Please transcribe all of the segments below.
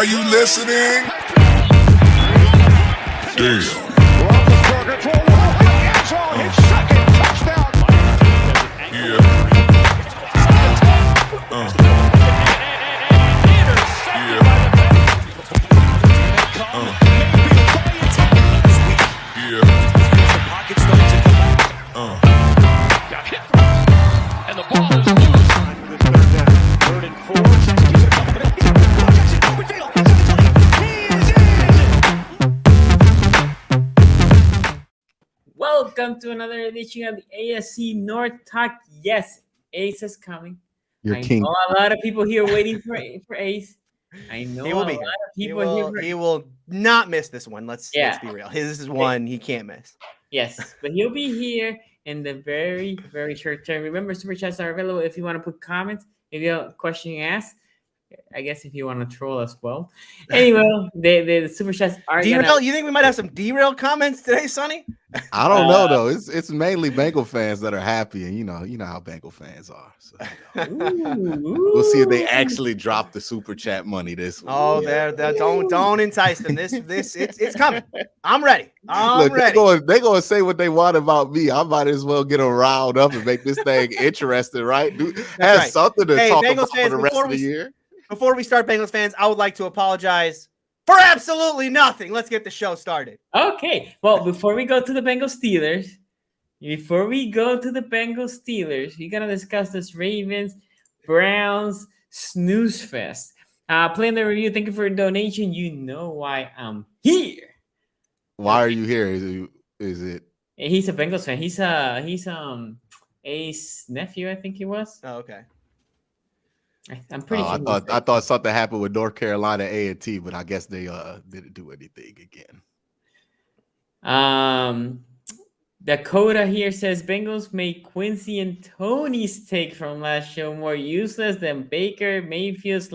Are you listening? Damn. Welcome to another edition of the AFC North Talk. Yes, Ace is coming. You're I king. know a lot of people here waiting for Ace. I know he will a be lot here. of people He will not miss this one. Let's be real. This is one he can't miss. Yes, but he'll be here in the very, very short term. Remember, super chats are available if you want to put comments. If you have a question you ask, I guess if you want to troll as well. Anyway, the super chats are derail. You think we might have some derail comments today, Sonny? I don't know though. It's mainly Bengal fans that are happy, and you know how Bengal fans are. So, we'll see if they actually drop the super chat money this week. Oh, don't entice them. It's coming. I'm ready. Look, ready. They're gonna say what they want about me. I might as well get them riled up and make this thing interesting, right? Have something to talk Bengals about fans, for the rest of the year. Before we start, Bengals fans, I would like to apologize for absolutely nothing. Let's get the show started. Okay. Well, before we go to the Bengals Steelers, we're gonna discuss this Ravens Browns snooze fest. Playing the review. Thank you for your donation. You know why I'm here. Why are you here? Is it? He's a Bengals fan. He's Ace's nephew, I think he was. Oh, okay. I'm pretty sure. I thought something happened with North Carolina A&T, but I guess they didn't do anything again. Dakota here says Bengals make Quincy and Tony's take from last show more useless than Baker Mayfield /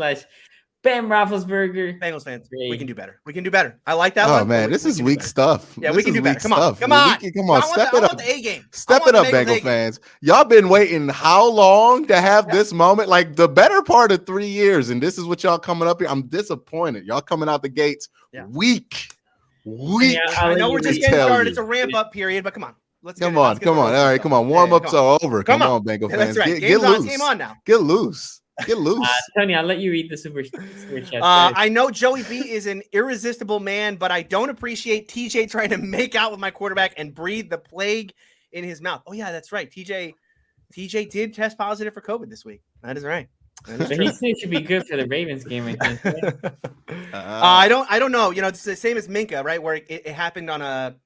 Ben Roethlisberger. Bengals fans, we can do better. We can do better. I like that one. Oh man, this is weak stuff. Yeah, we can do better. Come on. Come on, step it up. The A game. Step it up, Bengal fans. Y'all been waiting how long to have this moment? Like the better part of 3 years, and this is what y'all coming up here. I'm disappointed. Y'all coming out the gates weak. Yeah, I know we're just getting started. It's a ramp up period, but come on. Come on. All right, come on. Warm ups are over. Come on, Bengal fans. That's right. Get loose. Game on now. Get loose. Tony, I'll let you read the super chat. I know Joey B is an irresistible man, but I don't appreciate TJ trying to make out with my quarterback and breathe the plague in his mouth. Oh yeah, that's right. TJ did test positive for COVID this week. That is right. But he said it should be good for the Ravens game, I think. I don't know. You know, it's the same as Minka, right? Where it happened on a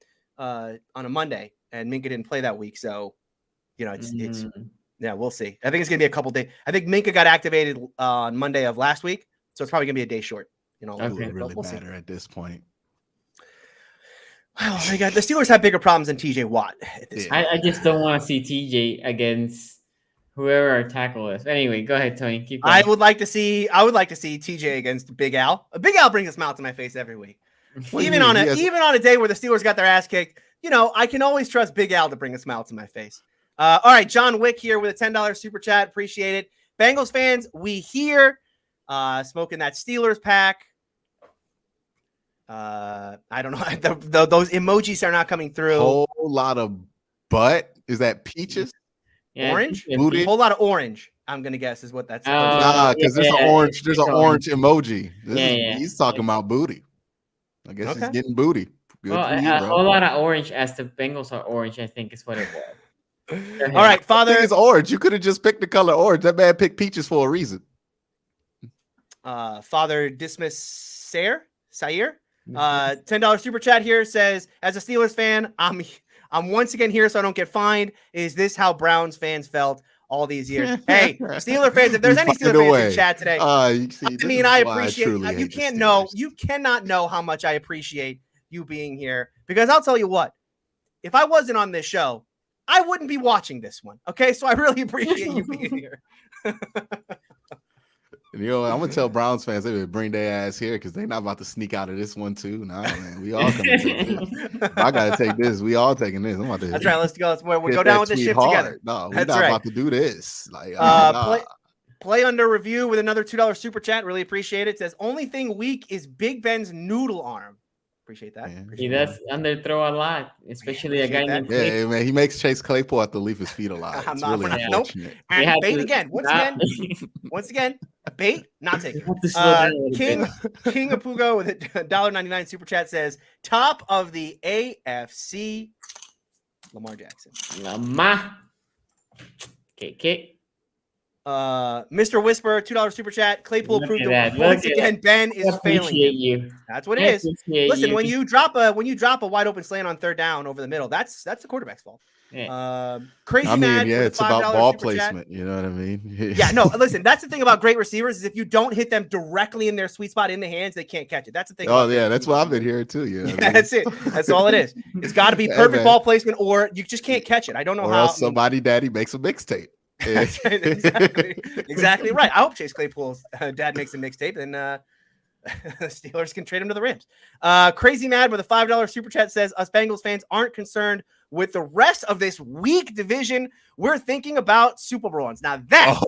Monday, and Minka didn't play that week, so you know it's. Yeah, we'll see. I think it's gonna be a couple days. I think Minka got activated on Monday of last week, so it's probably gonna be a day short. You know, it really matter see. At this point. Well, the Steelers have bigger problems than TJ Watt. At this point. I just don't want to see TJ against whoever our tackle is. Anyway, go ahead, Tony. Keep going. I would like to see TJ against Big Al. Big Al brings a smile to my face every week. Even on a day where the Steelers got their ass kicked, you know, I can always trust Big Al to bring a smile to my face. All right, John Wick here with a $10 super chat. Appreciate it. Bengals fans, we here smoking that Steelers pack. I don't know. Those emojis are not coming through. Whole lot of butt. Is that peaches? Yeah, orange? A whole lot of orange, I'm going to guess is what that's. Because there's an orange. There's an orange emoji. He's talking about booty. I guess he's getting booty. A whole lot of orange as the Bengals are orange, I think is what it was. All right, Father. It's orange. You could have just picked the color orange. That man picked peaches for a reason. Father Dismiss Sayer, $10 super chat here says, as a Steelers fan, I'm once again here so I don't get fined. Is this how Browns fans felt all these years? Hey, Steeler fans, if there's any Steeler fans in chat today, I appreciate you cannot know how much I appreciate you being here, because I'll tell you what, if I wasn't on this show, I wouldn't be watching this one. Okay, so I really appreciate you being here. You know, I'm gonna tell Browns fans they would bring their ass here because they're not about to sneak out of this one too. Nah, man, we all coming. I gotta take this. We all taking this. I'm about to. That's right. Let's go. We'll go down with this ship together. No, we're not about to do this. Like, Play Under Review with another $2 super chat. Really appreciate it. Says, only thing weak is Big Ben's noodle arm. Appreciate that. He does underthrow a lot, especially a guy named Claypool. Yeah, man, he makes Chase Claypool have to leave his feet a lot. It's really unfortunate. And bait again. Once again, bait, not taken. King Apugo with a $1.99 super chat says, top of the AFC, Lamar Jackson. KK. Mr. Whisper, $2 super chat. Claypool proved once again Ben is failing you. That's what it is. Listen, when you drop a wide open slant on third down over the middle, that's the quarterback's fault. Yeah. Crazy mad. Yeah, it's about ball placement. You know what I mean? Yeah, no, listen, that's the thing about great receivers is if you don't hit them directly in their sweet spot in the hands, they can't catch it. That's the thing. Oh, yeah, that's why I've been here too. Yeah, that's it. That's all it is. It's got to be perfect ball placement, or you just can't catch it. I don't know how. Else somebody daddy makes a mixtape. Exactly right. I hope Chase Claypool's dad makes a mixtape, and Steelers can trade him to the Rams. Crazy Mad with a $5 super chat says, us Bengals fans aren't concerned with the rest of this weak division. We're thinking about Super Bowl runs. Now that's the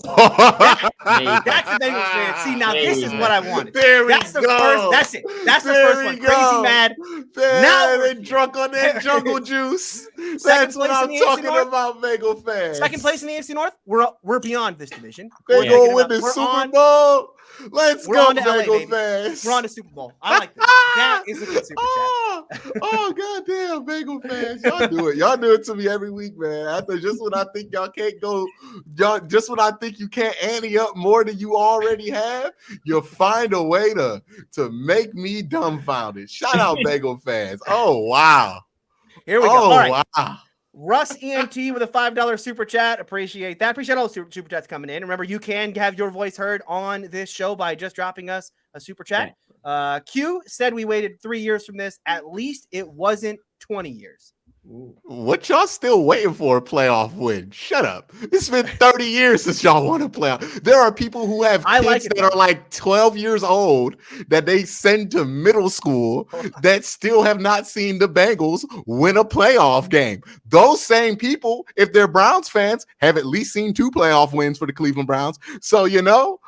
Bengals fan. See, now this is what I wanted. That's the first. That's it. That's the first one. Crazy Mad. Now they're drunk on that jungle juice. That's what I'm talking about, Bengal fans. Second place in the AFC North. We're beyond this division. They're going to win the Super Bowl. Let's go, Bengal fans. We're on the Super Bowl. I like this. That is a good super chat. Oh, goddamn, Bengal fans. Y'all do it. Y'all do it to me every week, man. After just when I think y'all can't go, just when I think you can't ante up more than you already have, you'll find a way to make me dumbfounded. Shout out, Bengal fans. Oh, wow. Here we go. All right. Wow. Russ EMT with a $5 super chat. Appreciate that. Appreciate all the super chats coming in. Remember, you can have your voice heard on this show by just dropping us a super chat. Q said we waited 3 years from this. At least it wasn't 20 years. What y'all still waiting for a playoff win? Shut up. It's been 30 years since y'all won a playoff. There are people who have kids that are like 12 years old that they send to middle school that still have not seen the Bengals win a playoff game. Those same people, if they're Browns fans, have at least seen 2 playoff wins for the Cleveland Browns. So, y'all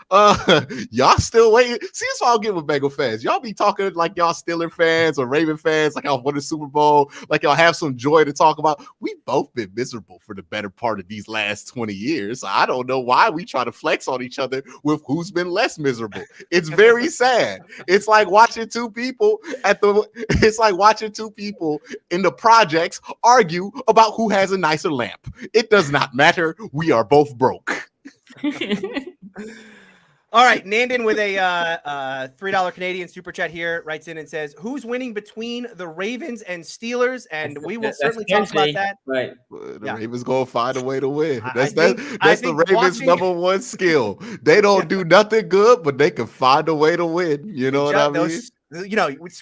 still waiting. See, that's what I'll give with Bengal fans. Y'all be talking like y'all Steeler fans or Raven fans, like y'all won the Super Bowl, like y'all have some joy to talk about. We've both been miserable for the better part of these last 20 years. I don't know why we try to flex on each other with who's been less miserable. It's very sad. It's like watching two people in the projects argue about who has a nicer lamp. It does not matter. We are both broke. All right, Nandon with a $3 Canadian super chat here writes in and says, "Who's winning between the Ravens and Steelers?" And we will certainly talk about that. Right, the Ravens gonna find a way to win. That's the Ravens' number one skill. They don't do nothing good, but they can find a way to win. You know what I mean?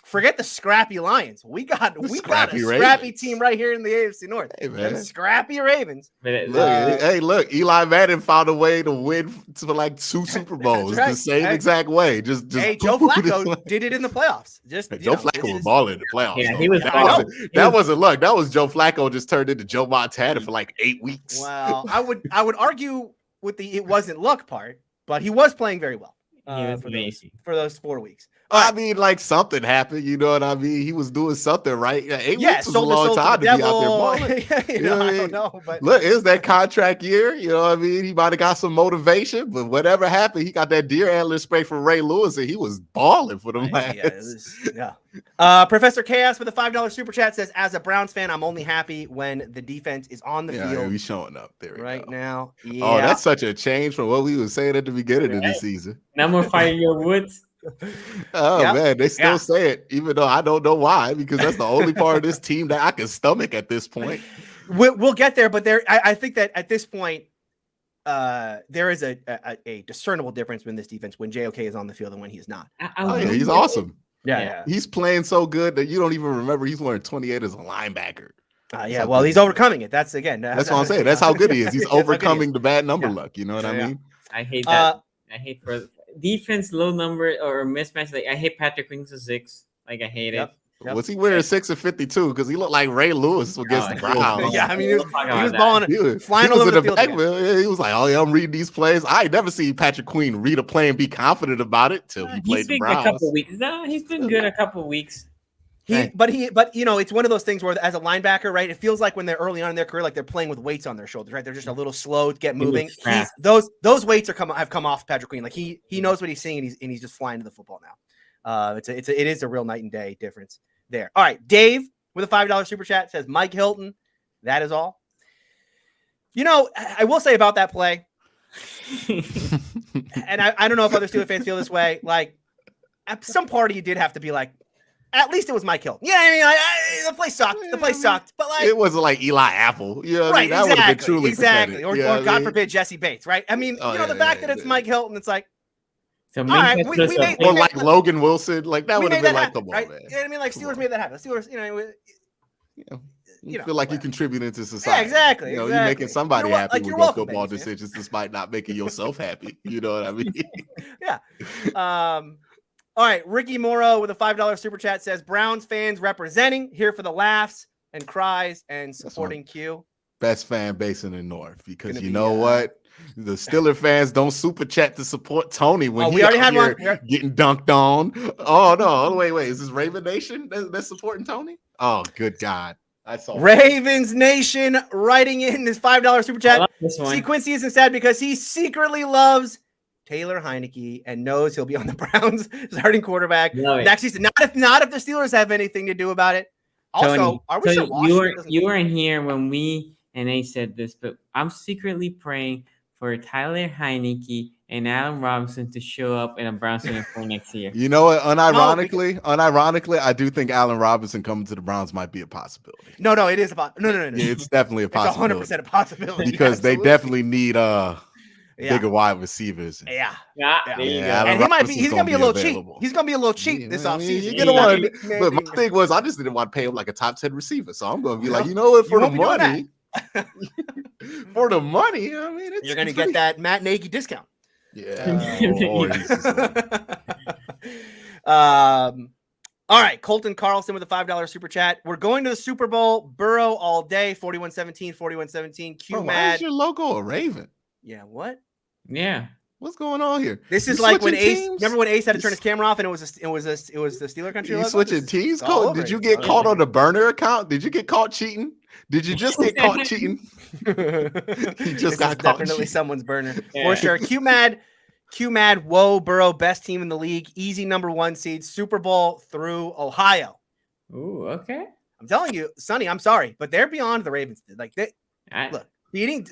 Forget the scrappy Lions. We got a scrappy team right here in the AFC North. Hey, man. Scrappy Ravens. Look, Eli Madden found a way to win to like 2 Super Bowls the same exact way. Just Joe Flacco did it in the playoffs. Joe Flacco was balling in the playoffs. Yeah, he was. That wasn't luck. That was Joe Flacco just turned into Joe Montana for like 8 weeks. Well, I would argue with the it wasn't luck part, but he was playing very well. For those 4 weeks. I mean, like something happened, you know what I mean? He was doing something right. 8 weeks was a long time to be out there balling. I don't know, but look, it was that contract year. You know what I mean? He might have got some motivation, but whatever happened, he got that deer antler spray from Ray Lewis, and he was balling for them last. Professor Chaos with a $5 super chat says, "As a Browns fan, I'm only happy when the defense is on the field. He's showing up there right now." Yeah. Oh, that's such a change from what we were saying at the beginning of the season. No more fighting your woods. Man, they still say it, even though I don't know why, because that's the only part of this team that I can stomach at this point. We'll get there, but I think that at this point, there is a discernible difference in this defense when JOK is on the field and when he's not. He's awesome. Yeah, he's playing so good that you don't even remember he's wearing 28 as a linebacker. Well, he's overcoming it. That's what I'm saying. That's how good he is. He's overcoming the bad number luck. You know what I mean? I hate that. I hate for defense low number or mismatch. Like I hate Patrick Queen's a 6. Like I hate it. Yep. Was he wearing 6 and 52? Because he looked like Ray Lewis against the Browns. Yeah, I mean, he was balling, flying he all was over in the field. He was like, "Oh yeah, I'm reading these plays." I ain't never seen Patrick Queen read a play and be confident about it till he played the Browns. A couple weeks. No, he's been good a couple of weeks. But it's one of those things where as a linebacker, right, it feels like when they're early on in their career, like they're playing with weights on their shoulders, right? They're just a little slow to get moving. Those weights have come off Patrick Queen. Like he knows what he's seeing and he's just flying to the football now. It is a real night and day difference there. All right, Dave with a $5 super chat says Mike Hilton. That is all. I will say about that play, and I don't know if other Steelers fans feel this way. Like at some party, you did have to be like, at least it was Mike Hilton. Yeah, I mean, the play sucked. The play sucked, but like it wasn't like Eli Apple. Right, that would have been truly exactly. pathetic. Or God forbid Jesse Bates, right? I mean, the fact that it's Mike Hilton, it's like, all right, we made, or like Logan Wilson, like that would have been like, come on, right? man. You know what I mean? Like Steelers made that happen. Steelers, you feel like you contributing to society. Yeah, exactly. You're making somebody happy with your football Bengals, decisions, despite not making yourself happy. You know what I mean? Yeah. All right, Ricky Morrow with a $5 super chat says Browns fans representing here for the laughs and cries and supporting Q. Best fan base in the North, because you know what? The Steeler fans don't super chat to support Tony when we already had one getting dunked on. Oh no! Wait! Is this Raven Nation that's supporting Tony? Oh, good God! I saw Ravens Nation writing in this $5 super chat. See, Quincy isn't sad because he secretly loves Taylor Heineke and knows he'll be on the Browns starting quarterback next season. Not if the Steelers have anything to do about it. Also, Tony, are we sure you weren't here when we and they said this, but I'm secretly praying for Tyler Heineke and Allen Robinson to show up in a Browns uniform next year. You know what? Unironically, I do think Allen Robinson coming to the Browns might be a possibility. No, it is about no. It's definitely a possibility. It's 100% a possibility because they definitely need bigger wide receivers. Yeah. And he's gonna be a little cheap. He's gonna be a little cheap this offseason. But my thing was, I just didn't want to pay him like a top 10 receiver. So I'm gonna be like, you know what, for the money. For the money, I mean, you're gonna get that Matt Nagy discount. Yeah. All right, Colton Carlson with a $5 super chat. We're going to the Super Bowl. Burrow all day. 41-17. Q mad. Why is your logo a Raven? Yeah, what? Yeah. What's going on here? This is like when Ace. Remember when Ace had to turn his camera off and it was the Steeler country logo? You switching teams? Did you get caught on the burner account? Did you get caught cheating? Did you just get caught cheating? He just got caught definitely cheating. Someone's burner for sure. Q mad. Whoa, Burrow, best team in the league, easy number 1 seed, Super Bowl through Ohio. Ooh, okay. I'm telling you, Sonny, I'm sorry, but they're beyond the Ravens. Like look,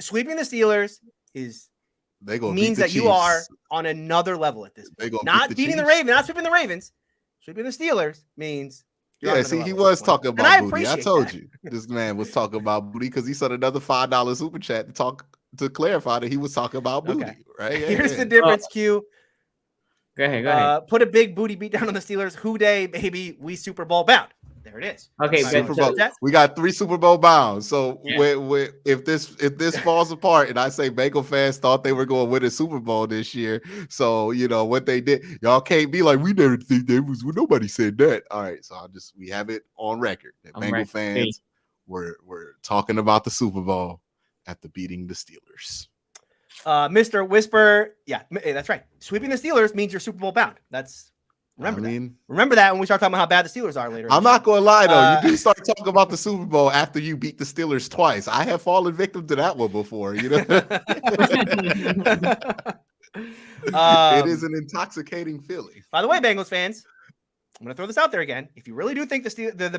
sweeping the Steelers means that you are on another level at this point. Not beating the Ravens, not sweeping the Ravens. Sweeping the Steelers means he was talking about booty. I told you this man was talking about booty because he sent another $5 super chat to clarify that he was talking about booty. Right? Here's the difference, Q. Go ahead. Put a big booty beat down on the Steelers. Who day, baby, we Super Bowl bound. There it is. Okay, Super Bowl. We got 3 Super Bowl bounds. So if this falls apart, and I say Bengal fans thought they were going to win a Super Bowl this year, so you know what they did. Y'all can't be like, we never think they was. Well, nobody said that. All right, so we have it on record that Bengal fans were talking about the Super Bowl after beating the Steelers. Mr. Whisper, that's right. Sweeping the Steelers means you're Super Bowl bound. Remember that when we start talking about how bad the Steelers are later. I'm not going to lie, though. You do start talking about the Super Bowl after you beat the Steelers twice. I have fallen victim to that one before. You know, it is an intoxicating feeling. By the way, Bengals fans, I'm going to throw this out there again. If you really do think the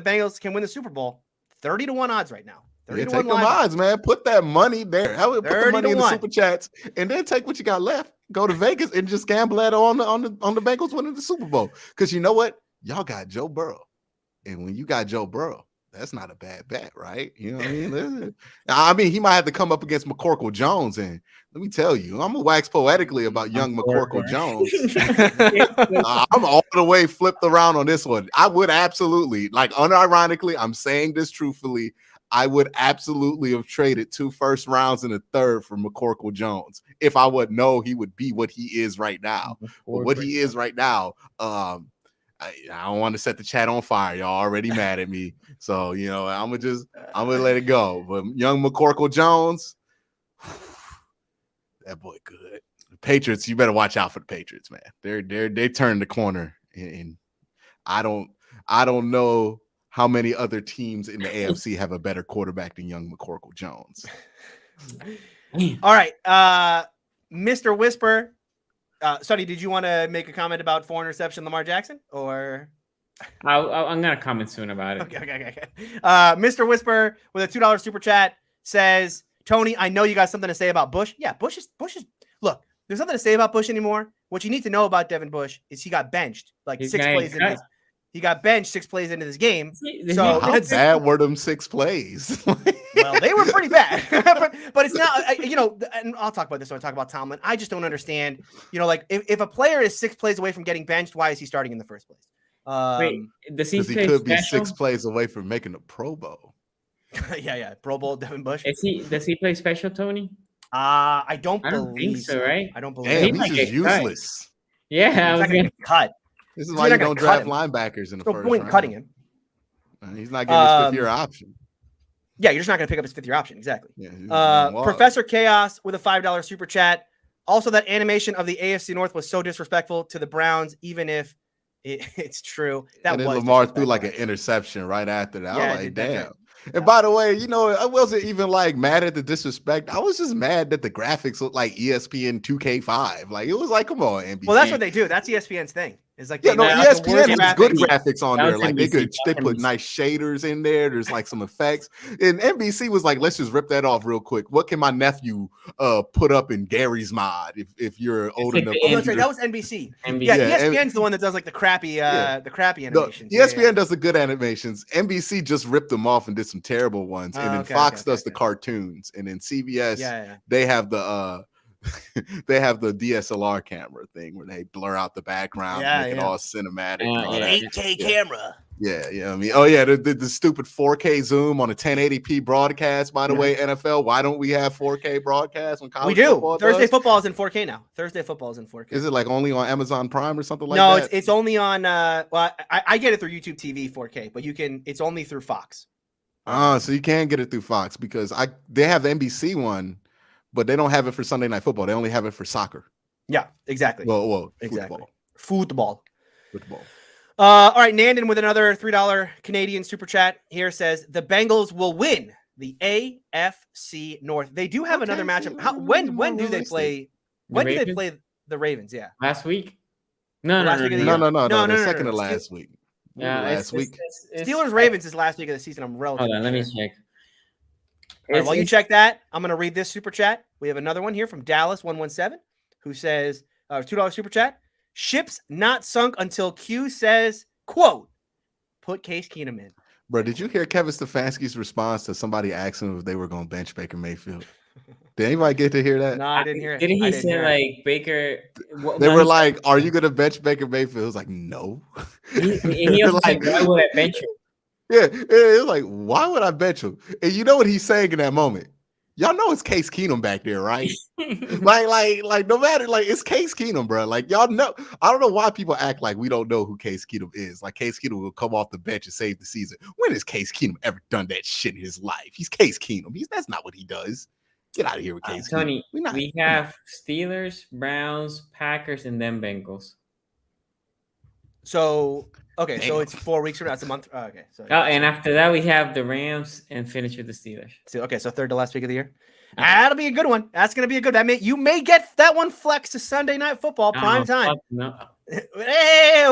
Bengals can win the Super Bowl, 30-1 odds right now. Take them odds, man. Put that money there. Put the money in the super chats, and then take what you got left. Go to Vegas and just gamble that on the Bengals winning the Super Bowl. Because you know what, y'all got Joe Burrow, and when you got Joe Burrow, that's not a bad bet, right? You know what I mean? I mean, he might have to come up against McCorkle Jones, and let me tell you, I'm gonna wax poetically about young McCorkle Jones. I'm all the way flipped around on this one. I would absolutely, like, unironically, I'm saying this truthfully, I would absolutely have traded 2 first rounds and a third for McCorkle Jones if I would know he would be what he is right now. But what he is right now, I don't want to set the chat on fire. Y'all already mad at me. So, I'm going to let it go. But young McCorkle Jones, that boy good. The Patriots, you better watch out for the Patriots, man. They turned the corner, and I don't know how many other teams in the AFC have a better quarterback than young McCorkle Jones. All right. Mr. Whisper. Sonny, did you want to make a comment about 4 interception Lamar Jackson? Or I'm going to comment soon about it. Okay. Mr. Whisper with a $2 super chat says, Tony, I know you got something to say about Bush. Yeah, Bush is look, there's nothing to say about Bush anymore. What you need to know about Devin Bush is he got benched like He's 6 plays into this. He got benched 6 plays into this game. So how bad were them 6 plays? Well, they were pretty bad, but it's not, and I'll talk about this when I talk about Tomlin. I just don't understand, like if a player is 6 plays away from getting benched, why is he starting in the first place? Wait, does he could be 6 plays away from making the Pro Bowl. yeah. Pro Bowl, Devin Bush. Does he play special, Tony? I don't believe think so, right? I don't believe Damn, he's just useless. Yeah, he's not gonna get cut. This is why you don't draft linebackers in the first round. No point cutting him. He's not getting his 5th-year option. Yeah, you're just not going to pick up his 5th-year option. Exactly. Yeah, Professor Chaos with a $5 super chat. Also, that animation of the AFC North was so disrespectful to the Browns, even if it's true. That was Lamar threw like an interception right after that. Yeah, I was like, damn. And by the way, I wasn't even like mad at the disrespect. I was just mad that the graphics looked like ESPN 2K5. Like, it was like, come on, NBC. Well, that's what they do. That's ESPN's thing. It's like ESPN has good graphics on there. Like they put nice shaders in there. There's like some effects. And NBC was like, let's just rip that off real quick. What can my nephew put up in Gary's mod if you're old enough? Oh, that's right. That was NBC. Yeah, ESPN's the one that does like the crappy animations. ESPN does the good animations. NBC just ripped them off and did some terrible ones. And then Fox does the cartoons. And then CBS, they have the they have the DSLR camera thing where they blur out the background, make it all cinematic. 8K camera. Yeah. I mean, the stupid 4K zoom on a 1080p broadcast. By the way, NFL, why don't we have 4K broadcasts on college? We do. Thursday football is in 4K now. Thursday football is in 4K. Is it like only on Amazon Prime or something like that? No, it's only on. Well, I get it through YouTube TV 4K, but it's only through Fox. So you can get it through Fox because they have the NBC one. But they don't have it for Sunday Night Football. They only have it for soccer. Yeah, exactly. Well, exactly. Football. All right, Nandon with another $3 Canadian super chat here says the Bengals will win the AFC North. They do have another matchup. When do they play? When do they play the Ravens? Yeah, last week. No. The second to last week. Yeah, last week. Steelers Ravens is last week of the season. I'm relatively. Hold on, let me check. All right, while you check that, I'm going to read this super chat. We have another one here from Dallas117 who says, $2 super chat. Ships not sunk until Q says, quote, put Case Keenum in. Bro, did you hear Kevin Stefanski's response to somebody asking him if they were going to bench Baker Mayfield? Did anybody get to hear that? No, I didn't hear it. Didn't he say like Baker? They were like, "Are you going to bench Baker Mayfield?" It was like, "No." He was like, "Why would I bench him?" Yeah, it was like, "Why would I bench him?" And you know what he's saying in that moment? Y'all know it's Case Keenum back there, right? like no matter, like it's Case Keenum, bro. Like y'all know. I don't know why people act like we don't know who Case Keenum is. Like Case Keenum will come off the bench and save the season. When has Case Keenum ever done that shit in his life? He's Case Keenum. That's not what he does. Get out of here with Case Tony, Keenum. We have Steelers, Browns, Packers, and then Bengals. So so it's 4 weeks from now. It's a month. Okay. So and after that we have the Rams and finish with the Steelers. So third to last week of the year. That'll be a good one. That's gonna be a good. You may get that one flex to Sunday Night Football prime time. No. Hey,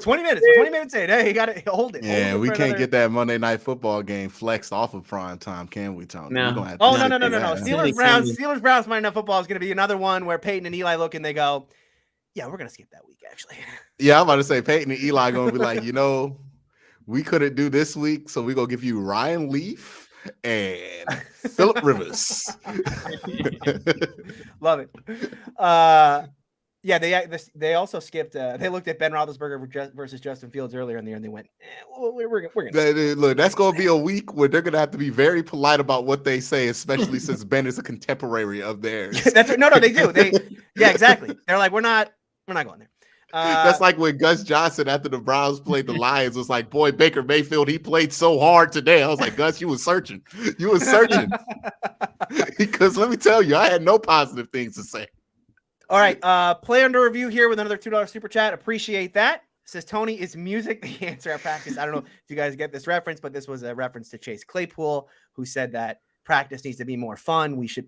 20 minutes. 20 minutes in. Hey, you gotta hold it. Yeah, we can't get that Monday Night Football game flexed off of prime time, can we, Tony? No. No. Steelers Browns Monday Night Football is gonna be another one where Peyton and Eli look and they go, yeah, we're gonna skip that week actually. Yeah, I'm about to say Peyton and Eli gonna be like, we couldn't do this week, so we're gonna give you Ryan Leaf and Phillip Rivers. Love it. Yeah, they also skipped. They looked at Ben Roethlisberger versus Justin Fields earlier in the year, and they went, "We're gonna." Look, that's gonna be a week where they're gonna have to be very polite about what they say, especially since Ben is a contemporary of theirs. That's no, they do. Yeah, exactly. They're like, we're not going there. That's like when Gus Johnson, after the Browns played the Lions, was like, boy, Baker Mayfield, he played so hard today. I was like, Gus, you was searching. You was searching. Because let me tell you, I had no positive things to say. All right. Play under review here with another $2 super chat. Appreciate that. Says Tony, is music the answer at practice? I don't know if you guys get this reference, but this was a reference to Chase Claypool, who said that practice needs to be more fun. We should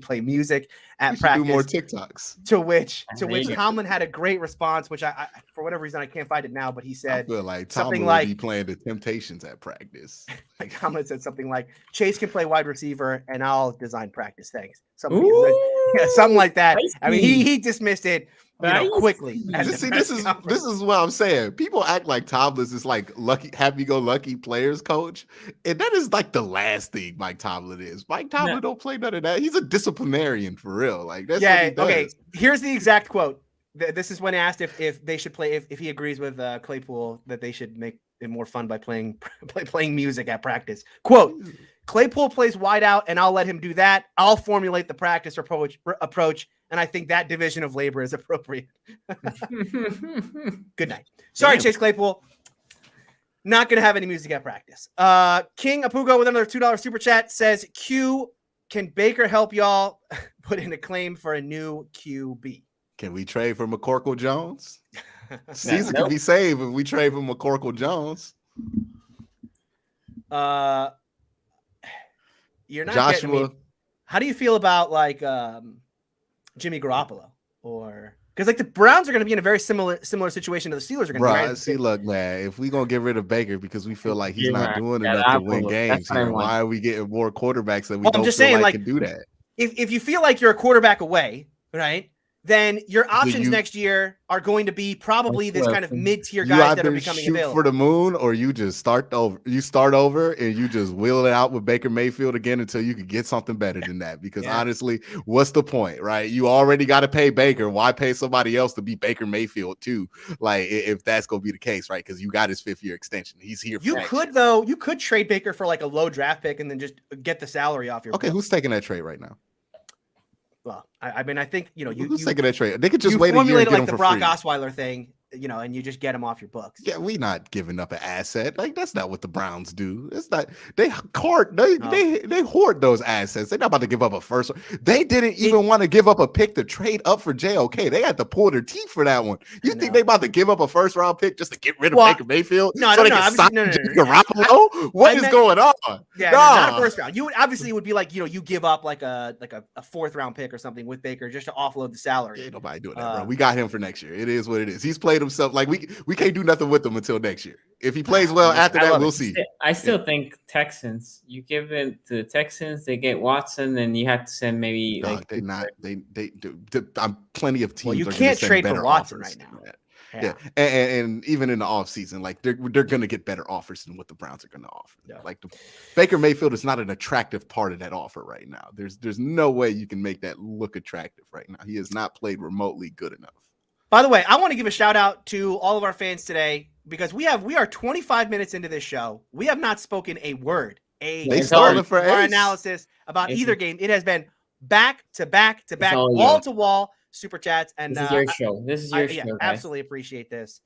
play music at practice. Do more TikToks. To which Tomlin had a great response, which I for whatever reason I can't find it now, but he said I feel like something Tomlin like would be playing the Temptations at practice. like Tomlin said something like Chase can play wide receiver and I'll design practice. Thanks. Something like that. I mean, he dismissed it quickly. See, this is what I'm saying. People act like Tomlin is like happy-go-lucky players coach, and that is like the last thing Mike Tomlin is. Mike Tomlin don't play none of that. He's a disciplinarian for real. Like that's what he does. Okay. Here's the exact quote. This is when asked if they should play if he agrees with Claypool that they should make it more fun by playing music at practice. Quote: Claypool plays wide out, and I'll let him do that. I'll formulate the practice approach, and I think that division of labor is appropriate. Good night. Sorry, Chase Claypool. Not going to have any music at practice. King Apugo with another $2 super chat says, Q, can Baker help y'all put in a claim for a new QB? Can we trade for McCorkle Jones? Season can be saved if we trade for McCorkle Jones. You're not Joshua. Getting me. How do you feel about like Jimmy Garoppolo or because like the Browns are going to be in a very similar situation to the Steelers are going to be. Right? See, look, man, if we're going to get rid of Baker because we feel like he's not doing enough to win games, why are we getting more quarterbacks that we don't feel like can do that? If you feel like you're a quarterback away, right? Then your options next year are going to be probably this kind of mid-tier guys that are becoming available. For the moon, or you just start over. You start over and you just wheel it out with Baker Mayfield again until you can get something better than that. Because honestly, what's the point, right? You already got to pay Baker. Why pay somebody else to be Baker Mayfield too? Like if that's going to be the case, right? Because you got his 5th-year extension. He's here. You could trade Baker for like a low draft pick and then just get the salary off your. Okay, who's taking that trade right now? Well, I mean, I think who's taking that trade? They could just wait a year and get like the Brock Osweiler thing, and you just get him off your books. Yeah, we not giving up an asset. Like that's not what the Browns do. It's not they hoard those assets. They're not about to give up a first. They didn't even want to give up a pick to trade up for JOK. They had to pull their teeth for that one. You think they about to give up a first-round pick just to get rid of Baker Mayfield? No, so they can sign Garoppolo? What is going on? Yeah, not a first round. You would obviously it would be like you give up like a 4th-round pick or something with Baker just to offload the salary. Ain't nobody doing that, bro. We got him for next year. It is what it is. He's played himself. Like we can't do nothing with him until next year. If he plays well after that, we'll see. I still think Texans. You give it to the Texans, they get Watson, then you have to send maybe. No, they do. I'm plenty of teams. Well, you can't trade for Watson right now. Yeah. And even in the offseason, like they're gonna get better offers than what the Browns are gonna offer. Yeah. Like Baker Mayfield is not an attractive part of that offer right now. There's no way you can make that look attractive right now. He has not played remotely good enough. By the way, I want to give a shout out to all of our fans today because we are 25 minutes into this show. We have not spoken a word, for our analysis about either game. It has been back to back to back, wall to wall super chats. And this is your show. This is your show. Guys. Absolutely appreciate this.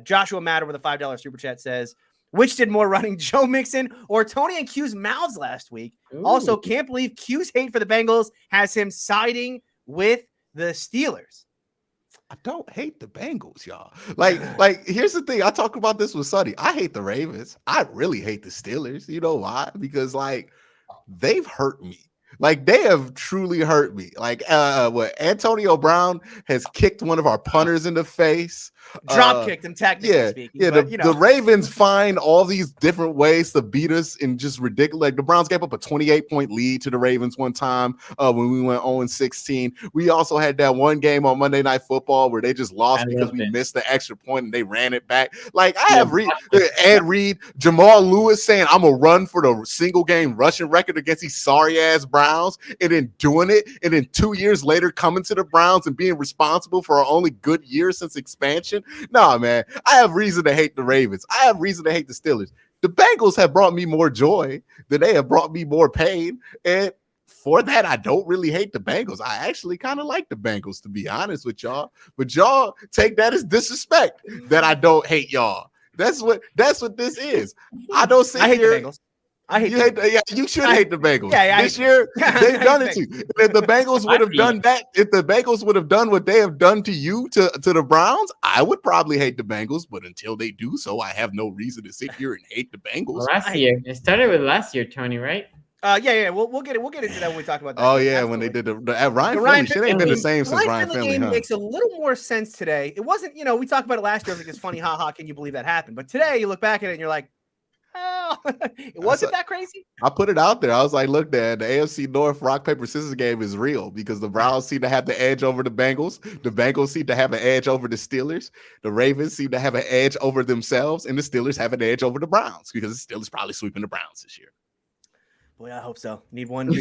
Joshua Matter with a $5 super chat says, which did more running, Joe Mixon or Tony and Q's mouths last week? Ooh. Also, can't believe Q's hate for the Bengals has him siding with the Steelers. I don't hate the Bengals, y'all. Like here's the thing. I talk about this with Sonny. I hate the Ravens. I really hate the Steelers. You know why? Because like they've hurt me. Like they have truly hurt me. Like Antonio Brown has kicked one of our punters in the face. Drop kicked him, technically speaking. Yeah, but, the Ravens find all these different ways to beat us and just ridiculous. Like the Browns gave up a 28-point lead to the Ravens one time when we went 0-16. We also had that one game on Monday Night Football where they just lost because we missed the extra point and they ran it back. Like I have Ed Reed, Jamal Lewis saying I'm gonna run for the single game rushing record against these sorry ass Browns, and then doing it, and then 2 years later coming to the Browns and being responsible for our only good year since expansion. Nah, man, I have reason to hate the Ravens. I have reason to hate the Steelers. The Bengals have brought me more joy than they have brought me more pain. And for that, I don't really hate the Bengals. I actually kind of like the Bengals, to be honest with y'all. But y'all take that as disrespect that I don't hate y'all. That's what this is. I don't sit I hate here. the Bengals. I hate You the hate Bengals. you should hate the Bengals. Yeah, this year they've done it to you. If the Bengals would have done that, if the Bengals would have done what they have done to you to the Browns, I would probably hate the Bengals. But until they do so, I have no reason to sit here and hate the Bengals. Well, last year it started with last year, Tony, right? Yeah. We'll get into that when we talk about that. Oh game. yeah, Absolutely. when they did the Ryan The Finley shit ain't been the game- same since Ryan Finley Finley. game makes a little more sense today. It wasn't, we talked about it last year. I was like, it's funny, haha. Can you believe that happened? But today you look back at it and you're like, oh, it wasn't that crazy. I put it out there. I was like, look, Dad, the AFC North rock, paper, scissors game is real because the Browns seem to have the edge over the Bengals. The Bengals seem to have an edge over the Steelers. The Ravens seem to have an edge over themselves. And the Steelers have an edge over the Browns because the Steelers probably sweeping the Browns this year. Boy, I hope so. Need one more.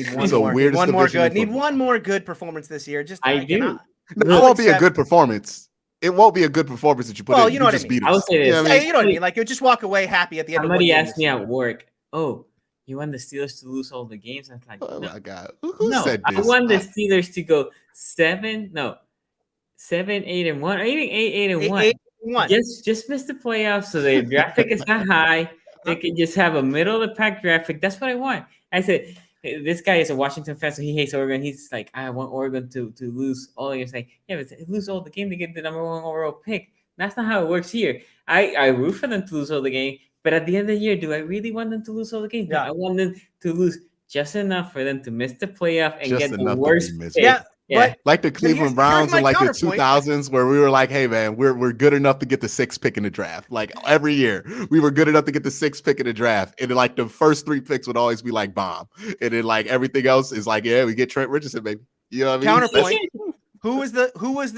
Need one more good. Need one more good performance this year. Just I do. It won't be a good performance. It won't be a good performance that you put in. You know what I mean. I would say this. You know what I mean? Like, you'll just walk away happy at the end. Somebody asked me at work, "Oh, you want the Steelers to lose all the games?" I was like, "Oh no. my god, who said this?" I want the Steelers to go 7, 8-1, or even 8-1. Just miss the playoffs so their draft pick is not high. They can just have a middle of the pack draft pick. That's what I want. I said, this guy is a Washington fan, so he hates Oregon. He's like, I want Oregon to lose all the games. Like, yeah, but lose all the game to get the number 1 overall pick. That's not how it works here. I root for them to lose all the game, but at the end of the year, do I really want them to lose all the game? Yeah. No, I want them to lose just enough for them to miss the playoff and Just get enough the worst to be pick. But like the Cleveland Browns in like the 2000s, where we were like, hey man, we're good enough to get the 6th pick in the draft. Like every year we were good enough to get the 6th pick in the draft, and then like the first 3 picks would always be like bomb, and then like everything else is like, yeah, we get Trent Richardson, baby. You know what I mean? Counterpoint. Who was the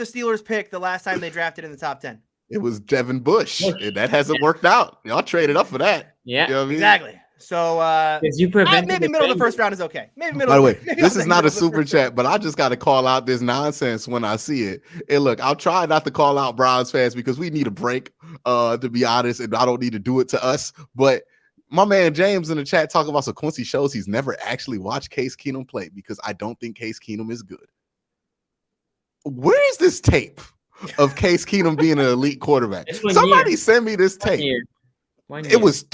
Steelers pick the last time they drafted in the top 10? It was Devin Bush, and that hasn't worked out. Y'all traded up for that. Yeah, you know what I mean? Exactly. So maybe middle of the first round is okay. Maybe middle. By the way, this is not a super chat, but I just got to call out this nonsense when I see it. And look, I'll try not to call out Browns fans because we need a break, to be honest, and I don't need to do it to us. But my man James in the chat talking about, so Quincy shows he's never actually watched Case Keenum play because I don't think Case Keenum is good. Where is this tape of Case Keenum being an elite quarterback? Somebody send me this tape. It was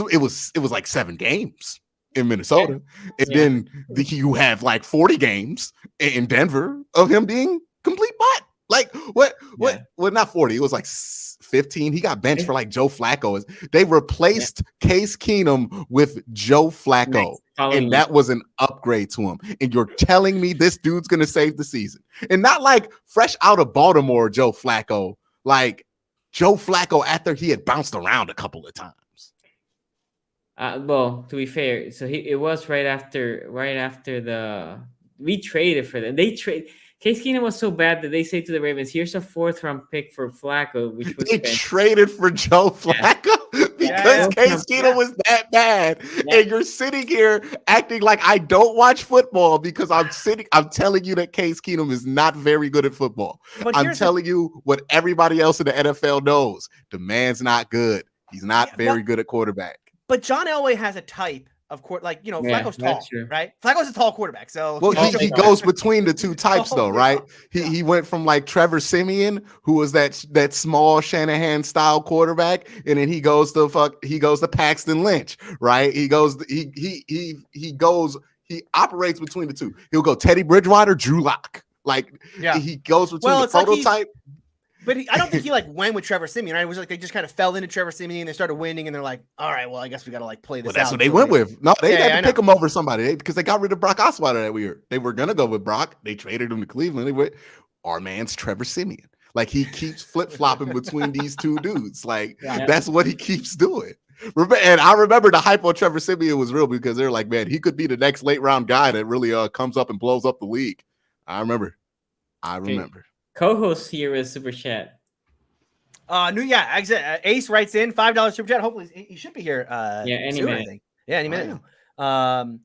like 7 games in Minnesota, and then you have like 40 games in Denver of him being complete butt. Like what? Well, not 40. It was like 15. He got benched for like Joe Flacco. They replaced Case Keenum with Joe Flacco, and that was an upgrade to him. And you're telling me this dude's gonna save the season, and not like fresh out of Baltimore, Joe Flacco, like Joe Flacco after he had bounced around a couple of times. Well, to be fair, so it was right after we traded for them. Case Keenum was so bad that they say to the Ravens, "Here's a 4th round pick for Flacco," which was traded for Joe Flacco because Case Keenum was that bad. And you're sitting here acting like I don't watch football because I'm telling you that Case Keenum is not very good at football. I'm telling you what everybody else in the NFL knows. The man's not good. He's not very good at quarterback. But John Elway has a type of Flacco's tall, right? Flacco's a tall quarterback, so he goes between the 2 types, though, right? He went from like Trevor Siemian, who was that small Shanahan style quarterback, and then he goes to Paxton Lynch, right? He operates between the 2. He'll go Teddy Bridgewater, Drew Lock, he goes between the prototype. But I don't think he went with Trevor Siemian, right? It was like they just kind of fell into Trevor Siemian. They started winning, and they're like, "All right, well, I guess we got to play this." Well, that's what they went with. No, they had to pick him over somebody because they got rid of Brock Osweiler that year. They were gonna go with Brock. They traded him to Cleveland. They went, our man's Trevor Siemian. Like he keeps flip flopping between these 2 dudes. That's what he keeps doing. And I remember the hype on Trevor Siemian was real because they're like, man, he could be the next late round guy that really comes up and blows up the league. I remember. Co-host here is super chat. Ace writes in $5 super chat. Hopefully he should be here. Any soon, minute. I think. Yeah, any minute now.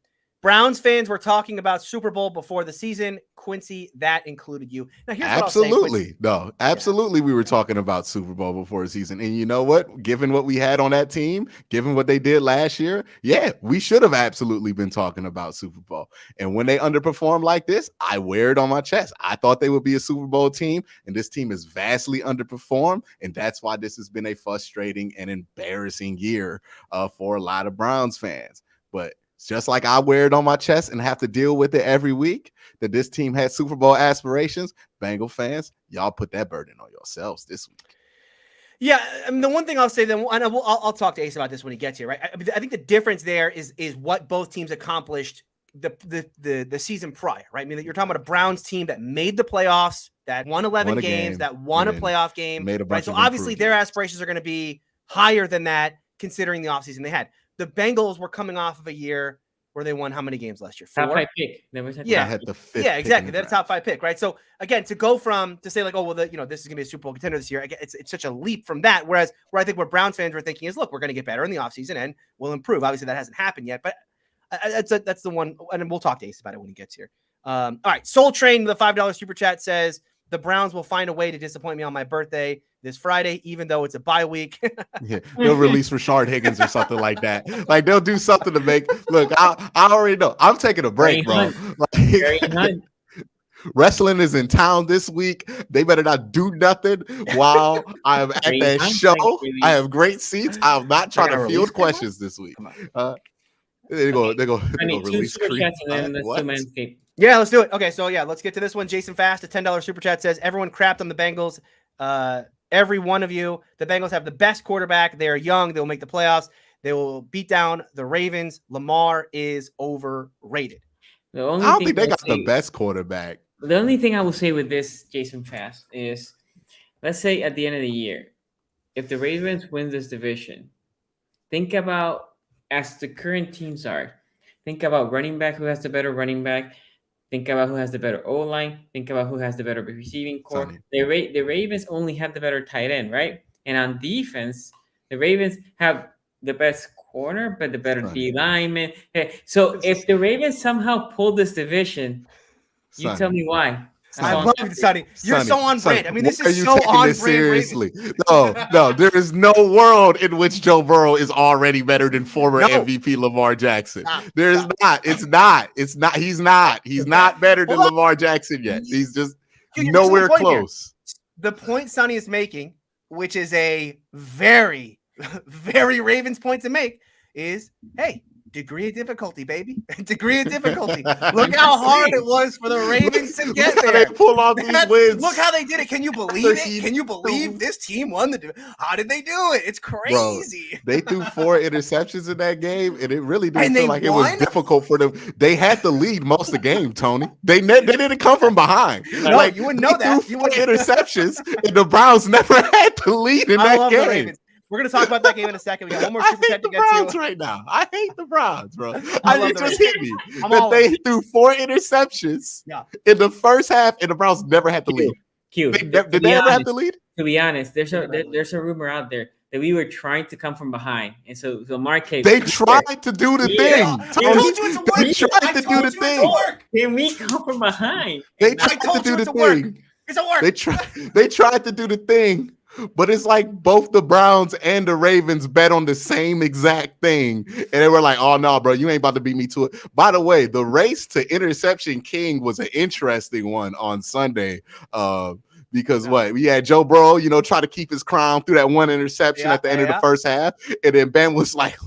Browns fans were talking about Super Bowl before the season. Quincy, that included you. Now, here's what I'll say, Quincy. No, absolutely. We were talking about Super Bowl before the season. And you know what? Given what we had on that team, given what they did last year, yeah, we should have absolutely been talking about Super Bowl. And when they underperform like this, I wear it on my chest. I thought they would be a Super Bowl team, and this team is vastly underperformed. And that's why this has been a frustrating and embarrassing year for a lot of Browns fans. But just like I wear it on my chest and have to deal with it every week, that this team had Super Bowl aspirations, Bengal fans, y'all put that burden on yourselves this week. Yeah, I mean, the one thing I'll say, then, and I'll talk to Ace about this when he gets here, right? I think the difference there is what both teams accomplished the season prior, right? I mean, you're talking about a Browns team that made the playoffs, that won 11 games, that won a playoff game, right? So obviously their aspirations are going to be higher than that, considering the offseason they had. The Bengals were coming off of a year where they won how many games last year? 4? Top 5 pick. Had the 5th yeah, exactly. They're a top 5 pick, right? So again, to say like, oh well, this is gonna be a Super Bowl contender this year. It's such a leap from that. Whereas where I think what Browns fans were thinking is, look, we're gonna get better in the offseason and we'll improve. Obviously, that hasn't happened yet, but that's the one. And we'll talk to Ace about it when he gets here. All right, Soul Train, the $5 super chat says the Browns will find a way to disappoint me on my birthday this Friday, even though it's a bye week. Yeah, they'll release Rashard Higgins or something like that. Like they'll do something to make look. I already know. I'm taking a break, bro. Like, wrestling is in town this week. They better not do nothing while I'm at that show. I have great seats. I'm not trying to field questions this week. They're going to release Creed. Yeah, let's do it. Okay, so yeah, let's get to this one. Jason Fast, a $10 super chat says, everyone crapped on the Bengals. Every one of you. The Bengals have the best quarterback. They are young. They will make the playoffs. They will beat down the Ravens. Lamar is overrated. I don't think they got the best quarterback. The only thing I will say with this, Jason Fast, is let's say at the end of the year, if the Ravens win this division, think about, as the current teams are, think about running back, who has the better running back. Think about who has the better O-line. Think about who has the better receiving core. The Ravens only have the better tight end, right? And on defense, the Ravens have the best corner, but the better D lineman. So if the Ravens somehow pull this division, you tell me why. I love it, Sonny. You're so on brand. I mean, this is so on brand. Seriously. No, there is no world in which Joe Burrow is already better than former MVP Lamar Jackson. There is not. It's not. He's not. He's not better than Lamar Jackson yet. He's just nowhere close. The point Sonny is making, which is a very, very Ravens point to make, is, hey, degree of difficulty, baby. Degree of difficulty. Look how hard it was for the Ravens to get there. They pull off these wins. Look how they did it. Can you believe it? Can you believe this team won the? How did they do it? It's crazy. Bro, they threw 4 interceptions in that game, and it really didn't feel like it was difficult for them. They had to lead most of the game, Tony. They didn't come from behind. No, like, you wouldn't know that. Threw 4 interceptions, and the Browns never had to lead in that game. We're going to talk about that game in a second. We got one more super chat to get to. Right now. I hate the Browns, bro. It just hit me that they threw 4 interceptions in the first half, and the Browns never had to lead. Did they ever have to lead? To be honest, there's a rumor out there that we were trying to come from behind, and so Mark. They tried to do the thing. They tried to do the thing. Can we come from behind? They tried to do the thing. It's a work. They tried to do the thing. But it's like both the Browns and the Ravens bet on the same exact thing. And they were like, oh, no, bro, you ain't about to beat me to it. By the way, the race to interception king was an interesting one on Sunday. Because we had Joe Burrow, try to keep his crown through that one interception at the end of the first half. And then Ben was like,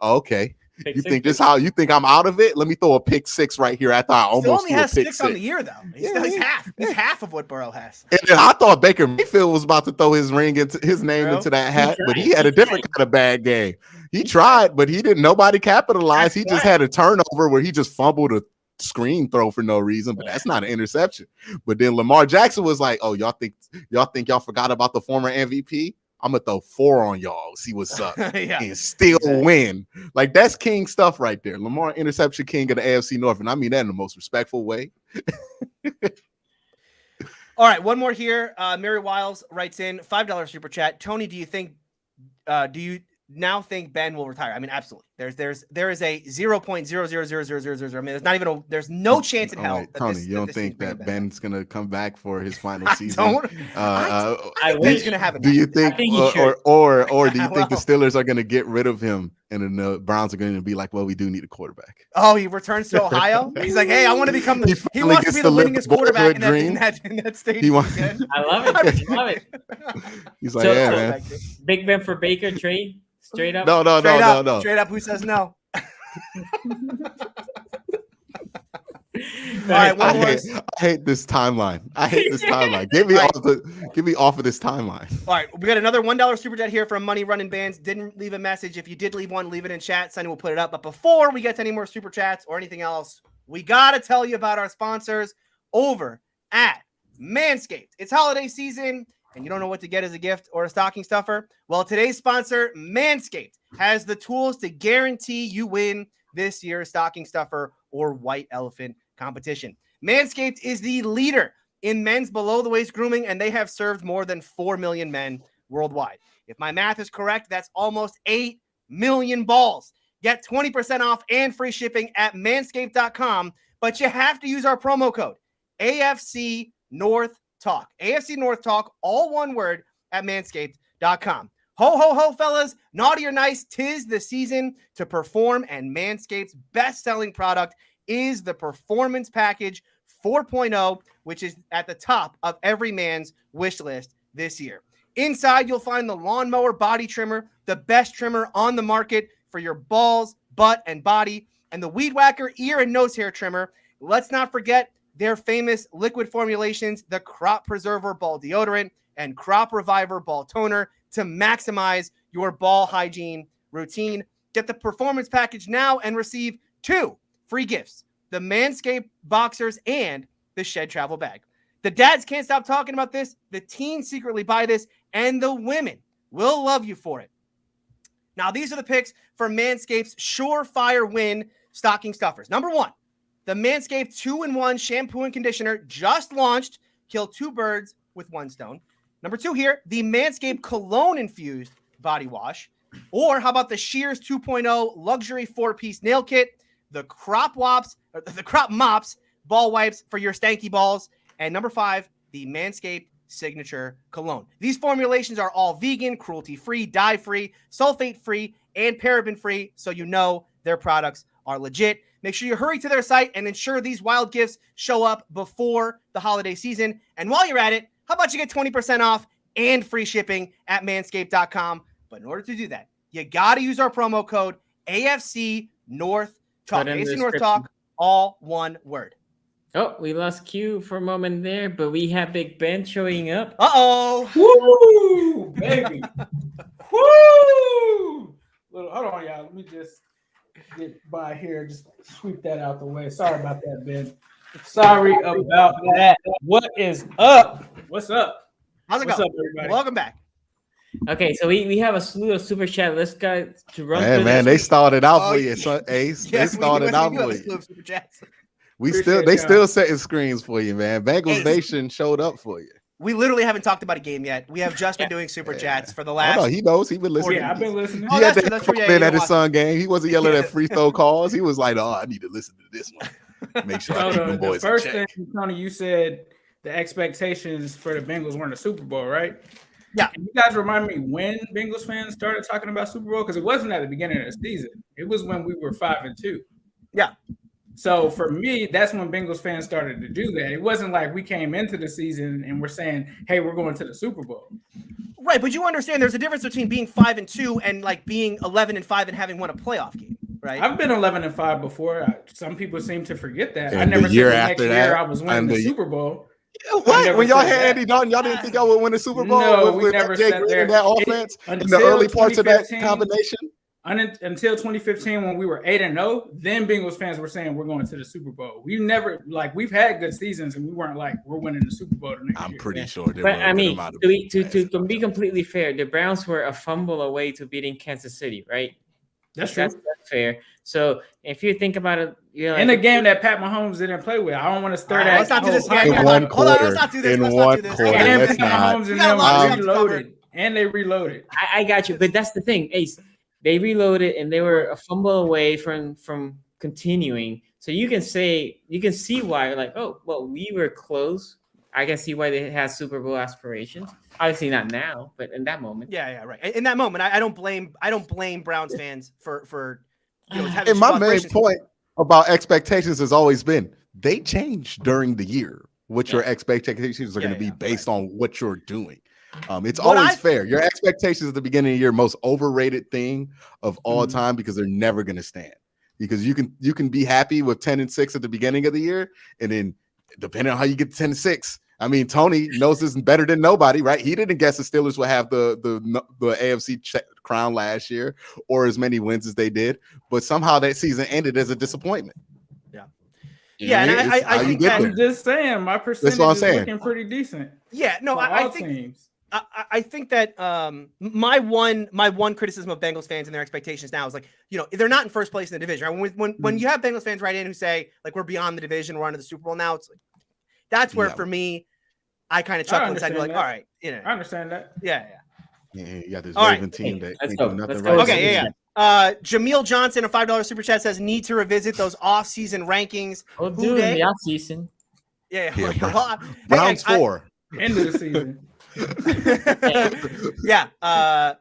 okay. You think I'm out of it? Let me throw a pick 6 right here after I almost only has 6 on the year, though. He's half. He's half of what Burrow has. And then I thought Baker Mayfield was about to throw his name into that hat, but he had a different kind of bad game. He tried, but he didn't. Nobody capitalized. He just had a turnover where he just fumbled a screen throw for no reason, but that's not an interception. But then Lamar Jackson was like, "Oh, y'all think y'all forgot about the former MVP? I'm gonna throw 4 on y'all, see what's up, and still win." Like, that's king stuff right there. Lamar, interception king of the AFC North, and I mean that in the most respectful way. All right, one more here. Mary Wiles writes in $5 super chat. Tony, do you think now think Ben will retire. I mean, absolutely. There is a 0.0000000. I mean, there's no chance in hell. Right, Tony, you don't think that Ben's gonna come back for his final season? I wish he's gonna have it. Do you think, or do you think the Steelers are gonna get rid of him and then the Browns are gonna be like, well, we do need a quarterback? Oh, he returns to Ohio. He's like, hey, I want to become. He wants to be the winningest quarterback in that stadium. I love it. I love it. He's like, yeah, man. Big Ben for Baker trade. Straight up. No. Straight up, who says no? All right, I hate this timeline. Get me off of this timeline. All right, we got another $1 super chat here from Money Running Bands. Didn't leave a message. If you did leave one, leave it in chat. Sonny will put it up. But before we get to any more super chats or anything else, we got to tell you about our sponsors over at Manscaped. It's holiday season, and you don't know what to get as a gift or a stocking stuffer? Well, today's sponsor, Manscaped, has the tools to guarantee you win this year's stocking stuffer or white elephant competition. Manscaped is the leader in men's below-the-waist grooming, and they have served more than 4 million men worldwide. If my math is correct, that's almost 8 million balls. Get 20% off and free shipping at manscaped.com, but you have to use our promo code, AFC North Talk. AFC North Talk, all one word, at manscaped.com. Ho, ho, ho, fellas. Naughty or nice, 'tis the season to perform, and Manscaped's best-selling product is the Performance Package 4.0, which is at the top of every man's wish list this year. Inside, you'll find the Lawnmower Body Trimmer, the best trimmer on the market for your balls, butt, and body, and the Weed Whacker Ear and Nose Hair Trimmer. Let's not forget their famous liquid formulations, the Crop Preserver Ball Deodorant and Crop Reviver Ball Toner, to maximize your ball hygiene routine. Get the Performance Package now and receive 2 free gifts: the Manscaped Boxers and the Shed Travel Bag. The dads can't stop talking about this. The teens secretly buy this, and the women will love you for it. Now, these are the picks for Manscaped's surefire win stocking stuffers. Number 1, the Manscaped 2-in-1 shampoo and conditioner just launched. Kill 2 birds with 1 stone. Number 2 here, the Manscaped cologne-infused body wash. Or how about the Shears 2.0 luxury 4-piece nail kit, the Crop Mops ball wipes for your stanky balls, and number 5, the Manscaped signature cologne. These formulations are all vegan, cruelty-free, dye-free, sulfate-free, and paraben-free, so you know their products are legit. Make sure you hurry to their site and ensure these wild gifts show up before the holiday season. And while you're at it, how about you get 20% off and free shipping at manscaped.com? But in order to do that, you got to use our promo code AFC North Talk. AFC North Talk, all one word. Oh, we lost Q for a moment there, but we have Big Ben showing up. Uh-oh. Woo, baby. Woo. Hold on, y'all. Let me just get by here. Just sweep that out the way. Sorry about that, Ben. Sorry about that. What is up? What's up? How's it going? What's up, everybody? Welcome back. Okay, so we have a slew of super chat. Let's go to run. Hey, man, they started out for you, Ace. They started out for you. They still setting screens for you, man. Bengals Nation showed up for you. We literally haven't talked about a game yet. We have just been doing super chats for the last. Oh, no, he knows. He's been listening. Yeah, I've been listening. He had to at his son game. He wasn't yelling at free throw calls. He was like, "Oh, I need to listen to this one. Make sure I keep them boys." The first thing, Tony, you said the expectations for the Bengals weren't a Super Bowl, right? Yeah. Can you guys remind me when Bengals fans started talking about Super Bowl? Because it wasn't at the beginning of the season. It was when we were 5-2. Yeah. So for me, that's when Bengals fans started to do that. It wasn't like we came into the season and we're saying, hey, we're going to the Super Bowl. Right, but you understand there's a difference between being 5-2 and like being 11-5 and having won a playoff game, right? I've been 11-5 before. Some people seem to forget that. And I never the year said the after next that, year I was winning the Super Bowl. What? When y'all had Andy Dalton, y'all didn't think y'all would win the Super Bowl? No, we never sat there. That offense in the early parts of that combination? Until 2015, when we were 8-0, then Bengals fans were saying we're going to the Super Bowl. We never, like, we've had good seasons, and we weren't like we're winning the Super Bowl the next year. I'm pretty sure. But I mean, to be completely fair, the Browns were a fumble away to beating Kansas City, right? That's true. That's fair. So if you think about it, you're like, in a game that Pat Mahomes didn't play with, I don't want to stir that. Let's not do this in one quarter. Let's not do this. And Mahomes and them reloaded, and they reloaded. I got you, but that's the thing, Ace. they reloaded and they were a fumble away from continuing. So you can see why, like, oh, well, we were close. I can see why they had Super Bowl aspirations. Obviously not now, but in that moment. Yeah, right. In that moment, I don't blame Browns fans for having And my main aspirations. point about expectations has always been they change during the year. What your expectations are going to be based on what you're doing. It's always fair. Your expectations at the beginning of the year, most overrated thing of all time, because they're never going to stand. Because you can be happy with 10-6 at the beginning of the year, and then depending on how you get to 10-6. I mean, Tony knows this better than nobody, right? He didn't guess the Steelers would have the AFC crown last year or as many wins as they did, but somehow that season ended as a disappointment. Yeah, and I think that I'm just saying my percentage is looking pretty decent. Yeah, no, I think I think that my one criticism of Bengals fans and their expectations now is like, they're not in first place in the division. Right? When you have Bengals fans write in who say like we're beyond the division, we're on to the Super Bowl now, it's like that's where for me I kind of chuckle inside, like, all right, I understand that. Yeah, you got this Raven team that let's can't go. do nothing Let's right. go. Okay, Jameel Johnson, a $5 super chat, says need to revisit those off-season rankings. Oh, dude, the off-season. Yeah, Browns 4. End of the season.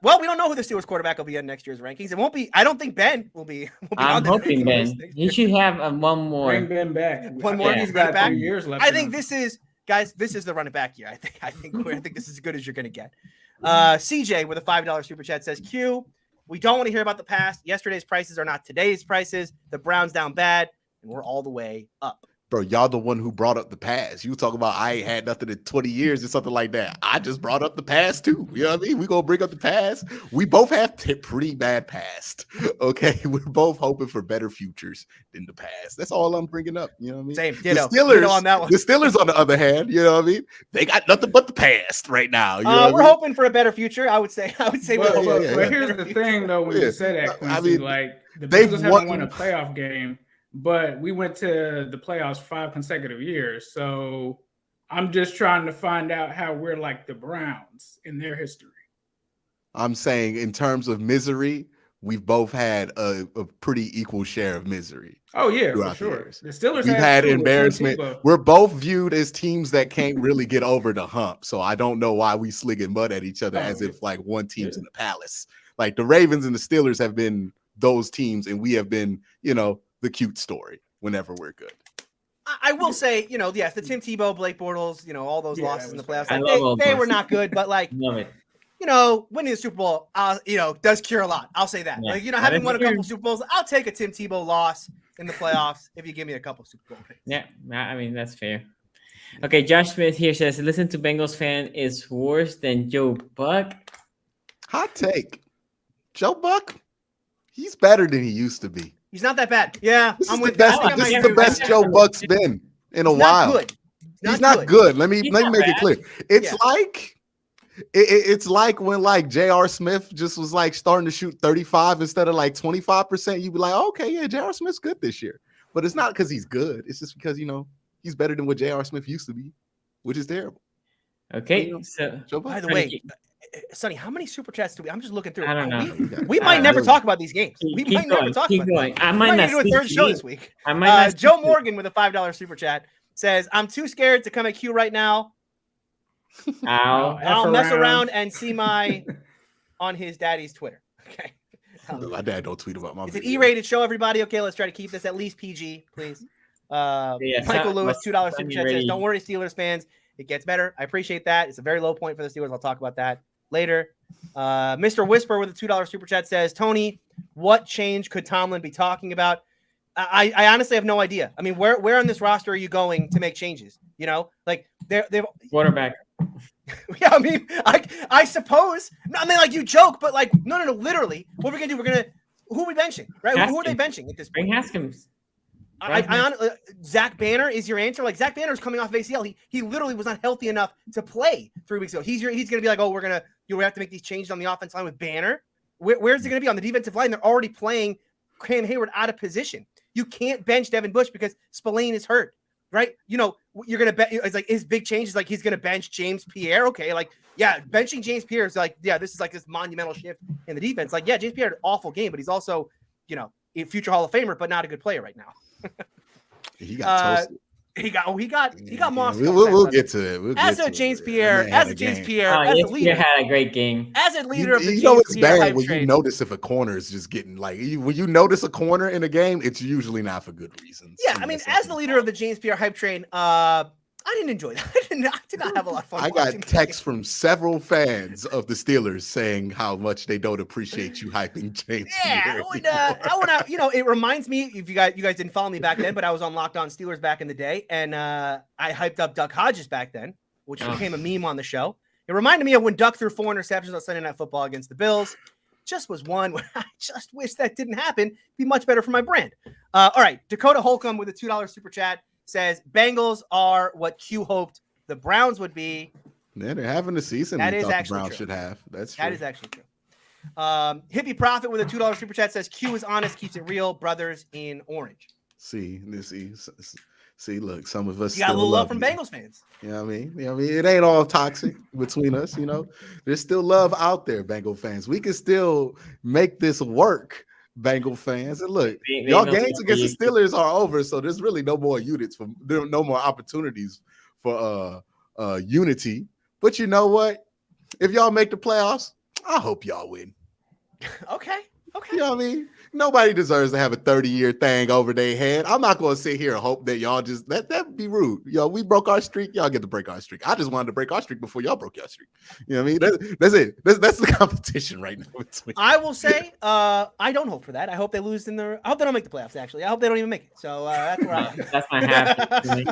Well, we don't know who the Steelers quarterback will be in next year's rankings. It won't be. I don't think Ben will be. I'm hoping Ben. He should have one more. Bring Ben back. One more. He's got 3 years left. I think this is, guys. This is the run it back year. I think this is as good as you're gonna get. CJ with a $5 super chat says, "Q, we don't want to hear about the past. Yesterday's prices are not today's prices. The Browns down bad, and we're all the way up." Bro, y'all the one who brought up the past. You talk about I ain't had nothing in 20 years or something like that. I just brought up the past too. You know what I mean? We gonna bring up the past. We both have pretty bad past. Okay, we're both hoping for better futures than the past. That's all I'm bringing up. You know what I mean? Same. The Steelers on that one. The Steelers, on the other hand, you know what I mean? They got nothing but the past right now. You know we're hoping for a better future. I would say. But here's the thing, though. When you say that, Quincy, like the Bengals haven't won a playoff game. But we went to the playoffs 5 consecutive years. So I'm just trying to find out how we're like the Browns in their history. I'm saying in terms of misery, we've both had a pretty equal share of misery. Oh, yeah, for sure. The Steelers we've had embarrassment. We're both viewed as teams that can't really get over the hump. So I don't know why we slinging mud at each other as if like one team's in the palace. Like the Ravens and the Steelers have been those teams, and we have been, the cute story whenever we're good. I will say, yes, the Tim Tebow, Blake Bortles, all those losses in the playoffs, like, they were not good, but like, winning the Super Bowl, does cure a lot. I'll say that. Yeah. Like, having won a couple Super Bowls, I'll take a Tim Tebow loss in the playoffs if you give me a couple Super Bowl wins. Yeah, I mean, that's fair. Okay, Josh Smith here says, listen to Bengals fan is worse than Joe Buck. Hot take. Joe Buck, he's better than he used to be. He's not that bad. Yeah, this is the best Joe Buck's been in a while. He's not good. Let me make it clear. It's like it's like when like J.R. Smith just was like starting to shoot 35 instead of like 25%. You'd be like, okay, yeah, J.R. Smith's good this year. But it's not because he's good. It's just because he's better than what J.R. Smith used to be, which is terrible. Okay, so by the way, Sonny, how many super chats do we? I'm just looking through. I don't know. We might never talk about these games. We might never talk about them. I might not do a third show this week. Joe Morgan with a $5 super chat says, "I'm too scared to come at Q right now. I'll mess around and see my on his daddy's Twitter." Okay. My dad don't tweet about my. It's an E-rated show, everybody. Okay, let's try to keep this at least PG, please. Michael Lewis, $2 super chat says, "Don't worry, Steelers fans. It gets better. I appreciate that. It's a very low point for the Steelers. I'll talk about that later." Mr. Whisper with a $2 super chat says, "Tony, what change could Tomlin be talking about?" I honestly have no idea. I mean, where on this roster are you going to make changes? Like they're quarterback. Yeah, I mean, I suppose. I mean, like you joke, but like no. Literally, what we're gonna do? Who are we benching? Right? Haskins. Who are they benching at this point? Bring Haskins. I Zach Banner is your answer. Like Zach Banner is coming off of ACL. He literally was not healthy enough to play 3 weeks ago. He's gonna be like, oh, we have to make these changes on the offensive line with Banner. Where's it gonna be on the defensive line? They're already playing Cam Hayward out of position. You can't bench Devin Bush because Spillane is hurt, right? you're gonna bet. It's like his big change is like he's gonna bench James Pierre. Okay, like yeah, benching James Pierre is like this is like this monumental shift in the defense. Like James Pierre had an awful game, but he's also a future Hall of Famer, but not a good player right now. He got toasted. He got mossed. We'll get to it. As a James Pierre, as a leader, had a great game. As a leader of the James Pierre it's bad hype when train. you notice if a corner is just getting like when you notice a corner in a game, it's usually not for good reasons. Yeah, I mean, as the leader of the James Pierre hype train, I didn't enjoy that. I did not have a lot of fun. I got texts from several fans of the Steelers saying how much they don't appreciate you hyping James. Yeah, it reminds me, if you guys didn't follow me back then, but I was on Locked On Steelers back in the day, and I hyped up Duck Hodges back then, which became a meme on the show. It reminded me of when Duck threw 4 interceptions on Sunday Night Football against the Bills. Just was one where I just wish that didn't happen. It'd be much better for my brand. All right, Dakota Holcomb with a $2 super chat says Bengals are what Q hoped the Browns would be. Yeah, they're having the season that is the actually Browns true. should have. That is actually true. Hippie Prophet with a $2 super chat says Q is honest, keeps it real. Brothers in orange. See, look, some of us got a little love from Bengals fans. You know what I mean? It ain't all toxic between us. There's still love out there, Bengal fans. We can still make this work. Bengal fans, and look, y'all games against the Steelers are over, so there's really no more no more opportunities for unity. But you know what? If y'all make the playoffs, I hope y'all win. Okay. You know what I mean? Nobody deserves to have a 30-year thing over their head. I'm not going to sit here and hope that y'all just that'd be rude. We broke our streak. Y'all get to break our streak. I just wanted to break our streak before y'all broke your streak. You know what I mean? That's it. That's the competition right now. I will say, I don't hope for that. I hope they lose I hope they don't make the playoffs. Actually, I hope they don't even make it. So that's where I'm. That's not happening.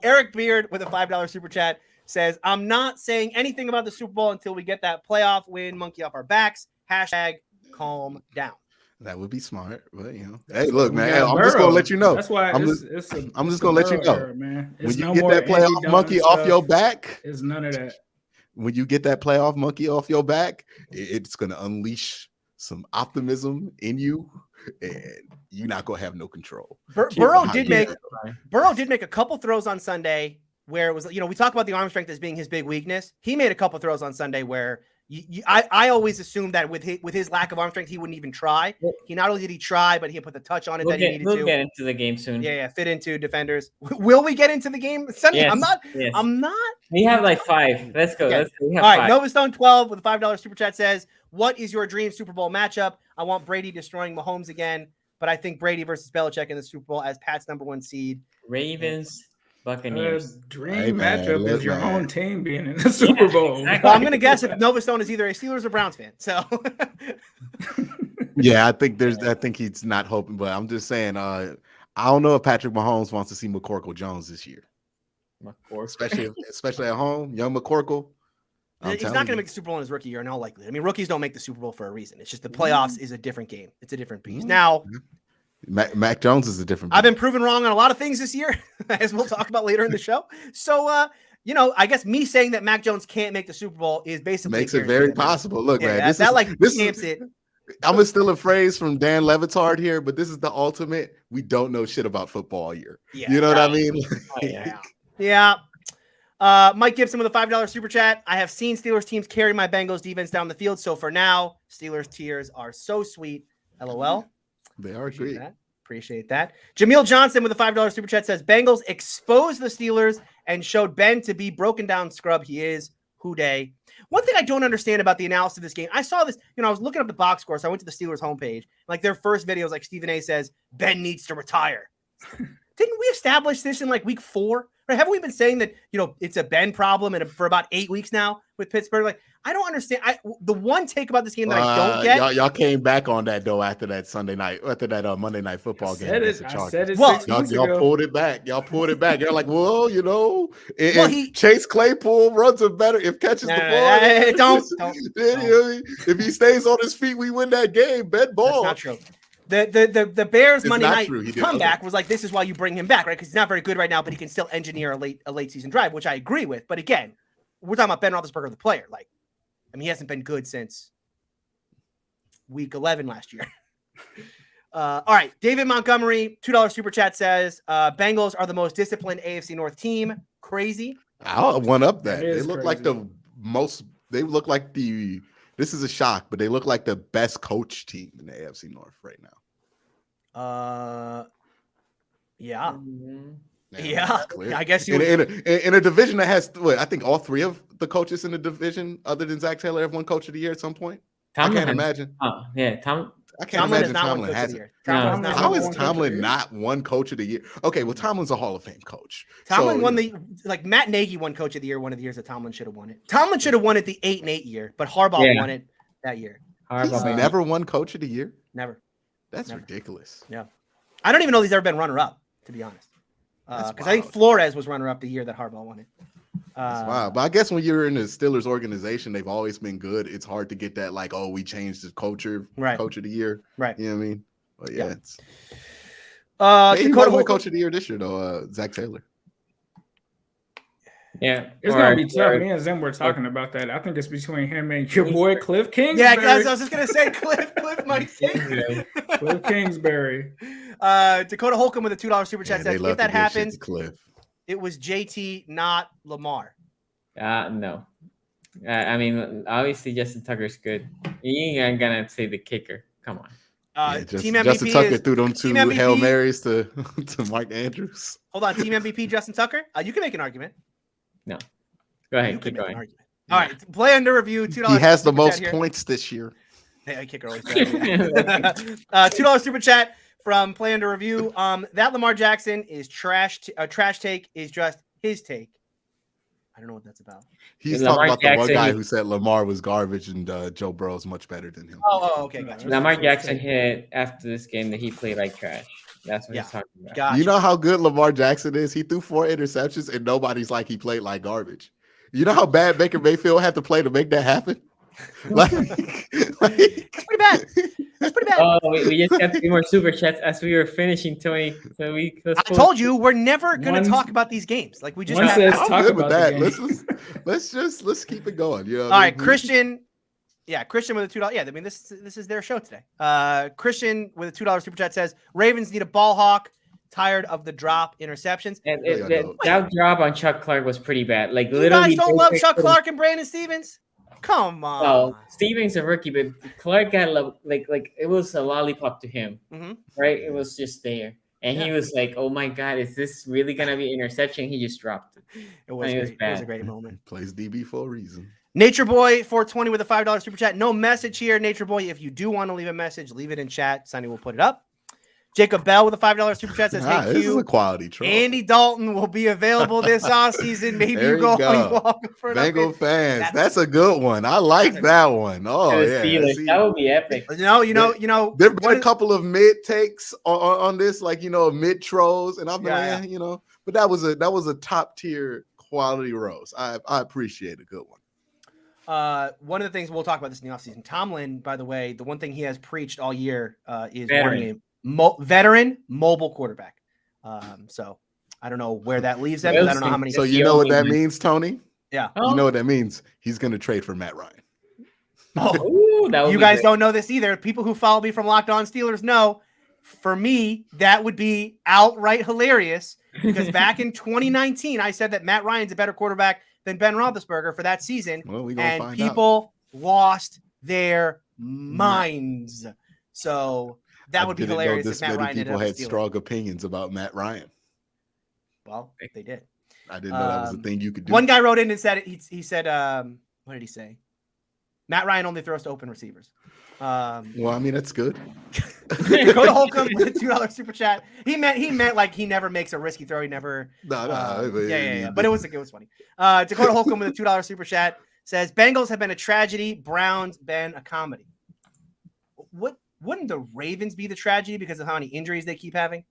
Eric Beard with a $5 super chat says, "I'm not saying anything about the Super Bowl until we get that playoff win monkey off our backs. # calm down." That would be smart, but hey, look, man, I'm just gonna let you know. That's why I'm just gonna let you know, man. When you get that playoff monkey off your back, it's none of that. When you get that playoff monkey off your back, it's gonna unleash some optimism in you, and you're not gonna have no control. Burrow did make a couple throws on Sunday where it was, we talk about the arm strength as being his big weakness. He made a couple throws on Sunday where. I always assumed that with his lack of arm strength, he wouldn't even try. He not only did he try, but he put the touch on it that he needed to. We'll get into the game soon. Yeah, fit into defenders. Will we get into the game Sunday? Yes, I'm not. We have like 5. Let's go. Okay. We have all right, 5. Nova Stone 12 with a $5 super chat says, "What is your dream Super Bowl matchup? I want Brady destroying Mahomes again, but I think Brady versus Belichick in the Super Bowl as Pat's #1 seed." Ravens. Buccaneers. Dream matchup is your own team being in the Super Bowl. Well, I'm going to guess if Nova Stone is either a Steelers or Browns fan. So, yeah, I think he's not hoping, but I'm just saying, I don't know if Patrick Mahomes wants to see McCorkle Jones this year, especially at home. Young McCorkle. He's not going to make the Super Bowl in his rookie year in all likelihood. I mean, rookies don't make the Super Bowl for a reason. It's just the playoffs is a different game. It's a different piece. Now. Mac Jones is a different. I've been proven wrong on a lot of things this year, as we'll talk about later in the show. So, I guess me saying that Mac Jones can't make the Super Bowl is basically makes it very possible. Look, man, this camps it. I'm gonna steal a phrase from Dan Levitard here, but this is the ultimate. We don't know shit about football all year. Yeah, you know what I mean? Yeah. Mike Gibson with a $5 super chat. "I have seen Steelers teams carry my Bengals defense down the field. So for now, Steelers tears are so sweet. LOL. They are great. Appreciate that. Jameel Johnson with a $5 super chat says, "Bengals exposed the Steelers and showed Ben to be broken down scrub he is. Hooday." One thing I don't understand about the analysis of this game, I saw this, I was looking up the box score, so I went to the Steelers homepage. Like their first video is like Stephen A says, "Ben needs to retire." Didn't we establish this in like week 4? Right? Haven't we been saying that, it's a Ben problem and for about 8 weeks now with Pittsburgh? Like, I don't understand. The one take about this game that I don't get. Y'all came back on that though after that Monday Night Football game. I said it. Well, y'all pulled it back. Y'all You're like, well, Chase Claypool runs a better if catches the ball. Don't. If he stays on his feet, we win that game. Bet ball. That's not true. The Bears Monday night comeback was like, this is why you bring him back, right? Because he's not very good right now, but he can still engineer a late season drive, which I agree with. But again, we're talking about Ben Roethlisberger, the player. Like, he hasn't been good since week 11 last year. All right. David Montgomery, $2 super chat says, Bengals are the most disciplined AFC North team. Crazy. I'll one up that. That They is look crazy. like this is a shock, but they look like the best coach team in the AFC North right now. Yeah. Mm-hmm. Yeah. I guess you in a division that has I think all three of the coaches in the division, other than Zach Taylor, have won coach of the year at some point. Tomlin I can't imagine. Oh, yeah, I can't imagine Tomlin hasn't. How is Tomlin not one coach of the year? Okay, well, Tomlin's a Hall of Fame coach. Tomlin won Matt Nagy won coach of the year one of the years that Tomlin should have won it. Tomlin should have won it the 8-8 year, but Harbaugh won it that year. He's never won coach of the year? Never. That's ridiculous. Yeah. I don't even know he's ever been runner-up, to be honest. Because I think Flores was runner-up the year that Harbaugh won it. Wow, but I guess when you're in the Steelers organization, they've always been good. It's hard to get that we changed the culture, coach of the year, right? You know what I mean? But it's he won coach of the year this year though. Zach Taylor. Yeah, it's gonna be tough. Me and Zim were talking about that. I think it's between him and your boy Cliff Kingsbury. Yeah, I was just gonna say Cliff might say Cliff Kingsbury. Dakota Holcomb with a $2 super chat says, if that happens, it was JT, not Lamar. No. I mean, obviously Justin Tucker's good. You ain't gonna say the kicker. Come on. Team MVP Justin Tucker threw them two Hail Marys to Mark Andrews. Hold on, Team MVP Justin Tucker. You can make an argument. No. Go ahead. Keep going. All right. Play under review. $2. He has the most points this year. Hey, kicker always $2 super chat from Play Under Review. That Lamar Jackson is trash. Trash take is just his take. I don't know what that's about. He's talking about the one guy who said Lamar was garbage and Joe Burrow is much better than him. Oh, okay, gotcha. Lamar Jackson hit after this game that he played like trash. That's what he's talking about. Gotcha. You know how good Lamar Jackson is? He threw 4 interceptions and nobody's like he played like garbage. You know how bad Baker Mayfield had to play to make that happen? That's pretty bad. That's pretty bad. Oh, we just got 3 more super chats as we were finishing, Tony. So I told you we're never going to talk about these games. Like we just talk about that. Let's keep it going. You know all right, Christian. Yeah, Christian with a $2. Yeah, I mean this is their show today. Christian with a $2 super chat says Ravens need a ball hawk. Tired of the drop interceptions. And that drop on Chuck Clark was pretty bad. Like you literally, guys don't love Chuck Clark and Brandon Stevens. Come on. Well, Stevens a rookie, but Clark got like it was a lollipop to him, right? It was just there, and he was like, "Oh my God, is this really gonna be interception?" He just dropped it. It was a great moment. Plays DB for a reason. Nature Boy 420 with a $5 super chat. No message here, Nature Boy. If you do want to leave a message, leave it in chat. Sonny will put it up. Jacob Bell with a $5 super chat says, "Hey, this is a quality troll. Andy Dalton will be available this offseason. Maybe you go for Bengal fans. That's a good one. I like that one. Oh yeah, that would be epic. You know. There've been a couple of mid takes on this, mid trolls, and I'm but that was a top tier quality roast. I appreciate a good one. One of the things we'll talk about this in the offseason. Tomlin, by the way, the one thing he has preached all year is veteran mobile quarterback. So I don't know where that leaves them. I don't know how many. So you know what that means, Tony? Yeah. You know what that means? He's going to trade for Matt Ryan. Oh, you guys don't know this either. People who follow me from Locked On Steelers know. For me, that would be outright hilarious because back in 2019, I said that Matt Ryan's a better quarterback than Ben Roethlisberger for that season, and people lost their minds. So. That would be hilarious if Matt Ryan people had strong opinions about Matt Ryan. Well, they did. I didn't know that was a thing you could do. One guy wrote in and said he said, what did he say? Matt Ryan only throws to open receivers. Well, I mean that's good. Go to Holcomb with a $2 super chat. He meant like he never makes a risky throw. He never. Yeah. But it was funny. Dakota Holcomb with a $2 super chat says Bengals have been a tragedy. Browns been a comedy. Wouldn't the Ravens be the tragedy because of how many injuries they keep having?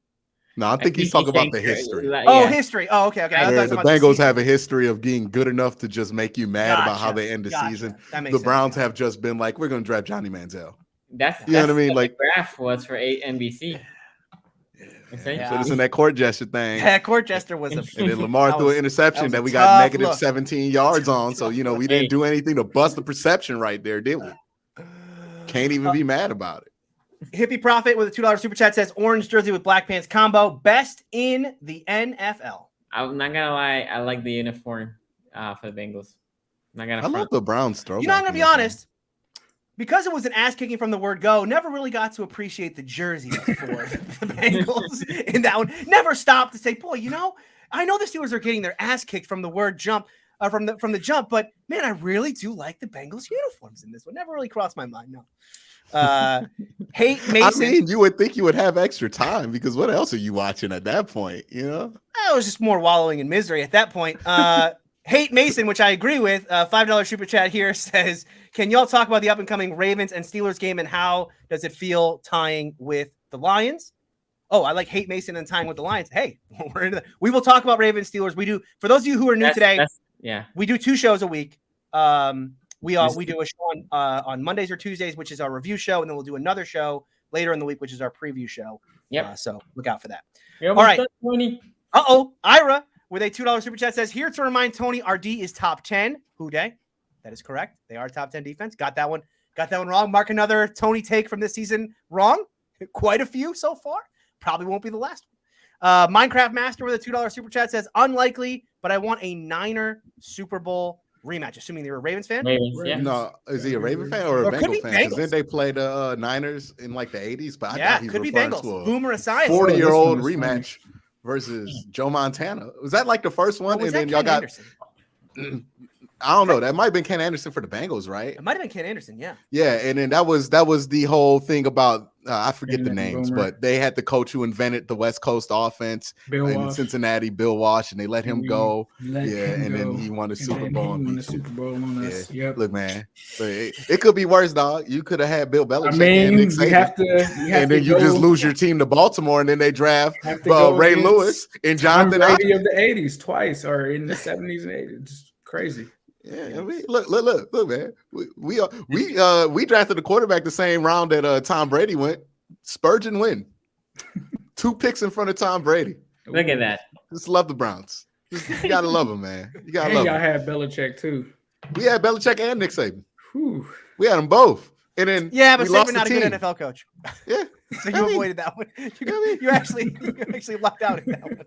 No, I think he's talking about the history. History. Oh, okay. The Bengals have a history of being good enough to just make you mad about how they end the season. The Browns have just been like, we're going to draft Johnny Manziel. That's what I mean? Like the graph was for NBC. So it's in that court gesture thing. That court gesture was and then Lamar threw an interception that we got negative 17 yards on. So, we didn't do anything to bust the perception right there, did we? Can't even be mad about it. Hippie Prophet with a $2 super chat says orange jersey with black pants combo, best in the NFL. I'm not gonna lie, I like the uniform for the Bengals. I love the Browns throwback. You know, I'm gonna be honest. Because it was an ass kicking from the word go, never really got to appreciate the jersey for the Bengals in that one. Never stopped to say, boy, you know, I know the Steelers are getting their ass kicked from the word jump, from the jump, but man, I really do like the Bengals uniforms in this one. Never really crossed my mind. No. Hate Mason. I mean, you would think you would have extra time because what else are you watching at that point? You know, I was just more wallowing in misery at that point. Hate Mason, which I agree with. $5 super chat here says, "Can y'all talk about the up and coming Ravens and Steelers game and how does it feel tying with the Lions?" Oh, I like Hate Mason and tying with the Lions. Hey, we're into that. We will talk about Ravens Steelers. We do. For those of you who are new today, we do 2 shows a week. We do a show on Mondays or Tuesdays, which is our review show, and then we'll do another show later in the week, which is our preview show. Yep. So look out for that. All right. Ira with a $2 super chat says, "Here to remind Tony, our D is top 10. Who day? That is correct. They are top 10 defense. Got that one wrong. Mark another Tony take from this season wrong. Quite a few so far. Probably won't be the last one. Minecraft Master with a $2 super chat says, "Unlikely, but I want a Niner Super Bowl rematch." Assuming you're a Ravens fan. Ravens, yeah. No, is he a Raven fan or a Bengals fan? Because then they played the Niners in like the 80s. But I thought he was referring to a Boomer Esiason 40-year-old rematch versus Joe Montana. Was that like the first one? And then y'all got. I don't know. That might have been Ken Anderson for the Bengals, right? It might have been Ken Anderson, yeah. Yeah, and then that was the whole thing about I forget the names, but they had the coach who invented the West Coast offense in Cincinnati, Bill Walsh, and they let him go. Then he won the Super Bowl. Yep. Look, man, it could be worse, dog. You could have had Bill Belichick and Nick Saban, and then you just lose your team to Baltimore, and then they draft Ray Lewis and Jonathan Brady of the 80s twice, or in the 70s and 80s. It's crazy. Yeah, I mean, look, man. We drafted a quarterback the same round that Tom Brady went. Spurgeon win. 2 picks in front of Tom Brady. Look at that. Just love the Browns. You gotta love them, man. You gotta love them. Y'all had Belichick too. We had Belichick and Nick Saban. Whew. We had them both. And then but Saban not a good NFL coach. Yeah. So you avoided that one. You actually lucked out in that one.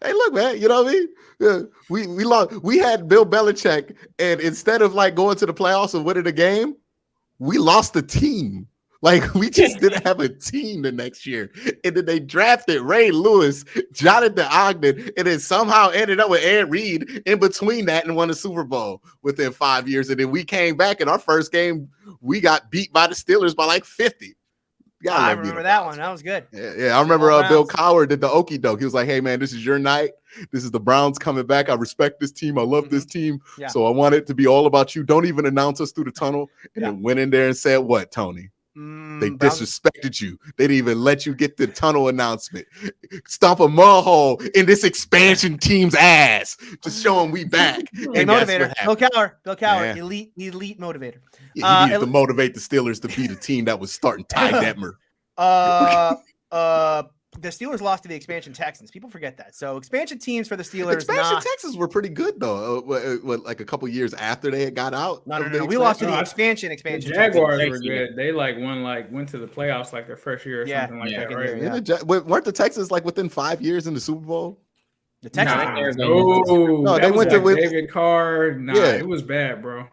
Hey, look, man. You know what I mean? Yeah, we lost. We had Bill Belichick, and instead of like going to the playoffs and winning the game, we lost the team. Like we just didn't have a team the next year. And then they drafted Ray Lewis, Jonathan Ogden, and then somehow ended up with Ed Reed in between that and won a Super Bowl within 5 years. And then we came back in our first game, we got beat by the Steelers by like 50. I remember that one. That was good. Yeah. I remember Bill Cowher did the okie doke. He was like, "Hey, man, this is your night. This is the Browns coming back. I respect this team. I love this team. Yeah. So I want it to be all about you. Don't even announce us through the tunnel." And then went in there and said, "What, Tony? They disrespected you. They didn't even let you get the tunnel announcement. Stomp a mud hole in this expansion team's ass to show them we back." And motivator. Bill Cowher, elite motivator. Yeah, he needs to motivate the Steelers to beat a team that was starting Ty Detmer. The Steelers lost to the expansion Texans. People forget that. So expansion teams for the Steelers. Expansion Texans were pretty good though. Like a couple years after they had got out. No. We lost to the expansion. The Jaguars were good. They went to the playoffs like their first year or something like that, right? Weren't the Texans like within 5 years in the Super Bowl? The Texans. No, they went to David Carr. It was bad, bro.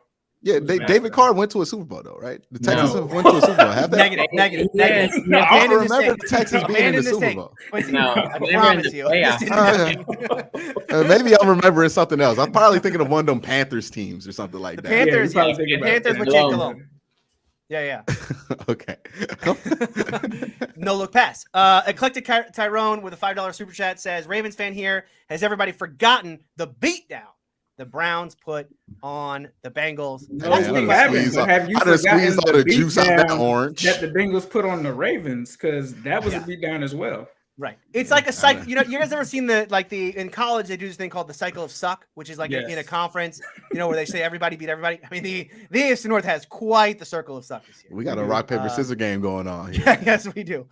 Yeah, David Carr went to a Super Bowl, though, right? The Texans went to a Super Bowl. Have they? Negative. No, I don't remember the Texans being in the Super Bowl. No, I promise you. Maybe I'm remembering something else. I'm probably thinking of one of them Panthers teams or something like that. Panthers with Jake Delhomme. Yeah. Okay. No look pass. Eclectic Tyrone with a $5 super chat says, "Ravens fan here. Has everybody forgotten the beatdown the Browns put on the Bengals?" Have you squeezed all the juice out of that orange that the Bengals put on the Ravens? Because that was a beatdown as well. Right. It's like a cycle. You guys ever seen in college they do this thing called the cycle of suck, which is like in a conference, where they say everybody beat everybody. I mean, the AFC North has quite the circle of suck this year. We got a rock paper scissors game going on here. Yes, we do.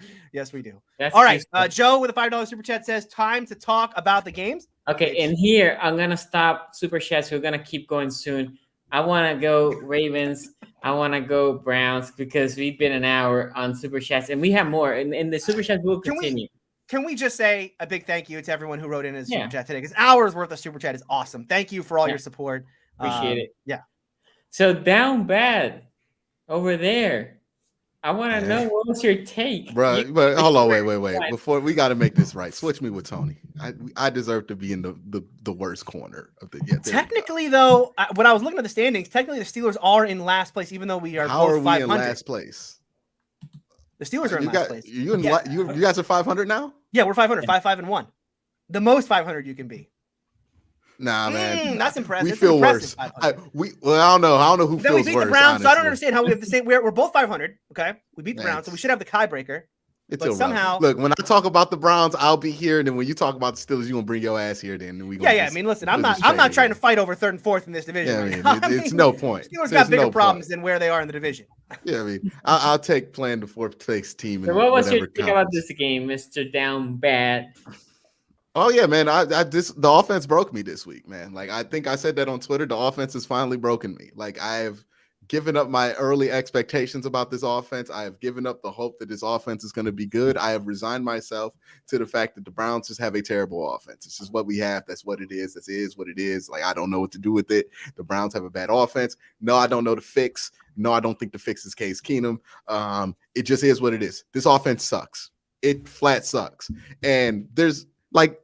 All right. Joe with a $5 super chat says, "Time to talk about the games." Okay, and here I'm gonna stop super chats. We're gonna keep going soon. I want to go Ravens. I want to go Browns because we've been an hour on Super Chats and we have more. And the Super Chats will continue. Can we just say a big thank you to everyone who wrote in a Super Chat today? Because hours worth of Super Chat is awesome. Thank you for all your support. Appreciate it. Yeah. So down bad over there. I want to know what's your take, bro. But hold on, wait. Before we got to make this right, switch me with Tony. I deserve to be in the worst corner of the. Yeah, technically, though, when I was looking at the standings, technically the Steelers are in last place, even though we are. How both are we 500. in last place? The Steelers are in last place. You guys are 500 now? Yeah, we're 500, 5-5-1. The most 500 you can be. Nah, man, that's impressive. We feel worse. I don't know. I don't know who feels worse. We beat the Browns, so I don't understand how we have the same. We're both 500. Okay, we beat the Browns, so we should have the tiebreaker. But somehow, look, when I talk about the Browns, I'll be here, and then when you talk about the Steelers, you gonna bring your ass here. Then we I mean, listen, I'm not trying to fight over third and fourth in this division. Yeah, I mean, it's no point. Steelers got bigger problems than where they are in the division. Yeah, I mean, I'll take playing the fourth place team. So what was your take about this game, Mr. Down Bad? Oh yeah, man. The offense broke me this week, man. Like I think I said that on Twitter. The offense has finally broken me. Like I have given up my early expectations about this offense. I have given up the hope that this offense is going to be good. I have resigned myself to the fact that the Browns just have a terrible offense. It's just what we have. That's what it is. This is what it is. Like I don't know what to do with it. The Browns have a bad offense. No, I don't know the fix. No, I don't think the fix is Case Keenum. It just is what it is. This offense sucks. It flat sucks. And there's like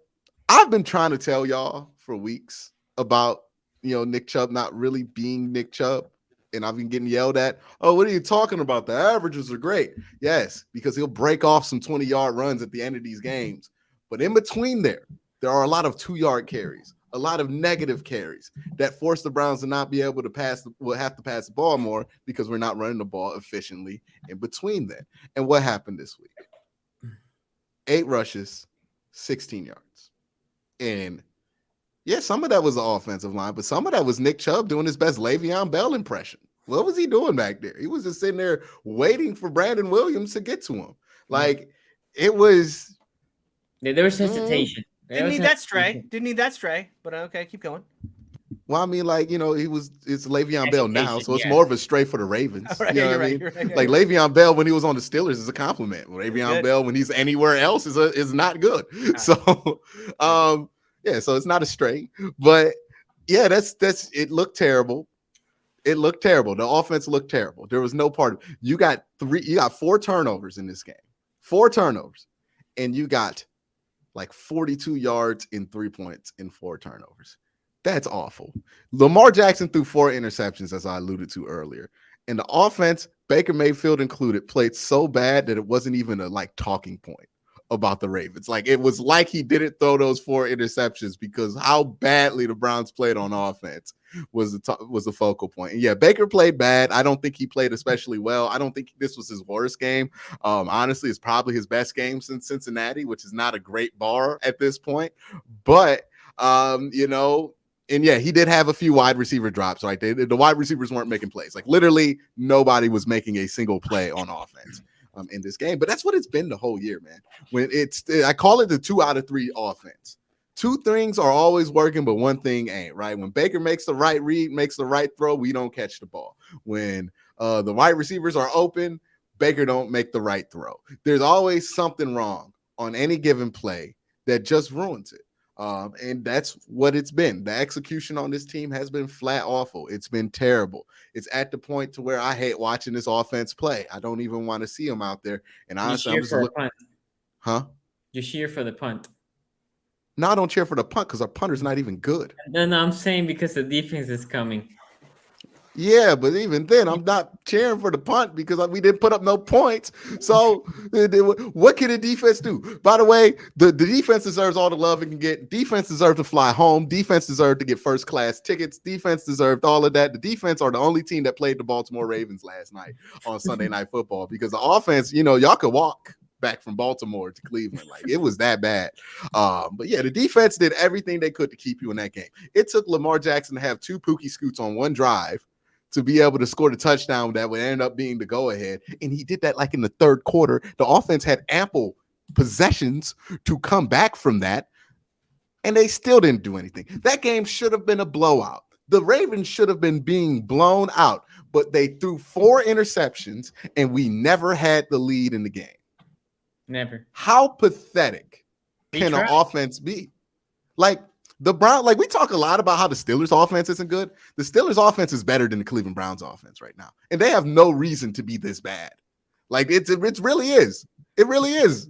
I've been trying to tell y'all for weeks about, Nick Chubb not really being Nick Chubb. And I've been getting yelled at. Oh, what are you talking about? The averages are great. Yes, because he'll break off some 20-yard runs at the end of these games. But in between there are a lot of 2-yard carries, a lot of negative carries that force the Browns to not be able to pass. We'll have to pass the ball more because we're not running the ball efficiently in between that. And what happened this week? 8 rushes, 16 yards. And yeah, some of that was the offensive line, but some of that was Nick Chubb doing his best Le'Veon Bell impression. What was he doing back there? He was just sitting there waiting for Brandon Williams to get to him. Like it was. Yeah, there was hesitation. Didn't need that stray. But okay, keep going. Well, I mean, like, it's Le'Veon Bell now, so it's more of a stray for the Ravens. Right, you know what I mean? Like Le'Veon Bell when he was on the Steelers is a compliment. Le'Veon Bell when he's anywhere else is not good. So, yeah, so it's not a stray, but yeah, that's it looked terrible. It looked terrible. The offense looked terrible. There was no part of you got 4 turnovers in this game. 4 turnovers, and you got like 42 yards in 3 points in 4 turnovers. That's awful. Lamar Jackson threw 4 interceptions, as I alluded to earlier. And the offense, Baker Mayfield included, played so bad that it wasn't even a talking point about the Ravens. Like it was like he didn't throw those 4 interceptions because how badly the Browns played on offense was the focal point. And yeah, Baker played bad. I don't think he played especially well. I don't think this was his worst game. Honestly, it's probably his best game since Cincinnati, which is not a great bar at this point. But and yeah, he did have a few wide receiver drops, right? The wide receivers weren't making plays. Like literally nobody was making a single play on offense in this game. But that's what it's been the whole year, man. I call it the 2 out of 3 offense. 2 things are always working, but 1 thing ain't, right? When Baker makes the right read, makes the right throw, we don't catch the ball. When the wide receivers are open, Baker don't make the right throw. There's always something wrong on any given play that just ruins it. And that's what it's been. The execution on this team has been flat awful. It's been terrible. It's at the point to where I hate watching this offense play. I don't even want to see them out there. And honestly, I'm just looking. Huh? You cheer for the punt. No, I don't cheer for the punt because our punter's not even good. No, I'm saying because the defense is coming. Yeah, but even then, I'm not cheering for the punt because we didn't put up no points. So what can the defense do? By the way, the defense deserves all the love it can get. Defense deserves to fly home. Defense deserves to get first-class tickets. Defense deserved all of that. The defense are the only team that played the Baltimore Ravens last night on Sunday Night Football because the offense, y'all could walk back from Baltimore to Cleveland. Like it was that bad. But yeah, the defense did everything they could to keep you in that game. It took Lamar Jackson to have 2 Pookie Scoots on 1 drive to be able to score the touchdown that would end up being the go-ahead. And he did that like in the 3rd quarter. The offense had ample possessions to come back from that, and they still didn't do anything. That game should have been a blowout. The Ravens should have been being blown out, but they threw 4 interceptions and we never had the lead in the game. Never. How pathetic can an offense be? Like the Browns, like we talk a lot about how the Steelers offense isn't good. The Steelers offense is better than the Cleveland Browns offense right now. And they have no reason to be this bad. Like it really is. It really is.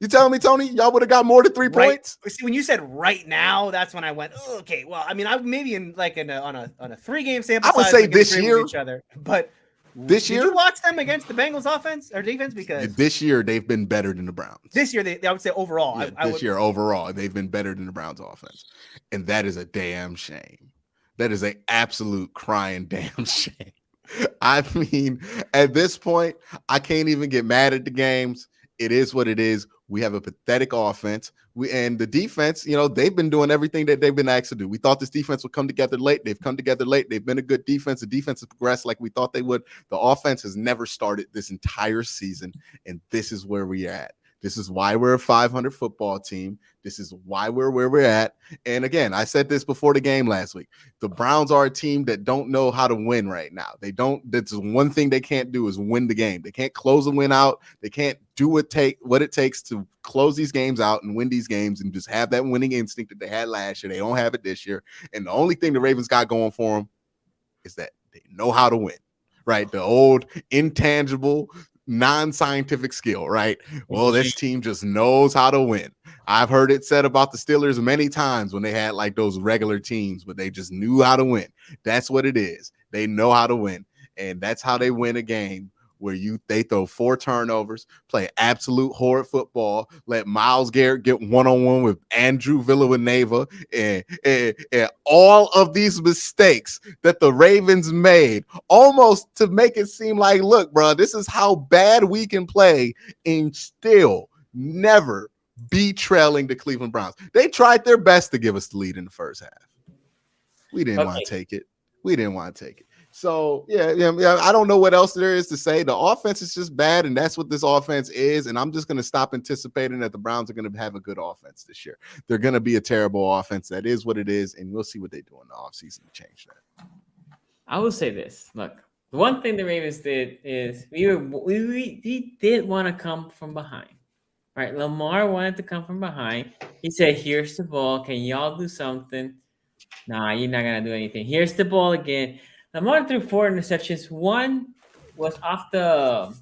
You telling me, Tony, y'all would have got more than 3 points? See, when you said right now, that's when I went, oh, okay. Well, I mean, I maybe on a 3-game sample I would size, say this year, each other, but this year, did you watch them against the Bengals offense or defense? Because this year they've been better than the Browns. This year, I would say overall. Yeah, this year overall, they've been better than the Browns offense, and that is a damn shame. That is an absolute crying damn shame. I mean, at this point, I can't even get mad at the games. It is what it is. We have a pathetic offense. And the defense, they've been doing everything that they've been asked to do. We thought this defense would come together late. They've come together late. They've been a good defense. The defense has progressed like we thought they would. The offense has never started this entire season, and this is where we're at. This is why we're a 500 football team. This is why we're where we're at. And again, I said this before the game last week. The Browns are a team that don't know how to win right now. That's one thing they can't do is win the game. They can't close a win out. They can't do what it takes to close these games out and win these games and just have that winning instinct that they had last year. They don't have it this year. And the only thing the Ravens got going for them is that they know how to win, right? The old intangible non-scientific skill, right? Well, this team just knows how to win. I've heard it said about the Steelers many times when they had like those regular teams, but they just knew how to win. That's what it is. They know how to win. And that's how they win a game where they throw 4 turnovers, play absolute horrid football, let Myles Garrett get one-on-one with Andrew Villanueva, and all of these mistakes that the Ravens made, almost to make it seem like, look, bro, this is how bad we can play and still never be trailing the Cleveland Browns. They tried their best to give us the lead in the first half. We didn't want to take it. So, yeah, I don't know what else there is to say. The offense is just bad, and that's what this offense is, and I'm just going to stop anticipating that the Browns are going to have a good offense this year. They're going to be a terrible offense. That is what it is, and we'll see what they do in the offseason to change that. I will say this. Look, the one thing the Ravens did is we did want to come from behind. Right? Lamar wanted to come from behind. He said, here's the ball. Can y'all do something? Nah, you're not going to do anything. Here's the ball again. Lamar threw 4 interceptions. One was off the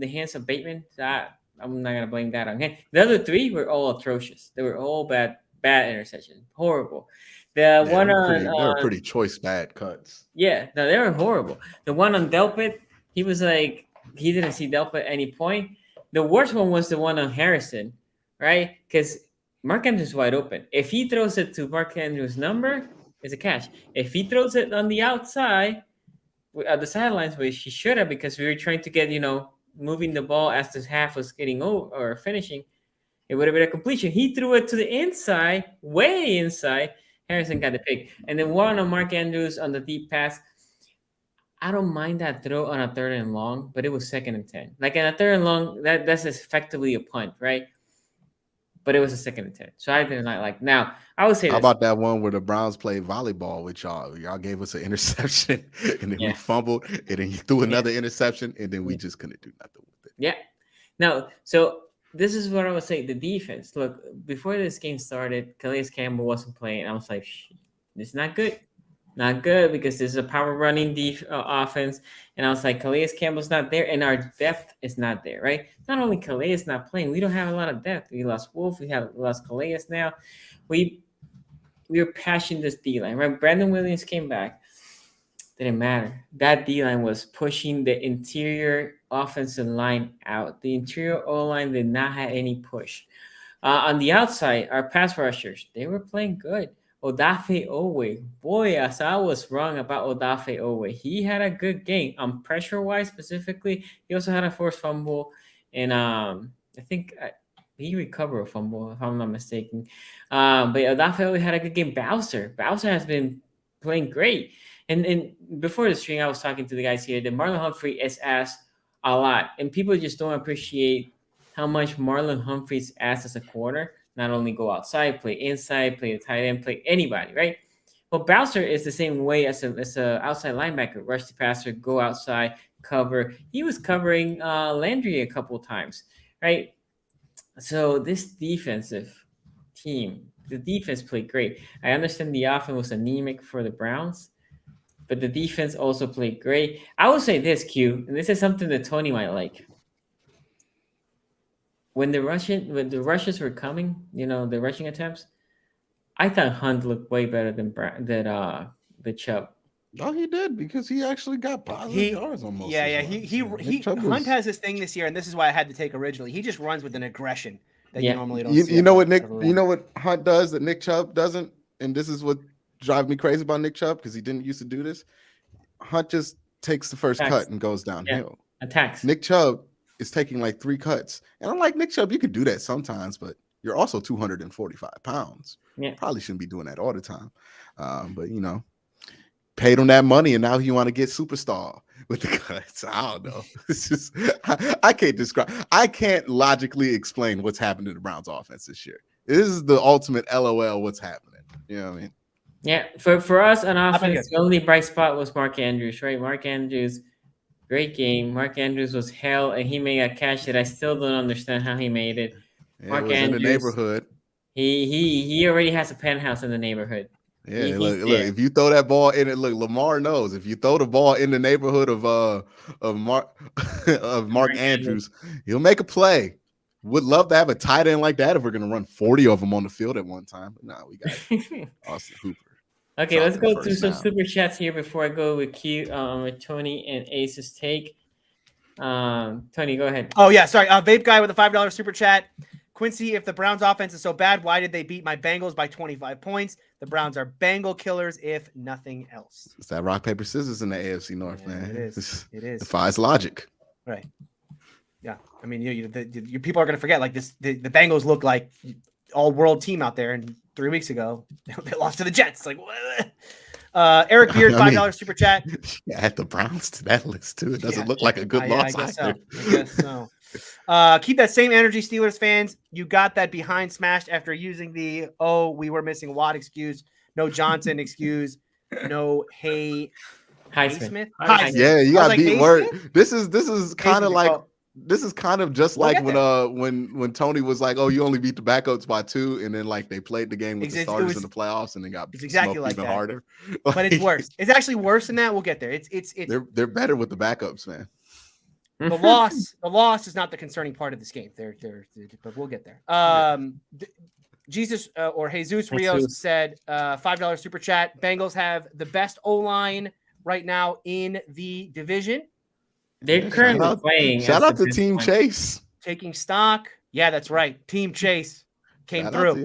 hands of Bateman. I'm not gonna blame that on him. The other 3 were all atrocious. They were all bad interceptions. Horrible. They were pretty choice bad cuts. Yeah, no, they were horrible. The one on Delpit, he was like, he didn't see Delpit at any point. The worst one was the one on Harrison, right? Because Mark Andrews is wide open. If he throws it to Mark Andrews' number, it's a catch. If he throws it on the outside, at the sidelines, which he should have, because we were trying to get, moving the ball as the half was getting over or finishing, it would have been a completion. He threw it to the inside, way inside. Harrison got the pick. And then one on Mark Andrews on the deep pass. I don't mind that throw on a 3rd and long, but it was 2nd and 10. Like in a 3rd and long, that's effectively a punt, right? But it was a 2nd and 10. So I did not like. Now, I would say How about that one where the Browns played volleyball with y'all? Y'all gave us an interception, and then we fumbled, and then you threw another interception, and then we just couldn't do nothing with it. Yeah. No, so this is what I would say. The defense. Look, before this game started, Calais Campbell wasn't playing. I was like, this is not good. Not good, because this is a power running offense. And I was like, Calais Campbell's not there, and our depth is not there, right? Not only Calais is not playing, we don't have a lot of depth. We lost Wolf, we lost Calais now. We were patching this D-line, right? Brandon Williams came back. Didn't matter. That D-line was pushing the interior offensive line out. The interior O-line did not have any push. On the outside, our pass rushers, they were playing good. Odafe Owe. Boy, as I was wrong about Odafe Owe. He had a good game. Pressure-wise specifically, he also had a forced fumble. And I think he recovered a fumble, if I'm not mistaken. But Odafe Owe had a good game. Bowser has been playing great. And before the stream, I was talking to the guys here that Marlon Humphrey is asked a lot. And people just don't appreciate how much Marlon Humphrey's asked as a corner. Not only go outside, play inside, play the tight end, play anybody, right? Well, Bowser is the same way as a outside linebacker. Rush the passer, go outside, cover. He was covering Landry a couple of times, right? So this defensive team, the defense played great. I understand the offense was anemic for the Browns, but the defense also played great. I will say this, Q, and this is something that Tony might like. When the rushes were coming, the rushing attempts, I thought Hunt looked way better than the Chubb. Oh, he did, because he actually got positive yards almost. Yeah. Hunt has this thing this year, and this is why I had to take originally. He just runs with an aggression that you normally don't see. You know what Hunt does that Nick Chubb doesn't, and this is what drives me crazy about Nick Chubb, because he didn't used to do this. Hunt just takes the first cut and goes downhill. Attacks. Nick Chubb is taking like 3 cuts, and I'm like, Nick Chubb, you could do that sometimes, but you're also 245 pounds. Yeah, probably shouldn't be doing that all the time. But paid him that money, and now you want to get superstar with the cuts. I don't know. It's just I can't logically explain what's happened to the Browns offense this year. This is the ultimate LOL. What's happening? You know what I mean? Yeah. For us on offense, the only bright spot was Mark Andrews, right? Mark Andrews, great game. Mark Andrews was hell, and he made a catch that I still don't understand how he made it. Mark Andrews in the neighborhood. He already has a penthouse in the neighborhood. Yeah, look, if you throw that ball in it, look, Lamar knows. If you throw the ball in the neighborhood of Mark Andrews, he'll make a play. Would love to have a tight end like that if we're gonna run 40 of them on the field at one time. But no, we got Austin Hooper. Okay, let's go through some super chats here before I go with with Tony and Ace's take. Tony, go ahead. Oh yeah, sorry. Vape guy with a $5 super chat. Quincy, if the Browns offense is so bad, why did they beat my Bengals by 25 points? The Browns are Bengal killers, if nothing else. It's that rock, paper, scissors in the AFC North, man. It is. It is. Defies logic. Right. Yeah. I mean, your people are going to forget, like this. The Bengals look like all-world team out there, and 3 weeks ago they lost to the Jets. Like, what? Eric Beard, $5 super chat. Yeah, add the Browns to that list too. It doesn't look like a good loss. I guess so. Keep that same energy, Steelers fans. You got that behind smashed after using the we were missing Watt excuse, no Johnson excuse, no Highsmith. Yeah, you got beat word. This is kind of like this is kind of just like when Tony was like, "Oh, you only beat the backups by 2," and then like they played the game with the starters in the playoffs and then got exactly like even that. harder. But it's worse. It's actually worse than that. We'll get there. It's they're better with the backups, man. The loss is not the concerning part of this game. But we'll get there. Jesus or Jesus Rios said $5 super chat. Bengals have the best O-line right now in the division. They're currently playing. Shout out to Team Chase. Taking stock. Yeah, that's right. Team Chase came through.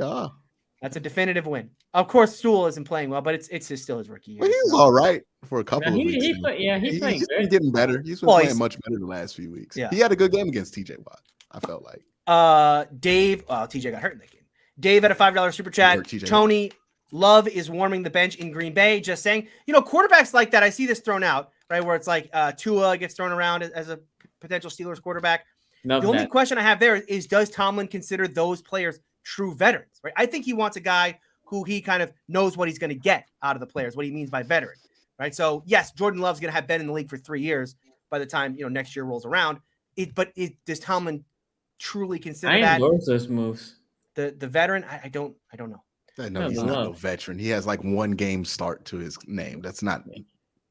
That's a definitive win. Of course, Sewell isn't playing well, but it's still his rookie year. Well, he's all right for a couple of weeks. He's playing good. He's getting better. He's been playing much better the last few weeks. Yeah. He had a good game against TJ Watt, I felt like. Dave, TJ got hurt in that game. Dave had a $5 super chat. Tony, Love is warming the bench in Green Bay. Just saying, quarterbacks like that, I see this thrown out, right? Where it's like Tua gets thrown around as a potential Steelers quarterback. The only question I have there is, does Tomlin consider those players true veterans, right? I think he wants a guy who he kind of knows what he's going to get out of the players, what he means by veteran, right? So yes, Jordan Love's going to have been in the league for 3 years by the time, next year rolls around. But does Tomlin truly consider that? I endorse those moves. The veteran, I don't know. No, he's not no veteran. He has like 1 game start to his name. That's not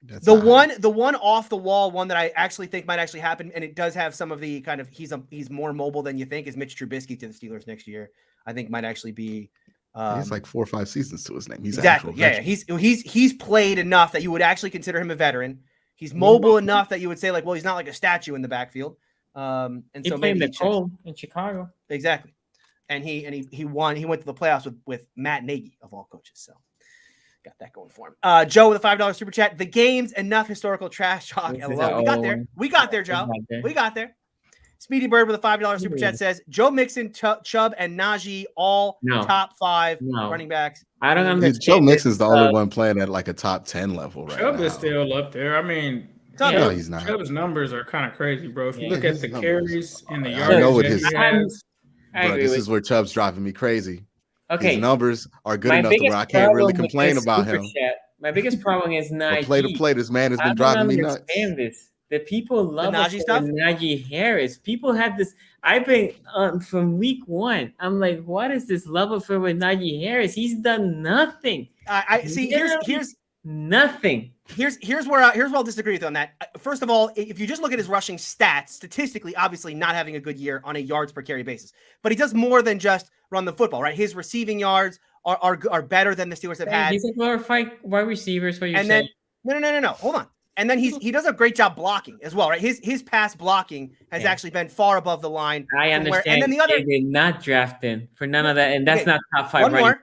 the one off the wall one that I actually think might actually happen, and it does have some of the kind of he's more mobile than you think, is Mitch Trubisky to the Steelers next year. I think might actually be. He's like 4 or 5 seasons to his name. He's exactly he's played enough that you would actually consider him a veteran. He's mobile enough that you would say like, well, he's not like a statue in the backfield. And he so played Nicole in Chicago. Exactly. And he won. He went to the playoffs with Matt Nagy of all coaches. So got that going for him. Joe with a $5 super chat. The game's enough historical trash talk. We got there. We got there, Joe. We got there. Speedy Bird with a $5 super chat says Joe Mixon, Chubb, and Najee all top 5 running backs. I don't understand. Joe Mixon's the only one playing at like a top 10 level right now. Chubb is still up there. I mean, no, he's not. Chubb's numbers are kind of crazy, bro. If you look at the carries and the yards, I know what his. Bro, this is where Chubb's driving me crazy. Okay. His numbers are good enough to where I can't really complain about him. My biggest problem is Najee. Play to play, this man has been driving me nuts. This. The people love Najee stuff. Najee Harris. People had this. I've been from week 1. I'm like, what is this love affair with Najee Harris? He's done nothing. I see. Here's nothing. Here's where I'll disagree with you on that. First of all, if you just look at his rushing stats, statistically, obviously not having a good year on a yards per carry basis, but he does more than just run the football, right? His receiving yards are better than the Steelers have had. He's a glorified wide receiver, is what you're saying. No. Hold on. And then he does a great job blocking as well, right? His pass blocking has actually been far above the line. I understand. And then the other, they did not draft him for none of that, and that's not top 5. One more.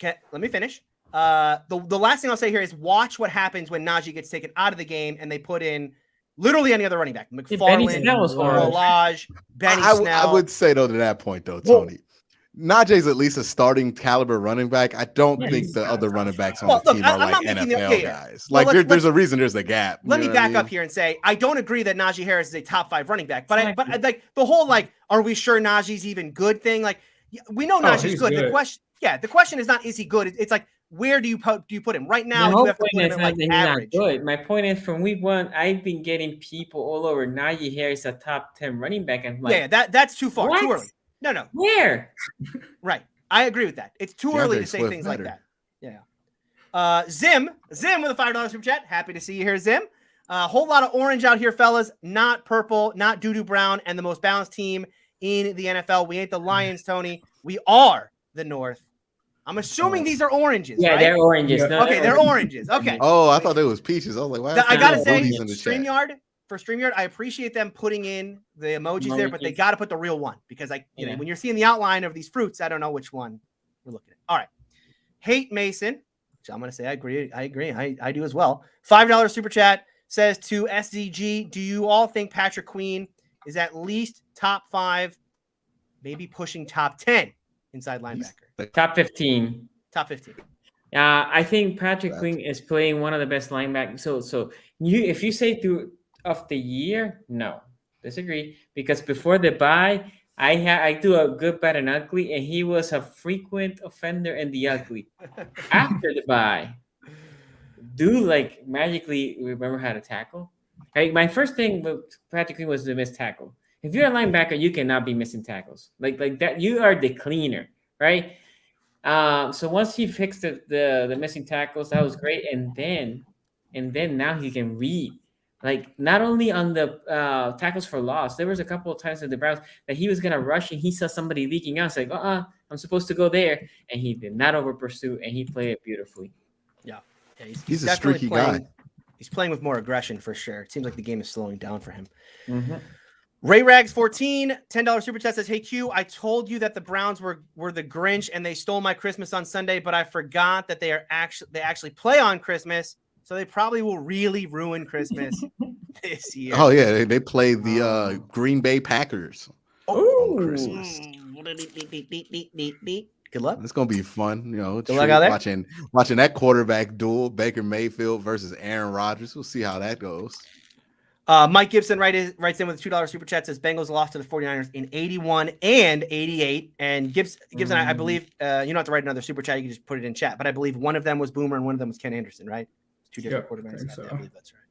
Okay, let me finish. The last thing I'll say here is watch what happens when Najee gets taken out of the game and they put in literally any other running back. McFarland, Rolage, Benny Snell. I would say though to that point though, Tony. Najee's at least a starting caliber running back. I don't think the other running backs on the team are like NFL guys. Like there's a reason there's a gap. Let me back up here and say I don't agree that Najee Harris is a top 5 running back, but I like the whole like, are we sure Najee's even good thing? Like we know Najee's good. The question is not is he good? It's like where do you put him right now? You have to put him at like average. Not good. My point is from week 1, I've been getting people all over Najee Harris a top 10 running back. I'm like, that's too far, too early. No. Where? Right. I agree with that. It's too early to say things like that. Yeah. Zim with a $5 super chat. Happy to see you here, Zim. A whole lot of orange out here, fellas. Not purple, not doo-doo brown, and the most balanced team in the NFL. We ain't the Lions, Tony. We are the North. I'm assuming these are oranges. Yeah, right? They're oranges. No, okay, they're oranges. Okay. Oh, I thought they was peaches. I was like, why? I gotta say, StreamYard, I appreciate them putting in the emojis there, but they got to put the real one because when you're seeing the outline of these fruits, I don't know which one we're looking at. All right. Hate Mason, which I'm going to say I agree. I do as well. $5 super chat says to SZG, do you all think Patrick Queen is at least top 5, maybe pushing top 10 inside linebacker? Top 15. Top 15. I think Patrick Queen is playing one of the best linebackers. So if you say through of the year, no, disagree, because before the bye, I do a good, bad, and ugly, and he was a frequent offender in the ugly. After the bye, like magically remember how to tackle. Right? My first thing with Patrick Queen was the missed tackle. If you're a linebacker, you cannot be missing tackles like that. You are the cleaner, right? So once he fixed the missing tackles, that was great, and then now he can read. Like not only on the tackles for loss, there was a couple of times in the Browns that he was gonna rush and he saw somebody leaking out. It's like, I'm supposed to go there, and he did not over pursue, and he played it beautifully. Yeah, he's a streaky guy. He's playing with more aggression for sure. It seems like the game is slowing down for him. Mm-hmm. Ray Rags 14, $10 super chat says, hey Q, I told you that the Browns were the Grinch and they stole my Christmas on Sunday, but I forgot that they actually play on Christmas. So they probably will really ruin Christmas this year. Oh, yeah. They play the Green Bay Packers on Christmas. Good luck. It's going to be fun. Good luck out there. Watching that quarterback duel, Baker Mayfield versus Aaron Rodgers. We'll see how that goes. Mike Gibson writes in with a $2 super chat, says Bengals lost to the 49ers in 81 and 88. And Gibson, I believe, you don't have to write another super chat. You can just put it in chat. But I believe one of them was Boomer and one of them was Ken Anderson, right? Two different quarterbacks. I believe that's right.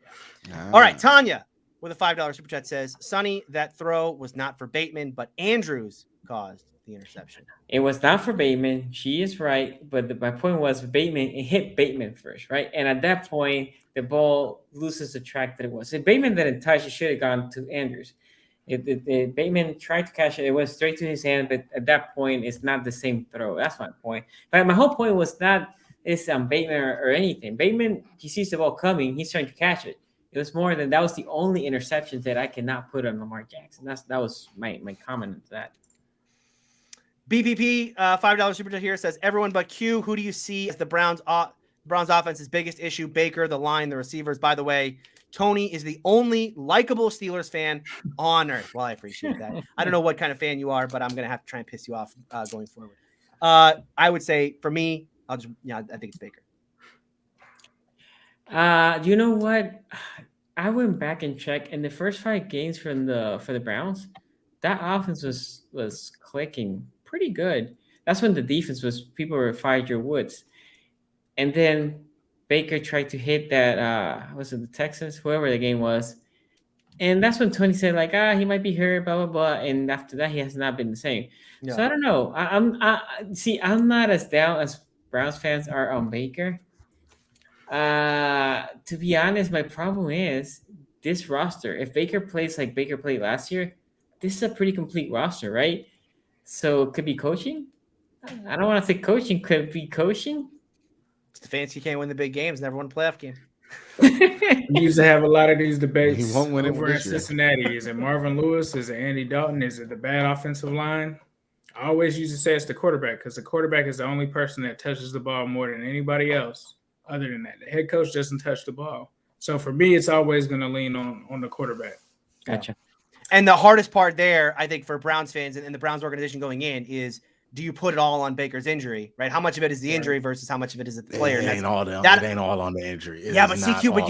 Yeah. All right. Tanya with a $5 super chat says, Sonny, that throw was not for Bateman, but Andrews caused the interception. It was not for Bateman. She is right. But my point was it hit Bateman first, right? And at that point, the ball loses the track that it was. If Bateman didn't touch, it should have gone to Andrews. Bateman tried to catch it. It went straight to his hand. But at that point, it's not the same throw. That's my point. But my whole point was not it's on Bateman or anything. Bateman, he sees the ball coming. He's trying to catch it. It was more than that was the only interception that I cannot put on Lamar Jackson. That was my comment on that. BPP, $5 super chat here says, everyone but Q, who do you see as the Browns offense's biggest issue? Baker, the line, the receivers. By the way, Tony is the only likable Steelers fan on earth. Well, I appreciate that. I don't know what kind of fan you are, but I'm going to have to try and piss you off going forward. I would say for me, I think it's Baker. You know what? I went back and checked, and the first 5 games for the Browns, that offense was clicking pretty good. That's when the defense was people were fired your Woods, and then Baker tried to hit that. Was it the Texans? Whoever the game was. And that's when Tony said, like, he might be hurt, blah, blah, blah. And after that, he has not been the same. Yeah. So I don't know. I'm not as down as Browns fans are on Baker. To be honest, my problem is this roster. If Baker plays like Baker played last year, this is a pretty complete roster, right? So it could be coaching. I don't want to say coaching. Could be coaching. Stefanski can't win the big games. Never won a playoff game. We used to have a lot of these debates over in Cincinnati. Is it Marvin Lewis? Is it Andy Dalton? Is it the bad offensive line? I always used to say it's the quarterback because the quarterback is the only person that touches the ball more than anybody else. Other than that, the head coach doesn't touch the ball. So for me, it's always going to lean on the quarterback. Gotcha. And the hardest part there, I think, for Browns fans and the Browns organization going in is, do you put it all on Baker's injury, right? How much of it is the injury versus how much of it is the player? It ain't all on the injury. But CQ, but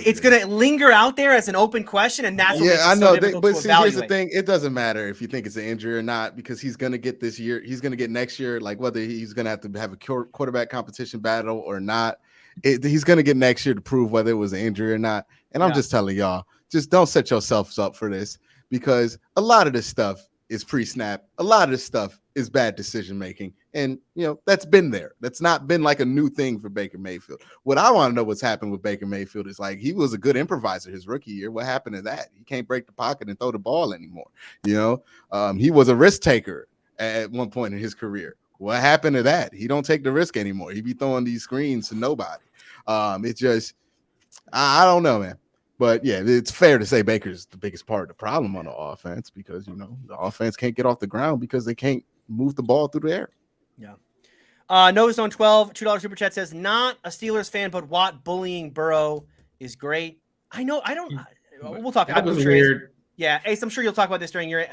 it's going to linger out there as an open question, and that's what I know. But see, here's the thing: it doesn't matter if you think it's an injury or not, because he's going to get this year. He's going to get next year, like whether he's going to have a quarterback competition battle or not. He's going to get next year to prove whether it was an injury or not. And I'm just telling y'all, just don't set yourselves up for this, because a lot of this stuff is pre-snap. A lot of this stuff is bad decision-making. And, that's been there. That's not been like a new thing for Baker Mayfield. What I want to know what's happened with Baker Mayfield is, like, he was a good improviser his rookie year. What happened to that? He can't break the pocket and throw the ball anymore. He was a risk taker at one point in his career. What happened to that? He don't take the risk anymore. He be throwing these screens to nobody. It's just, I don't know, man. But yeah, it's fair to say Baker's the biggest part of the problem on the offense, because the offense can't get off the ground because they can't move the ball through the air. Yeah. Nova Stone 12 $2 super chat says, not a Steelers fan, but Watt bullying Burrow is great. I know. I don't. We'll talk. That was weird. Yeah, Ace, I'm sure you'll talk about this during your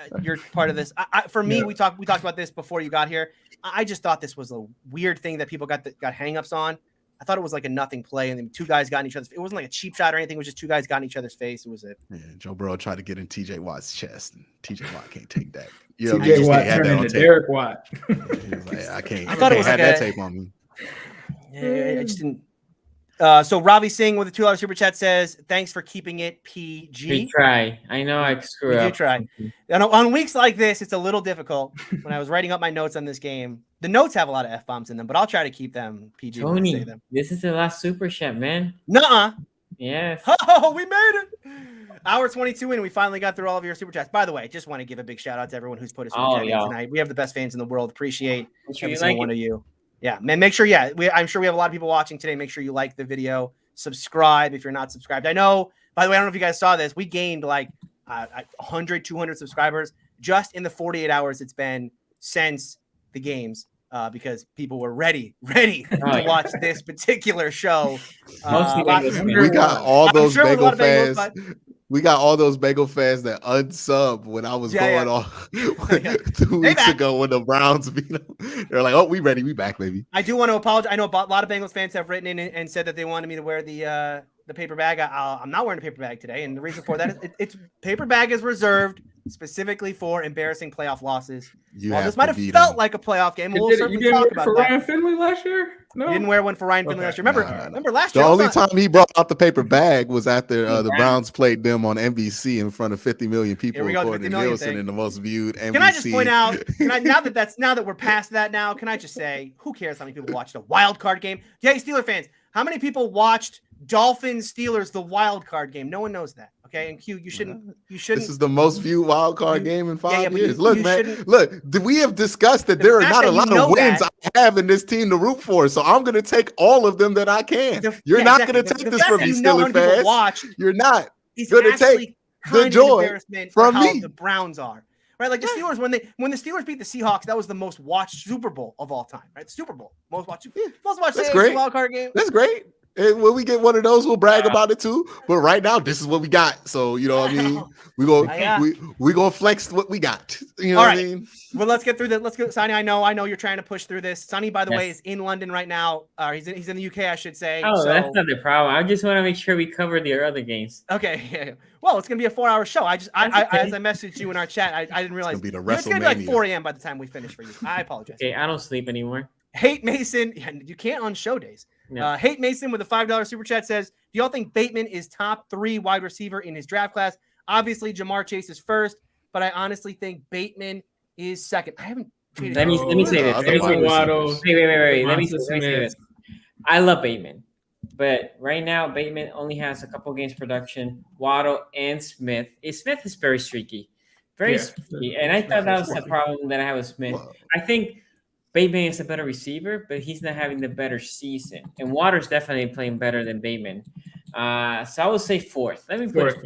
part of this. For me, we talked about this before you got here. I just thought this was a weird thing that people got hangups on. I thought it was like a nothing play, and then two guys got in each other's. It wasn't like a cheap shot or anything. It was just two guys got in each other's face. It was it. Yeah, Joe Burrow tried to get in T.J. Watt's chest, and T.J. Watt can't take that. T.J. Watt turned into Derek Watt. I can't. I thought it was had like that tape on me. Yeah, I just didn't. So Ravi Singh with a $2 super chat says, thanks for keeping it PG. We try. I know I screw up. We do try. And on weeks like this, it's a little difficult. When I was writing up my notes on this game, the notes have a lot of F-bombs in them, but I'll try to keep them PG. Tony, when I say them. This is the last super chat, man. Nuh-uh. Yes. Oh, we made it. Hour 22 in, we finally got through all of your super chats. By the way, just want to give a big shout out to everyone who's put a super chat in tonight. We have the best fans in the world. Appreciate every single one of you. Yeah, man, make sure, I'm sure we have a lot of people watching today. Make sure you like the video. Subscribe if you're not subscribed. I know, by the way, I don't know if you guys saw this. We gained like 100, 200 subscribers just in the 48 hours it's been since the games because people were ready to watch this particular show. We got all those Bengal fans. We got all those Bengal fans that unsub when I was going off 2 weeks ago when the Browns beat them. They're like, "Oh, we ready? We back, baby." I do want to apologize. I know a lot of Bengals fans have written in and said that they wanted me to wear the paper bag. I'm not wearing a paper bag today, and the reason for that is it's paper bag is reserved specifically for embarrassing playoff losses. This might have felt like a playoff game. We'll certainly talk about for Ryan Finley last year. No, you didn't wear one for Ryan Finley last year. Remember last year. The only time he brought out the paper bag was after the Browns played them on NBC in front of 50 million people, according to Nielsen, in the most viewed NBC. Can I just point out? Now that we're past that, now can I just say, who cares how many people watched a wild card game? Hey, Steeler fans, how many people watched Dolphins Steelers the wild card game? No one knows that. Okay, and Q, you shouldn't. This is the most viewed wild card game in 5 years. Look, man. Look, we have discussed that there are not a lot of wins I have in this team to root for, so I'm going to take all of them that I can. You're not going to take this from me, Steelers fans. You're not going to take the joy from me. The Browns are right. Like the Steelers, when the Steelers beat the Seahawks, that was the most watched Super Bowl of all time. Right, the Super Bowl, most watched. That's great. Wild card game. That's great. And when we get one of those, we'll brag about it too. But right now, this is what we got. So you know what I mean? We gonna flex what we got. You know what I mean? Well, let's get through that. Let's go, Sonny. I know you're trying to push through this. Sonny, by the way, is in London right now. He's in the UK, I should say. Oh, so that's not the problem. I just want to make sure we cover the other games. Okay. Yeah. Well, it's gonna be a 4-hour show. As I messaged you in our chat, I didn't realize it's gonna be like 4 a.m. by the time we finish for you. I apologize. Okay, I don't sleep anymore. Hate Mason, you can't on show days. No. Hate Mason with a $5 super chat says, do y'all think Bateman is top 3 wide receiver in his draft class? Obviously, Jamar Chase is first, but I honestly think Bateman is second. I haven't. Let me say this. Wait. Let me say this. I love Bateman, but right now Bateman only has a couple games production. Waddle and Smith. Smith is very streaky, streaky, and I thought that was the problem that I have with Smith. Wow. I think Bateman is a better receiver, but he's not having the better season. And Waters definitely playing better than Bateman. So I would say fourth. Let me put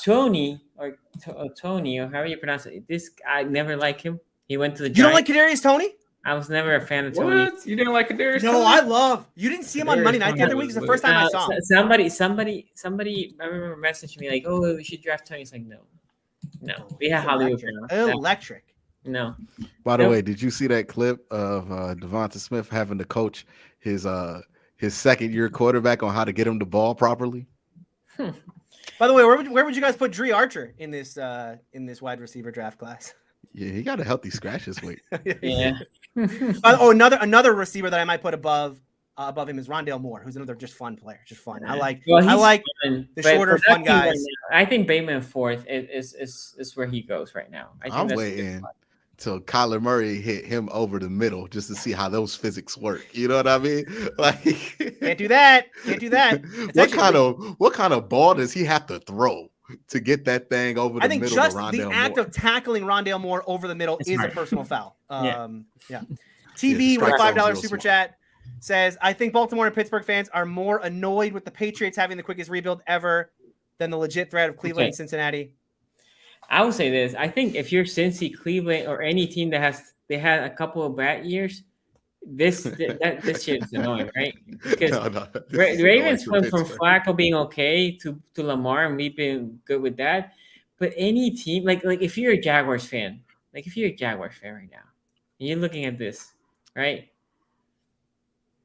Tony or however you pronounce it. This I never liked him. He went to the Giants. You don't like Kadarius Toney? I was never a fan of Tony. What? You didn't like Kadarius Toney? No, I love. You didn't see him on Monday night the other week. It's the first time I saw him. Somebody. I remember messaging me like, "Oh, we should draft Tony." It's like, no. We have Hollywood. Electric. No. By the way, did you see that clip of Devonta Smith having to coach his second-year quarterback on how to get him the ball properly? By the way, where would you guys put Dre Archer in this wide receiver draft class? Yeah, he got a healthy scratch this week. Yeah. Another receiver that I might put above him is Rondale Moore, who's another just fun player, just fun. I like the shorter fun guys. I think Bateman fourth is where he goes right now. I'm waiting till Kyler Murray hit him over the middle just to see how those physics work. You know what I mean? Like can't do that. What kind of ball does he have to throw to get that thing over the middle? I think just the act of tackling Rondale Moore over the middle is a personal foul. TB with a $5 super chat says, I think Baltimore and Pittsburgh fans are more annoyed with the Patriots having the quickest rebuild ever than the legit threat of Cleveland and Cincinnati. I would say this. I think if you're Cincy, Cleveland, or any team that had a couple of bad years, this shit's annoying, right? Because the Ravens went from Flacco being okay to Lamar, and we've been good with that. But any team, like if you're a Jaguars fan right now, and you're looking at this, right?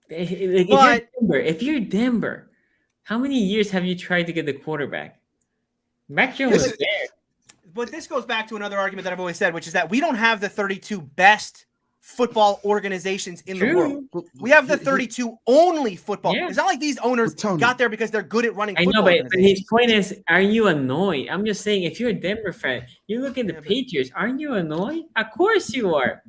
If you're Denver, how many years have you tried to get the quarterback? Mac Jones was there. But this goes back to another argument that I've always said, which is that we don't have the 32 best football organizations in the world. We have the 32 only football. Yeah. It's not like these owners got there because they're good at running football. I know, but his point is, are you annoyed? I'm just saying, if you're a Denver fan, you look at the Patriots, aren't you annoyed? Of course you are.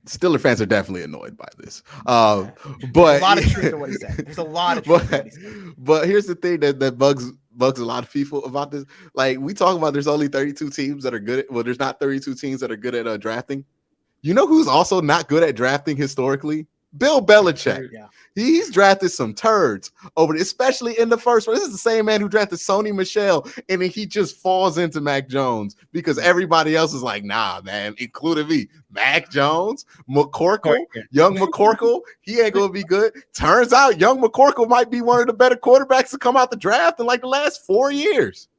Steeler fans are definitely annoyed by this. But there's a lot of truth to what he said. There's a lot of truth to what he said. But here's the thing that bugs a lot of people about this. Like, we talk about there's only 32 teams that are good at, there's not 32 teams that are good at drafting. You know who's also not good at drafting historically? Bill Belichick. Yeah. He's drafted some turds over, especially in the first one. This is the same man who drafted Sony Michel, and then he just falls into Mac Jones because everybody else is like, nah, man, including me. Mac Jones, McCorkle, young McCorkle, he ain't gonna be good. Turns out young McCorkle might be one of the better quarterbacks to come out the draft in like the last 4 years.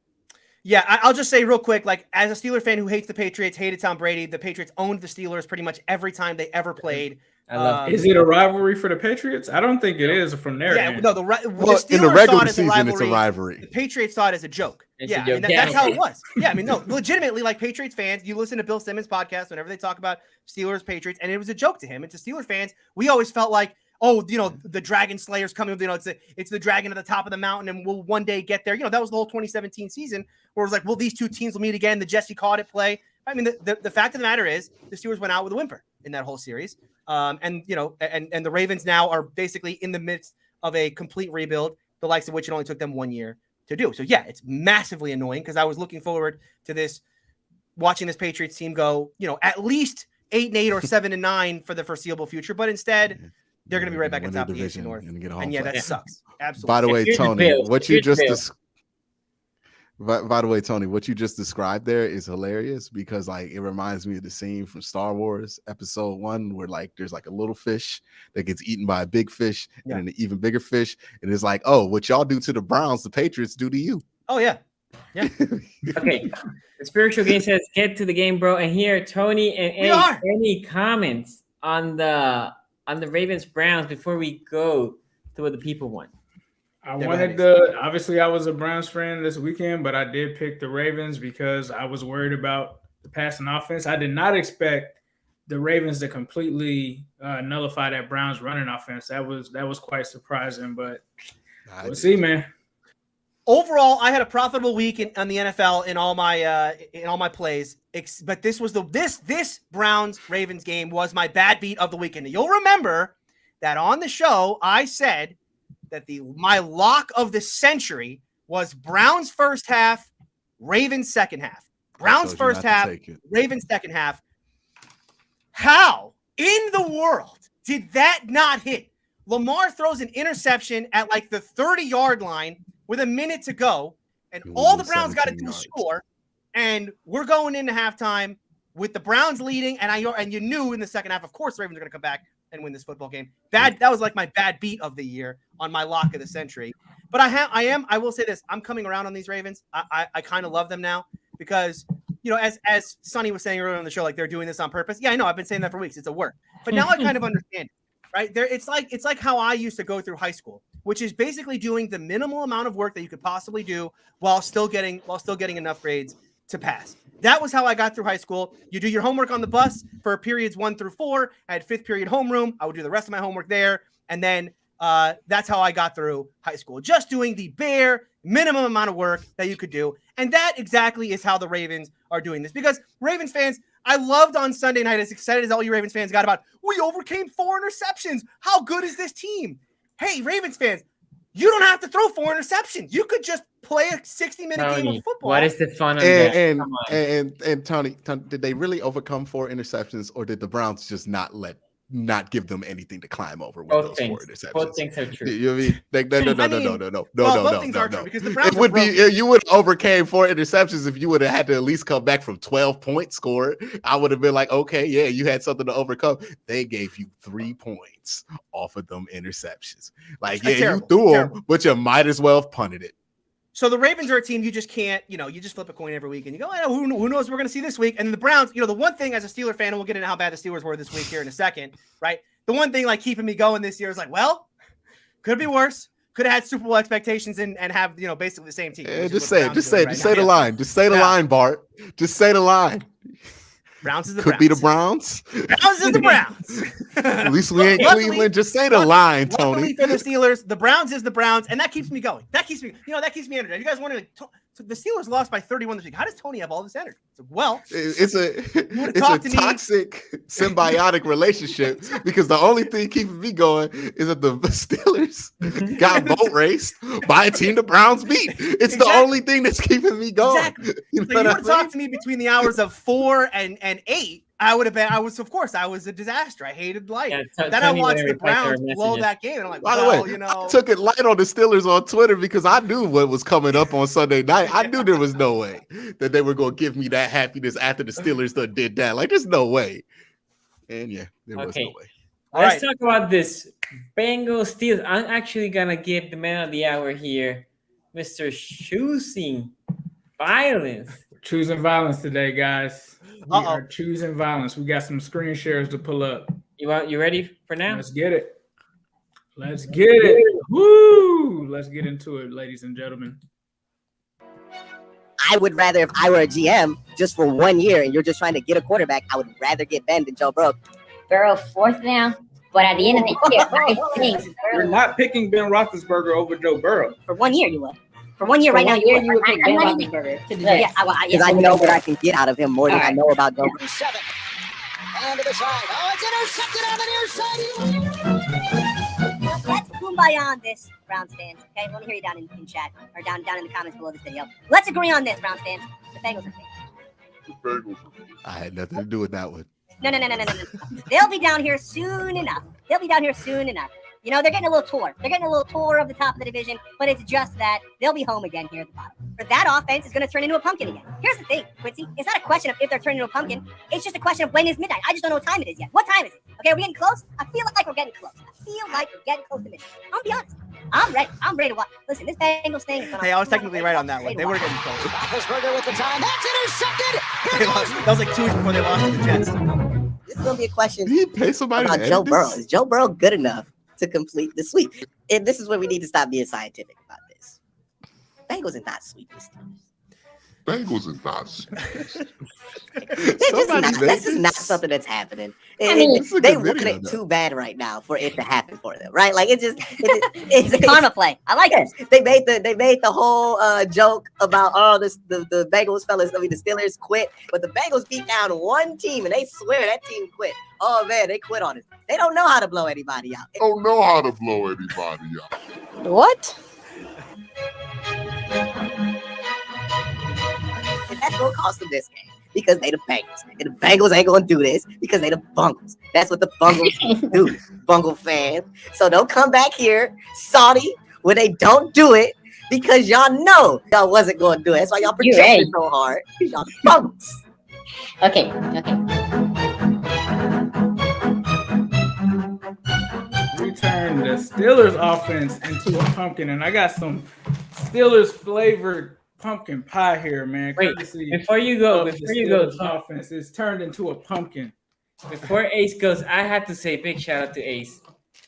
Yeah, I'll just say real quick, like, as a Steeler fan who hates the Patriots, hated Tom Brady, the Patriots owned the Steelers pretty much every time they ever played. Is it a rivalry for the Patriots? I don't think it is from there. Yeah, no, the Steelers in the regular season, it's a rivalry. The Patriots saw it as a joke. That's how it was. Yeah, I mean, no, legitimately, like, Patriots fans, you listen to Bill Simmons' podcast whenever they talk about Steelers, Patriots, and it was a joke to him. And to Steelers fans, we always felt like, oh, you know, the Dragon Slayer's coming. You know, it's the dragon at the top of the mountain, and we'll one day get there. You know, that was the whole 2017 season, where it was like, well, these two teams will meet again. The Jesse caught it play. I mean, the fact of the matter is, the Steelers went out with a whimper in that whole series. And you know, and the Ravens now are basically in the midst of a complete rebuild, the likes of which it only took them 1 year to do. So yeah, it's massively annoying because I was looking forward to this, watching this Patriots team go, you know, at least 8-8 or 7-9 for the foreseeable future, but instead. They're going to be right back at the top of the AFC North. And yeah, that sucks. Absolutely. By the way, Tony, what you just By the way, Tony, what you just described there is hilarious because like it reminds me of the scene from Star Wars Episode 1 where like there's like a little fish that gets eaten by a big fish and then an even bigger fish, and it's like, oh, what y'all do to the Browns, the Patriots do to you. Oh yeah. Okay. The spiritual game says, "Get to the game, bro." And here, Tony and any comments on the Ravens Browns before we go to what the people want? Obviously I was a Browns fan this weekend, but I did pick the Ravens because I was worried about the passing offense. I did not expect the Ravens to completely nullify that Browns running offense. That was quite surprising, but we'll see, man. Overall, I had a profitable week on the NFL in all my plays. But this was this Browns Ravens game was my bad beat of the weekend. You'll remember that on the show I said that my lock of the century was Browns first half, Ravens second half. Browns first half, Ravens second half. How in the world did that not hit? Lamar throws an interception at like the 30-yard line with a minute to go, and all the Browns got to do is score, and we're going into halftime with the Browns leading, and you knew in the second half, of course, the Ravens are going to come back and win this football game. That was like my bad beat of the year on my lock of the century. But I will say this, I'm coming around on these Ravens. I kind of love them now because, as Sonny was saying earlier on the show, like they're doing this on purpose. Yeah, I know. I've been saying that for weeks. It's a work. But now I kind of understand it, right? It's like how I used to go through high school, which is basically doing the minimal amount of work that you could possibly do while still getting enough grades to pass. That was how I got through high school. You do your homework on the bus for periods 1 through 4. I had 5th period homeroom. I would do the rest of my homework there. And then that's how I got through high school. Just doing the bare minimum amount of work that you could do. And that exactly is how the Ravens are doing this. Because Ravens fans, I loved on Sunday night, as excited as all you Ravens fans got about, we overcame 4 interceptions. How good is this team? Hey, Ravens fans, you don't have to throw 4 interceptions. You could just play a 60-minute game of football. What is the fun of that? And Tony, did they really overcome 4 interceptions, or did the Browns just not give them anything to climb over with those 4 interceptions? Both things are true. You mean no. Both things are true because the Browns it would be you would have overcame 4 interceptions if you would have had to at least come back from 12 points scored. I would have been like, okay, yeah, you had something to overcome. They gave you 3 points off of them interceptions. Like, yeah, you threw them, but you might as well have punted it. So the Ravens are a team you just can't, you just flip a coin every week and you go, who knows what we're going to see this week. And the Browns, the one thing as a Steeler fan, and we'll get into how bad the Steelers were this week here in a second, right? The one thing like keeping me going this year is like, well, could be worse. Could have had Super Bowl expectations and have, basically the same team. Just say the line. Just say the line, Bart. Just say the line. Browns is the Browns. Could be the Browns. Browns is the Browns. At least we ain't Cleveland. Just say the line, Tony. Luckily for the Steelers, the Browns is the Browns, and that keeps me going. That keeps me energized. You guys wondering, so the Steelers lost by 31 this week. How does Tony have all this energy? It's a toxic symbiotic relationship because the only thing keeping me going is that the Steelers got boat raced by a team the Browns beat. It's the only thing that's keeping me going. Exactly. You would have talked to me between the hours of 4 and 8. I would have been. I was a disaster. I hated life. Yeah, then I watched the Browns blow that game, and I'm like, by the way, I took it light on the Steelers on Twitter because I knew what was coming up on Sunday night. I knew there was no way that they were going to give me that happiness after the Steelers did that. Like, there's no way. And yeah, there was no way. Let's talk about this Bengals Steelers. I'm actually gonna give the man of the hour here, Mr. Choosing Violence. Choosing violence today, guys. We are choosing violence. We got some screen shares to pull up. You ready for now? Let's get it. Woo! Let's get into it, ladies and gentlemen. I would rather, if I were a GM, just for 1 year, and you're just trying to get a quarterback, I would rather get Ben than Joe Burrow. Burrow 4th now, but at the end of the year, I think you're not picking Ben Roethlisberger over Joe Burrow. For 1 year, you would. For 1 year, right now, you would pick Ben Roethlisberger to the Jets. Because I know what I can get out of him more than I know about Joe Burrow. And to the side. Oh, it's intercepted on the near side. Let's kumbaya on this, Browns fans. Okay, let me hear you down in chat or down in the comments below this video. Let's agree on this, Browns fans. The Bengals are fake. I had nothing to do with that one. No. They'll be down here soon enough. You know, they're getting a little tour. They're getting a little tour of the top of the division, but it's just that they'll be home again here at the bottom. Or that offense is going to turn into a pumpkin again. Here's the thing, Quincy. It's not a question of if they're turning into a pumpkin. It's just a question of when is midnight. I just don't know what time it is yet. What time is it? Okay, are we getting close? I feel like we're getting close. I feel like we're getting close to midnight. I'll be honest. I'm ready. I'm ready to watch. Listen, this Bengals thing is going to... Hey, I was technically right on that one. They were getting close. Roethlisberger with the time. That's intercepted. That was like 2 weeks before they lost to the Jets. This is going to be a question Did he pay somebody about Joe Burrow. Is Joe Burrow good enough to complete the sweep? And this is where we need to stop being scientific about this. Bengals are not sweeping Steelers. Bengals is not. This is not something that's happening. I mean, they want it too bad right now for it to happen for them, right? Like it's a karma play. I like it. They made the whole joke about the Bengals fellas. I mean the Steelers quit, but the Bengals beat down one team and they swear that team quit. Oh man, they quit on it. They don't know how to blow anybody out. Don't know how to blow anybody out. What? And that's gonna cost them this game because they the Bengals. And the Bengals ain't gonna do this because they the Bungles. That's what the Bungles do, Bungle fans. So don't come back here salty when they don't do it because y'all know y'all wasn't gonna do it. That's why y'all projected so hard. Y'all Bungles. Okay. Return the Steelers offense into a pumpkin, and I got some Steelers flavored pumpkin pie here, man. Wait, before you go, offense is turned into a pumpkin. Before Ace goes, I have to say big shout out to Ace.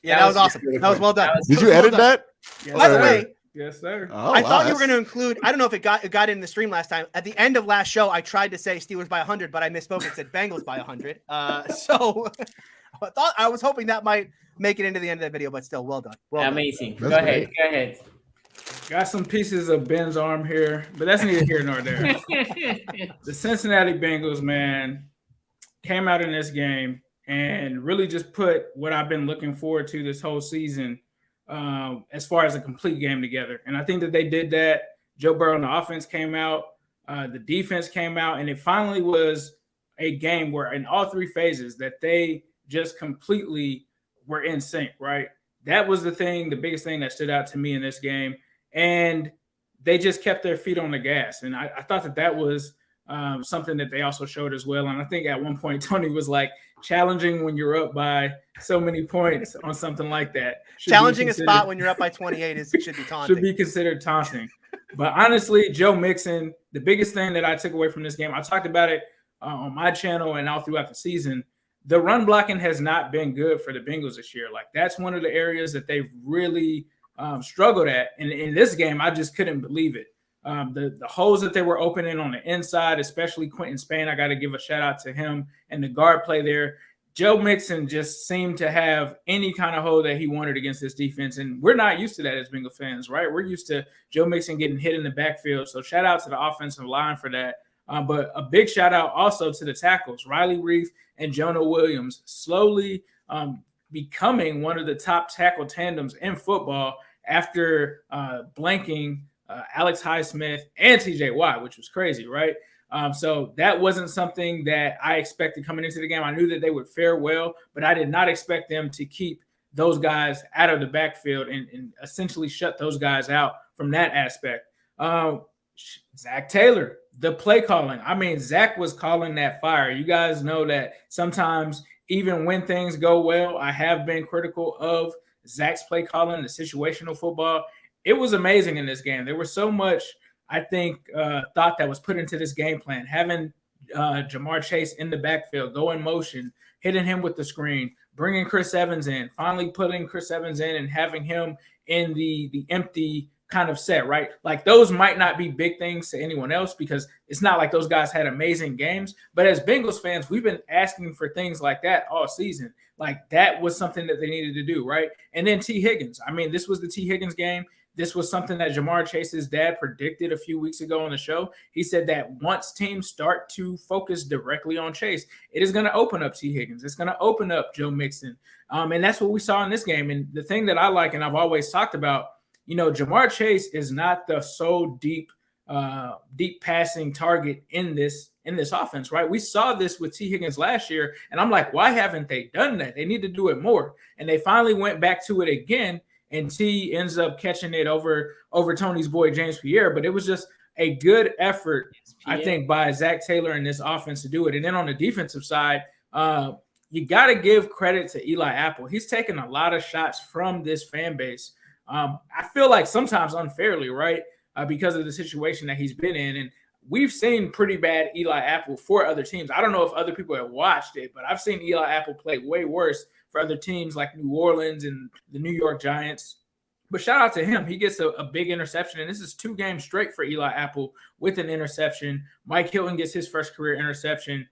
Yeah, that was awesome. That was well done. Did you edit that? Yes, By the way, yes, sir. Oh, I thought you were going to include. I don't know if it got in the stream last time. At the end of last show, I tried to say Steelers by 100, but I misspoke and said Bengals by 100. So I was hoping that might make it into the end of the video, but still, well done. Amazing. That's Go great. ahead. Got some pieces of Ben's arm here, but that's neither here nor there. The Cincinnati Bengals, man, came out in this game and really just put what I've been looking forward to this whole season as far as a complete game together. And I think that they did that. Joe Burrow and the offense came out, the defense came out, and it finally was a game where in all three phases that they just completely were in sync, right? That was the biggest thing that stood out to me in this game. And they just kept their feet on the gas. And I thought that was something that they also showed as well. And I think at one point, Tony was like, challenging when you're up by so many points on something like that. Challenging a spot when you're up by 28 should be taunting. Should be considered taunting. But honestly, Joe Mixon, the biggest thing that I took away from this game, I talked about it on my channel and all throughout the season. The run blocking has not been good for the Bengals this year. Like that's one of the areas that they've really struggled at. And in this game, I just couldn't believe it. The holes that they were opening on the inside, especially Quentin Spain, I got to give a shout out to him and the guard play there. Joe Mixon just seemed to have any kind of hole that he wanted against this defense. And we're not used to that as Bengals fans, right? We're used to Joe Mixon getting hit in the backfield. So shout out to the offensive line for that. But a big shout out also to the tackles, Riley Reif and Jonah Williams, slowly becoming one of the top tackle tandems in football after blanking Alex Highsmith and TJ Watt, which was crazy, right? So that wasn't something that I expected coming into the game. I knew that they would fare well, but I did not expect them to keep those guys out of the backfield and essentially shut those guys out from that aspect. Zach Taylor, the play calling. I mean, Zach was calling that fire. You guys know that sometimes even when things go well, I have been critical of Zach's play calling, the situational football. It was amazing in this game. There was so much, I think, thought that was put into this game plan. Having Jamar Chase in the backfield, go in motion, hitting him with the screen, bringing Chris Evans in, finally putting Chris Evans in and having him in the empty kind of set, right? Like those might not be big things to anyone else because it's not like those guys had amazing games. But as Bengals fans, we've been asking for things like that all season. Like that was something that they needed to do, right? And then T. Higgins. I mean, this was the T. Higgins game. This was something that Jamar Chase's dad predicted a few weeks ago on the show. He said that once teams start to focus directly on Chase, it is going to open up T. Higgins. It's going to open up Joe Mixon. And that's what we saw in this game. And the thing that I like, and I've always talked about, you know, Jamar Chase is not the so deep deep passing target in this offense, right? We saw this with T. Higgins last year, and I'm like, why haven't they done that? They need to do it more. And they finally went back to it again, and T ends up catching it over Tony's boy James Pierre. But it was just a good effort, I think, by Zach Taylor in this offense to do it. And then on the defensive side, you got to give credit to Eli Apple. He's taken a lot of shots from this fan base. I feel like sometimes unfairly, right? Because of the situation that he's been in. And we've seen pretty bad Eli Apple for other teams. I don't know if other people have watched it, but I've seen Eli Apple play way worse for other teams like New Orleans and the New York Giants. But shout out to him. He gets a big interception, and this is 2 games straight for Eli Apple with an interception. Mike Hilton gets his first career interception.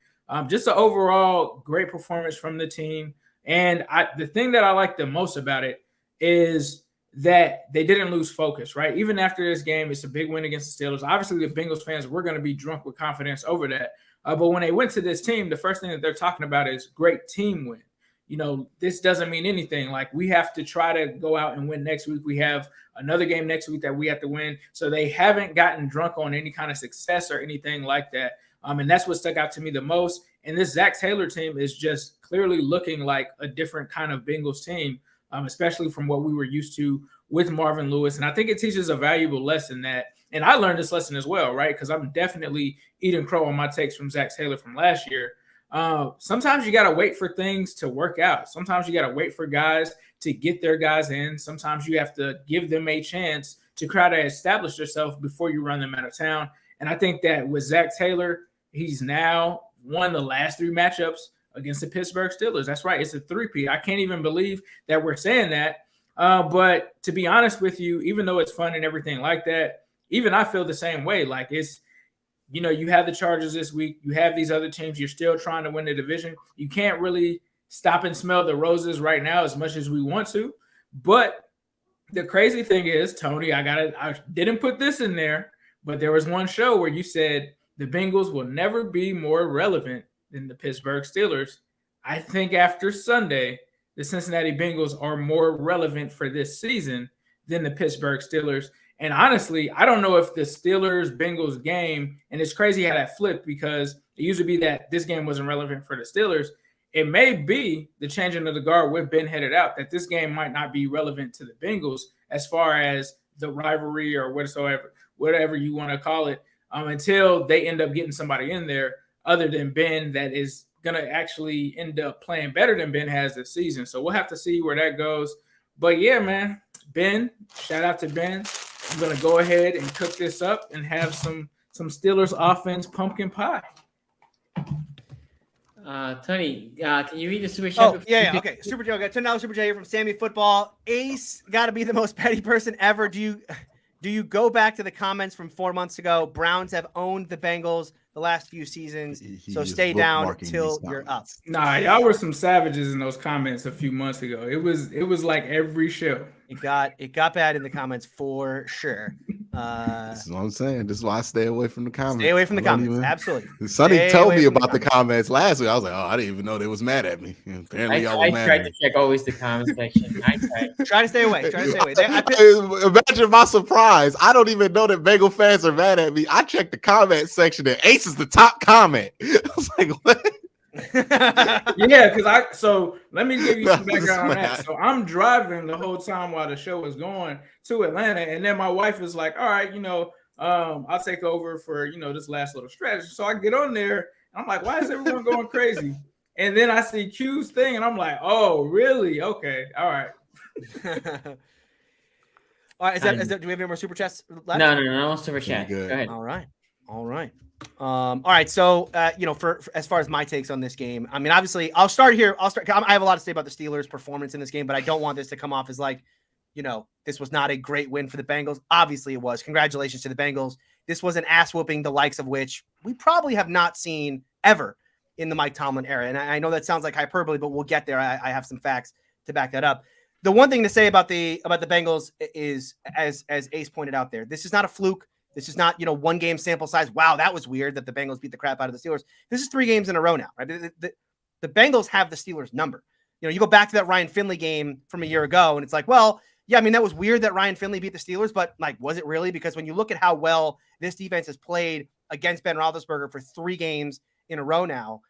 Just an overall great performance from the team. And the thing that I like the most about it is that they didn't lose focus, right? Even after this game, it's a big win against the Steelers. Obviously, the Bengals fans were going to be drunk with confidence over that. But when they went to this team, the first thing that they're talking about is great team win. You know, this doesn't mean anything. Like, we have to try to go out and win next week. We have another game next week that we have to win. So they haven't gotten drunk on any kind of success or anything like that. And that's what stuck out to me the most. And this Zach Taylor team is just clearly looking like a different kind of Bengals team, especially from what we were used to with Marvin Lewis. And I think it teaches a valuable lesson that, and I learned this lesson as well, right? Because I'm definitely eating crow on my takes from Zach Taylor from last year. Sometimes you got to wait for things to work out. Sometimes you got to wait for guys to get their guys in. Sometimes you have to give them a chance to try to establish yourself before you run them out of town. And I think that with Zach Taylor, he's now won the last 3 matchups against the Pittsburgh Steelers. That's right. It's a 3-peat. I can't even believe that we're saying that. But to be honest with you, even though it's fun and everything like that, even I feel the same way. Like, it's, you know, you have the Chargers this week. You have these other teams. You're still trying to win the division. You can't really stop and smell the roses right now as much as we want to. But the crazy thing is, Tony, I didn't put this in there, but there was one show where you said the Bengals will never be more relevant than the Pittsburgh Steelers. I think after Sunday, the Cincinnati Bengals are more relevant for this season than the Pittsburgh Steelers. And honestly, I don't know if the Steelers-Bengals game, and it's crazy how that flipped because it used to be that this game wasn't relevant for the Steelers. It may be the changing of the guard with Ben headed out, that this game might not be relevant to the Bengals as far as the rivalry or whatever you want to call it, until they end up getting somebody in there other than Ben that is going to actually end up playing better than Ben has this season. So we'll have to see where that goes. But yeah, man, Ben, shout out to Ben. I'm going to go ahead and cook this up and have some Steelers offense pumpkin pie. Tony, can you read the super chat? Oh, yeah. Okay. Super Joe, got $10 super chat here from Sammy Football. Ace, got to be the most petty person ever. Do you go back to the comments from 4 months ago? Browns have owned the Bengals the last few seasons, so stay down till you're up. Nah, y'all were some savages in those comments a few months ago. It was like every show. It got bad in the comments for sure. This is what I'm saying. This is why I stay away from the comments. Stay away from the comments. Absolutely. Sonny told me about the comments last week. I was like, oh, I didn't even know they was mad at me. Apparently, I tried to check always the comment section. I tried. Try to stay away. Imagine my surprise. I don't even know that Bengal fans are mad at me. I checked the comment section and Ace is the top comment. I was like, what? Yeah, so let me give you some background on that. So I'm driving the whole time while the show was going to Atlanta, and then my wife is like, all right, I'll take over for this last little stretch. So I get on there and I'm like, why is everyone going crazy? And then I see Q's thing and I'm like, oh, really? Okay, all right. All right, do we have any more super chats left? No super chat. Go ahead. All right. All right. So, for as far as my takes on this game, I mean, obviously, I'll start here. I have a lot to say about the Steelers' performance in this game, but I don't want this to come off as like, this was not a great win for the Bengals. Obviously, it was. Congratulations to the Bengals. This was an ass whooping, the likes of which we probably have not seen ever in the Mike Tomlin era. And I know that sounds like hyperbole, but we'll get there. I have some facts to back that up. The one thing to say about the Bengals is, as Ace pointed out there, this is not a fluke. This is not, one game sample size. Wow, that was weird that the Bengals beat the crap out of the Steelers. This is 3 games in a row now, right? The Bengals have the Steelers number. You go back to that Ryan Finley game from a year ago, and it's like, well, yeah, I mean, that was weird that Ryan Finley beat the Steelers, but like, was it really? Because when you look at how well this defense has played against Ben Roethlisberger for 3 games in a row now,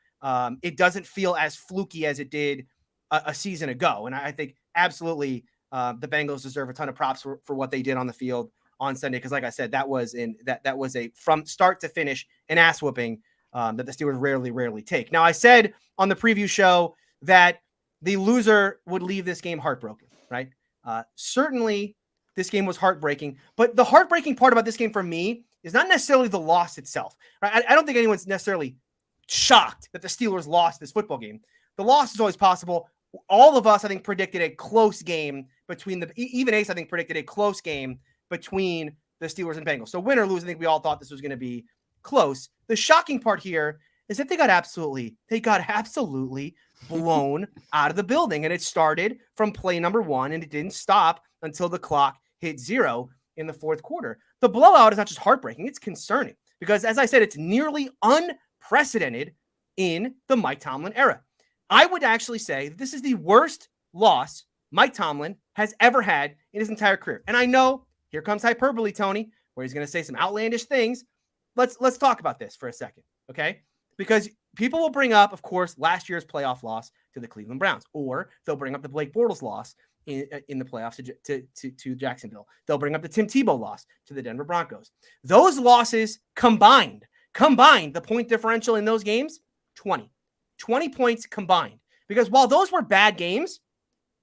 it doesn't feel as fluky as it did a season ago. And I think absolutely the Bengals deserve a ton of props for what they did on the field on Sunday. Because like I said, that was a from start to finish an ass whooping that the Steelers rarely take. Now, I said on the preview show that the loser would leave this game heartbroken, right? Certainly this game was heartbreaking, but the heartbreaking part about this game for me is not necessarily the loss itself, right? I don't think anyone's necessarily shocked that the Steelers lost this football game. The loss is always possible. All of us, I think, predicted a close game between even Ace, I think, predicted a close game between the Steelers and Bengals. So win or lose, I think we all thought this was going to be close. The shocking part here is that they got absolutely blown out of the building. And it started from play number 1, and it didn't stop until the clock hit 0 in the 4th quarter. The blowout is not just heartbreaking, it's concerning because, as I said, it's nearly unprecedented in the Mike Tomlin era. I would actually say that this is the worst loss Mike Tomlin has ever had in his entire career. And I know here comes hyperbole, Tony, where he's going to say some outlandish things. Let's talk about this for a second, okay? Because people will bring up, of course, last year's playoff loss to the Cleveland Browns, or they'll bring up the Blake Bortles loss in the playoffs to Jacksonville. They'll bring up the Tim Tebow loss to the Denver Broncos. Those losses combined, the point differential in those games, 20 points combined. Because while those were bad games,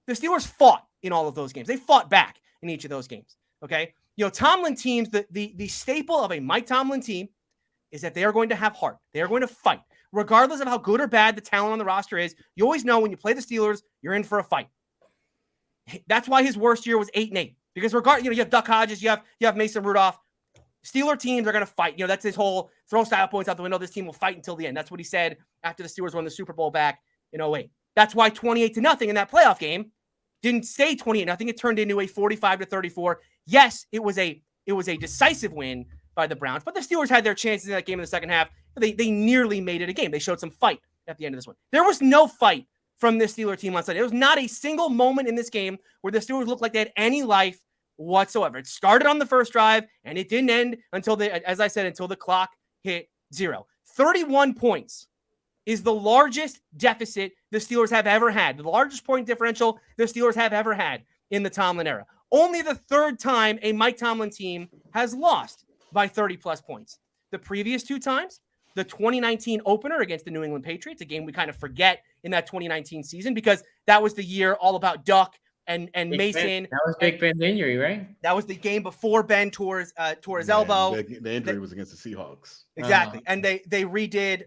the Steelers fought in all of those games. They fought back in each of those games, okay? You know, Tomlin teams, the staple of a Mike Tomlin team is that they are going to have heart. They are going to fight. Regardless of how good or bad the talent on the roster is, you always know when you play the Steelers, you're in for a fight. That's why his worst year was 8-8. Because you have Duck Hodges, you have Mason Rudolph. Steeler teams are going to fight. You know, that's his whole throw style points out the window. This team will fight until the end. That's what he said after the Steelers won the Super Bowl back in 2008. That's why 28-0 in that playoff game didn't stay 28-0. It turned into a 45-34. Yes, it was a decisive win by the Browns, but the Steelers had their chances in that game in the second half. They nearly made it a game. They showed some fight at the end of this one. There was no fight from this Steeler team on Sunday. There was not a single moment in this game where the Steelers looked like they had any life whatsoever. It started on the first drive, and it didn't end until the clock hit 0. 31 points is the largest deficit the Steelers have ever had. The largest point differential the Steelers have ever had in the Tomlin era. Only the 3rd time a Mike Tomlin team has lost by 30-plus points. The previous 2 times, the 2019 opener against the New England Patriots, a game we kind of forget in that 2019 season because that was the year all about Duck and Mason. That was Big Ben's injury, right? That was the game before Ben tore his elbow. The injury was against the Seahawks. Exactly. And they redid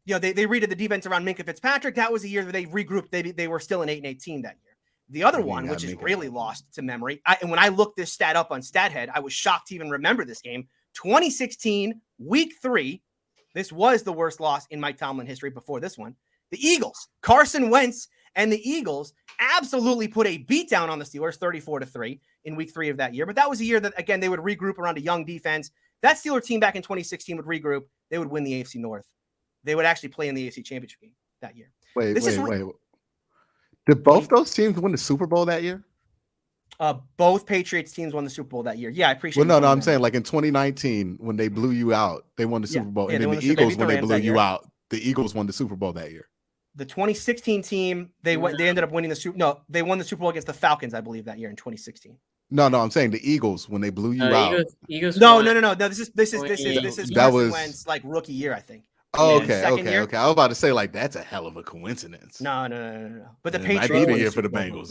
they redid the defense around Minkah Fitzpatrick. That was a year where they regrouped. They were still an 8-8 team that year. The other one, which is really lost to memory, and when I looked this stat up on StatHead, I was shocked to even remember this game. 2016, Week 3. This was the worst loss in Mike Tomlin history before this one. The Eagles, Carson Wentz and the Eagles absolutely put a beatdown on the Steelers, 34-3 in Week 3 of that year. But that was a year that, again, they would regroup around a young defense. That Steeler team back in 2016 would regroup. They would win the AFC North. They would actually play in the AFC Championship game that year. Wait. Did both those teams win the Super Bowl that year? Both Patriots teams won the Super Bowl that year. Yeah, I appreciate. Well, no, I'm saying like in 2019 when they blew you out, they won the Super Bowl, and then the Eagles when they blew you out, the Eagles won the Super Bowl that year. The 2016 team, they ended up winning the Super. No, they won the Super Bowl against the Falcons, I believe, that year in 2016. No, I'm saying the Eagles when they blew you out. Eagles no. This is Carson Wentz like rookie year, I think. Oh, okay. I was about to say like that's a hell of a coincidence. No. But the Patriots might be the year for the Bengals.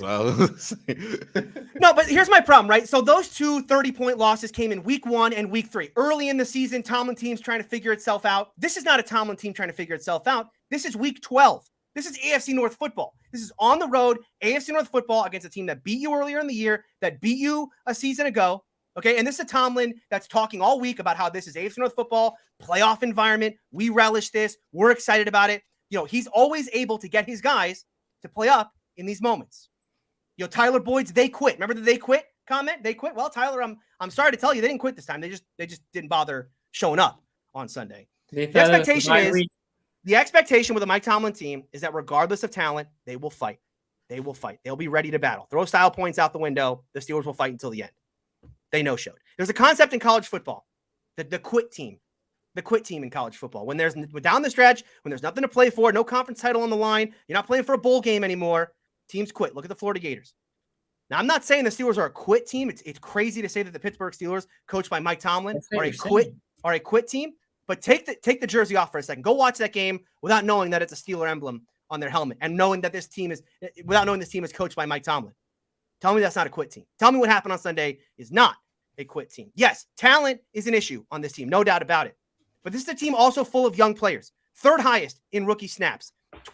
No, but here's my problem, right? So those 2 30-point losses came in Week 1 and Week 3. Early in the season, Tomlin team's trying to figure itself out. This is not a Tomlin team trying to figure itself out. This is Week 12. This is AFC North football. This is on the road AFC North football against a team that beat you earlier in the year, that beat you a season ago. Okay, and this is a Tomlin that's talking all week about how this is AFC North football, playoff environment. We relish this. We're excited about it. You know, he's always able to get his guys to play up in these moments. You know, Tyler Boyd's "they quit." Remember the "they quit" comment? They quit. Well, Tyler, I'm sorry to tell you, they didn't quit this time. They just didn't bother showing up on Sunday. The expectation with the Mike Tomlin team is that regardless of talent, they will fight. They will fight. They'll be ready to battle. Throw style points out the window. The Steelers will fight until the end. They no-showed. There's a concept in college football, the quit team. The quit team in college football. When there's down the stretch, when there's nothing to play for, no conference title on the line, you're not playing for a bowl game anymore, teams quit. Look at the Florida Gators. Now, I'm not saying the Steelers are a quit team. It's crazy to say that the Pittsburgh Steelers, coached by Mike Tomlin, are a quit team. But take the jersey off for a second. Go watch that game without knowing that it's a Steeler emblem on their helmet and knowing that this team is coached by Mike Tomlin. Tell me that's not a quit team. Tell me what happened on Sunday is not a quit team. Yes, talent is an issue on this team, no doubt about it. But this is a team also full of young players, third highest in rookie snaps.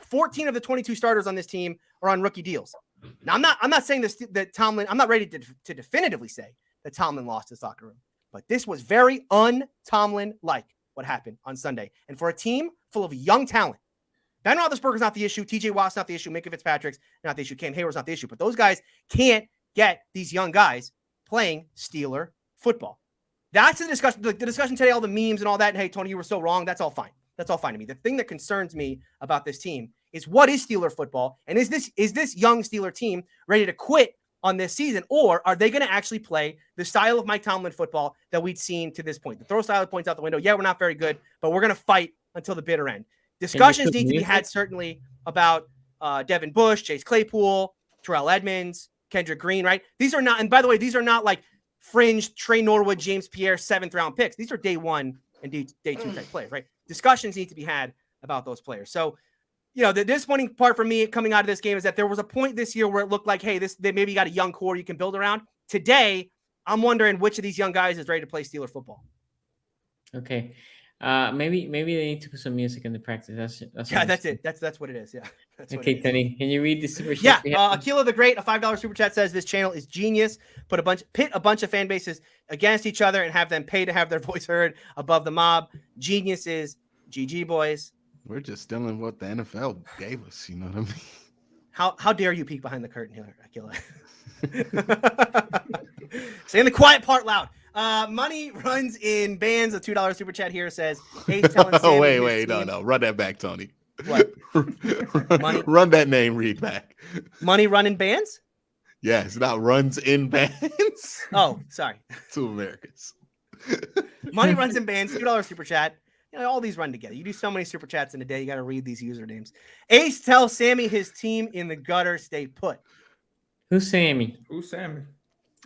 14 of the 22 starters on this team are on rookie deals. Now, I'm not saying that Tomlin. I'm not ready to definitively say that Tomlin lost his locker room, but this was very un-Tomlin-like what happened on Sunday. And for a team full of young talent, Ben Roethlisberger's not the issue. T.J. Watt's not the issue. Minka Fitzpatrick's not the issue. Cam Hayward's not the issue. But those guys can't get these young guys playing Steeler football. That's the discussion. The discussion today, all the memes and all that. And hey, Tony, you were so wrong. That's all fine. That's all fine to me. The thing that concerns me about this team is what is Steeler football, and is this young Steeler team ready to quit on this season, or are they going to actually play the style of Mike Tomlin football that we'd seen to this point? The throw style points out the window. Yeah, we're not very good, but we're going to fight until the bitter end. Discussions need to be had certainly about Devin Bush, Chase Claypool, Terrell Edmonds, Kendrick Green. Right? These are not, and by the way, these are not like fringe Trey Norwood, James Pierre 7th round picks. These are day 1 and day 2 type players, right? Discussions need to be had about those players. So, you know, the disappointing part for me coming out of this game is that there was a point this year where it looked like, hey, they maybe got a young core you can build around. Today, I'm wondering which of these young guys is ready to play Steeler football. Okay. Maybe they need to put some music in the practice. That's it. That's what it is. Yeah. Okay, Tony, can you read the super chat? Yeah. Aquila the Great, a $5 super chat says this channel is genius. Pit a bunch of fan bases against each other and have them pay to have their voice heard above the mob. Genius is GG boys. We're just stealing what the NFL gave us. You know what I mean? How dare you peek behind the curtain here, Aquila? Saying the quiet part loud. Money runs in bands. A $2 super chat here says, Ace telling Sammy wait, no. Run that back, Tony. What? Money? Run that name read back. Money run in bands? Yeah, it's not runs in bands. Oh, sorry. 2 Americans. Money runs in bands. $2 super chat. You know, all these run together. You do so many super chats in a day. You got to read these usernames. Ace tells Sammy his team in the gutter stay put. Who's Sammy?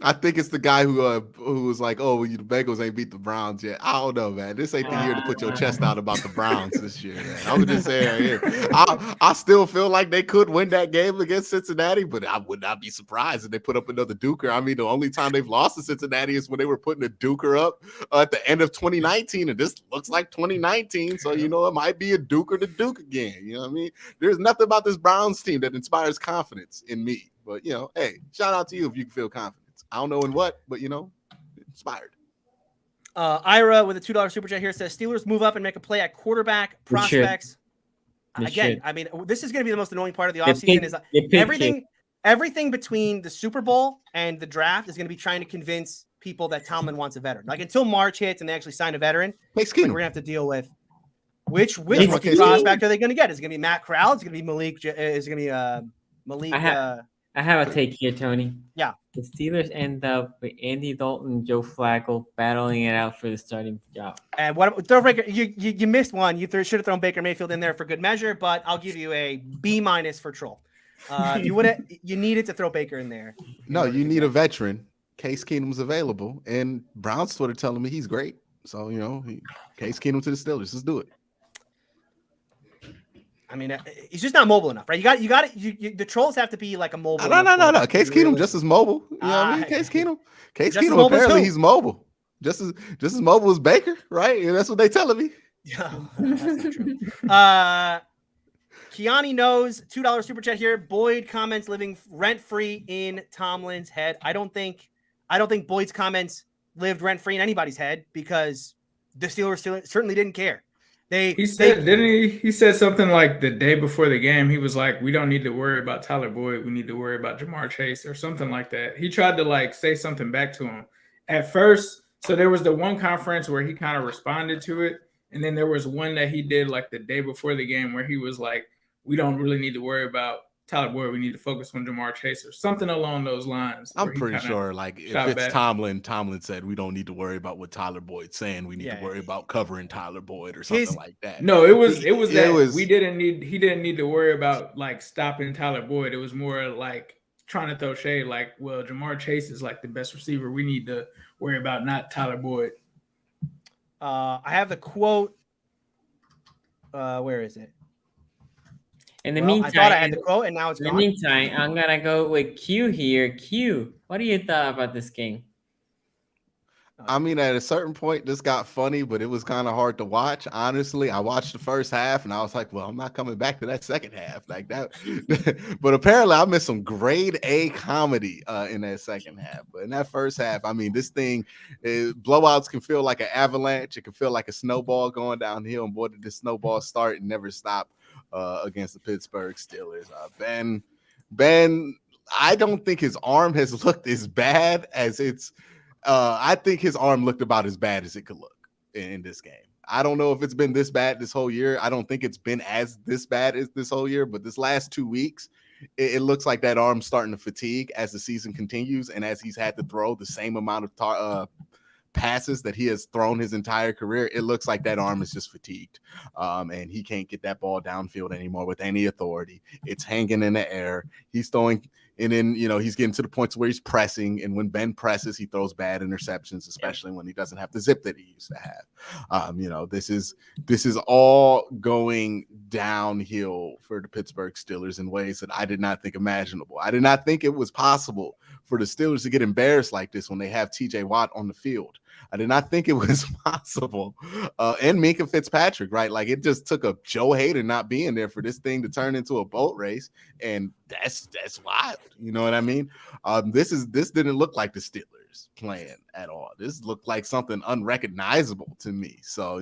I think it's the guy who was like, "Oh, the Bengals ain't beat the Browns yet." I don't know, man. This ain't the year to put your chest out about the Browns this year, man. I'm just saying here. I still feel like they could win that game against Cincinnati, but I would not be surprised if they put up another duker. I mean, the only time they've lost to Cincinnati is when they were putting a duker up at the end of 2019, and this looks like 2019. So you know, it might be a duker to duke again. You know what I mean? There's nothing about this Browns team that inspires confidence in me. But you know, hey, shout out to you if you can feel confident. I don't know in what, but you know, inspired. Ira with a $2 super chat here says Steelers move up and make a play at quarterback prospects. Again, I mean, this is going to be the most annoying part of the offseason is everything between the Super Bowl and the draft is going to be trying to convince people that Tomlin wants a veteran. Like until March hits and they actually sign a veteran, we're going to have to deal with which rookie prospect are they going to get? Is it going to be Matt Corral? Is it going to be Malik? Is it going to be Malik? I have a take here, Tony. Yeah. The Steelers end up with Andy Dalton and Joe Flacco battling it out for the starting job. And what throw Baker? You missed one. You should have thrown Baker Mayfield in there for good measure, but I'll give you a B- for troll. You needed to throw Baker in there. No, you need a veteran. Case Keenum's available, and Brown's Twitter telling me he's great. So you know, Case Keenum to the Steelers. Let's do it. I mean, he's just not mobile enough, right? The trolls have to be like a mobile. No. Case Keenum just as mobile. You know what I mean? Case Keenum apparently he's mobile. Just as mobile as Baker, right? And that's what they telling me. Yeah, that's not true. Kiani knows $2 super chat here. Boyd comments living rent free in Tomlin's head. I don't think Boyd's comments lived rent free in anybody's head because the Steelers certainly didn't care. He said something like the day before the game, he was like, we don't need to worry about Tyler Boyd. We need to worry about Jamar Chase or something like that. He tried to like say something back to him at first. So there was the one conference where he kind of responded to it. And then there was one that he did like the day before the game where he was like, we don't really need to worry about Tyler Boyd, we need to focus on Jamar Chase or something along those lines. I'm pretty sure, like, if it's Tomlin said we don't need to worry about what Tyler Boyd's saying. We need to worry about covering Tyler Boyd or something like that. No, it was he didn't need to worry about like stopping Tyler Boyd. It was more like trying to throw shade, like, well, Jamar Chase is like the best receiver. We need to worry about not Tyler Boyd. I have the quote. Where is it? In the meantime, I thought I had the quote, and now it's gone. In the meantime, I'm gonna go with Q here. Q, what do you thought about this game? I mean, at a certain point, this got funny, but it was kind of hard to watch. Honestly, I watched the first half, and I was like, "Well, I'm not coming back to that second half like that." But apparently, I missed some grade A comedy in that second half. But in that first half, I mean, this thing, blowouts can feel like an avalanche. It can feel like a snowball going downhill. And boy, did this snowball start and never stop against the Pittsburgh Steelers. Ben, I don't think his arm has looked as bad as it's. I think his arm looked about as bad as it could look in this game. I don't know if it's been this bad this whole year. I don't think it's been this bad as this whole year, but this last 2 weeks, it looks like that arm's starting to fatigue as the season continues and as he's had to throw the same amount of passes that he has thrown his entire career. It looks like that arm is just fatigued, and he can't get that ball downfield anymore with any authority. It's hanging in the air. He's throwing, and then he's getting to the points where he's pressing, and when Ben presses, he throws bad interceptions, especially when he doesn't have the zip that he used to have. This is all going downhill for the Pittsburgh Steelers in ways that I did not think imaginable. I did not think it was possible for the Steelers to get embarrassed like this when they have TJ Watt on the field. I did not think it was possible. And Minkah Fitzpatrick, right? Like, it just took a Joe Hayden not being there for this thing to turn into a boat race. And that's wild. You know what I mean? This didn't look like the Steelers playing at all. This looked like something unrecognizable to me. So,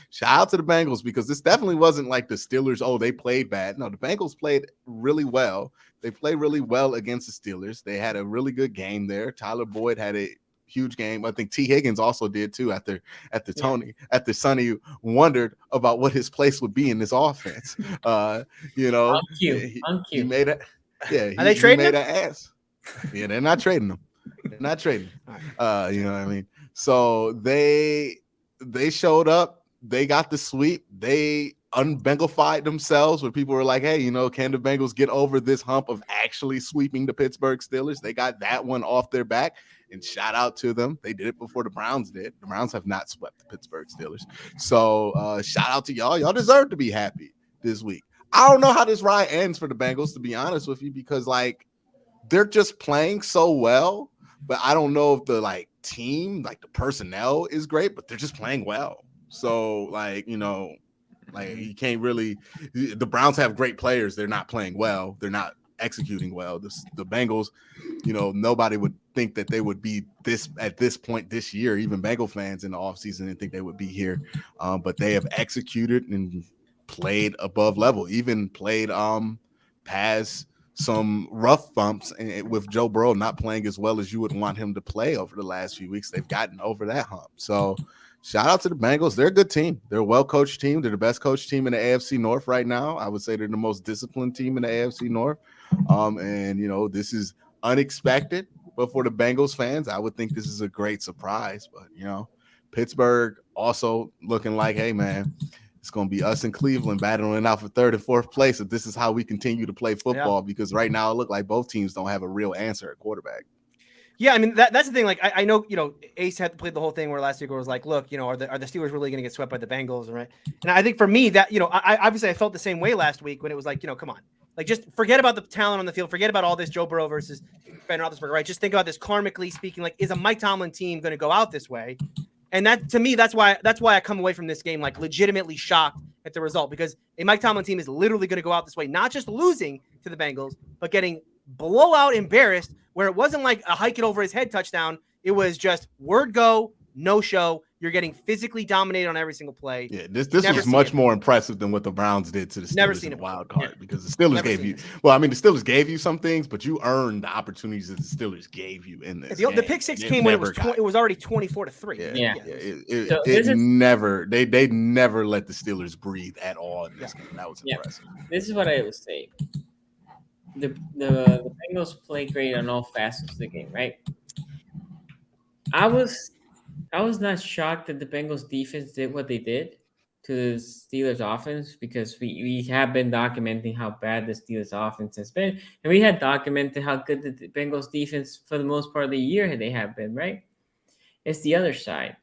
shout out to the Bengals, because this definitely wasn't like the Steelers, oh, they played bad. No, the Bengals played really well. They played really well against the Steelers. They had a really good game there. Tyler Boyd had a huge game. I think T. Higgins also did too after Sonny wondered about what his place would be in this offense. He made it. Yeah, are they trading? He made an ass. Yeah, they're not trading them. They're not trading. You know what I mean? So they showed up. They got the sweep. They unbengalfied themselves where people were like, hey, can the Bengals get over this hump of actually sweeping the Pittsburgh Steelers? They got that one off their back, and shout out to them. They did it before the Browns did. The Browns have not swept the Pittsburgh Steelers. So shout out to y'all. Y'all deserve to be happy this week. I don't know how this ride ends for the Bengals, to be honest with you, because they're just playing so well, but I don't know if the team, the personnel is great, but they're just playing well. So you can't really. The Browns have great players. They're not playing well. They're not executing well. The Bengals, nobody would think that they would be this at this point this year. Even Bengal fans in the offseason didn't think they would be here. But they have executed and played above level. Even played past some rough bumps, and with Joe Burrow not playing as well as you would want him to play over the last few weeks, they've gotten over that hump. So shout out to the Bengals. They're a good team. They're a well-coached team. They're the best coached team in the AFC North right now. I would say they're the most disciplined team in the AFC North. And this is unexpected, but for the Bengals fans, I would think this is a great surprise. But, Pittsburgh also looking like, hey, man, it's going to be us in Cleveland battling out for third and fourth place if this is how we continue to play football, because right now it looked like both teams don't have a real answer at quarterback. Yeah, I mean, that's the thing. Like, I know, Ace had played the whole thing where last week it was like, look, are the Steelers really going to get swept by the Bengals, right? And I think for me that, I felt the same way last week when it was like, come on, just forget about the talent on the field, forget about all this Joe Burrow versus Ben Roethlisberger, right? Just think about this karmically speaking. Is a Mike Tomlin team going to go out this way? And that, to me, that's why I come away from this game legitimately shocked at the result, because a Mike Tomlin team is literally going to go out this way, not just losing to the Bengals, but getting blowout embarrassed, where it wasn't like a hike it over his head touchdown. It was just word go, no show. You're getting physically dominated on every single play. Yeah, this was much more impressive than what the Browns did to the Steelers in the wild card, because the Steelers gave you – well, I mean, the Steelers gave you some things, but you earned the opportunities that the Steelers gave you in this game. The pick six came when it was already 24-3. Yeah. They never let the Steelers breathe at all in this game. That was impressive. This is what I would say. the Bengals play great on all facets of the game, right? I was not shocked that the Bengals defense did what they did to the Steelers offense because we have been documenting how bad the Steelers offense has been, and we had documented how good the Bengals defense for the most part of the year they have been, right? It's the other side.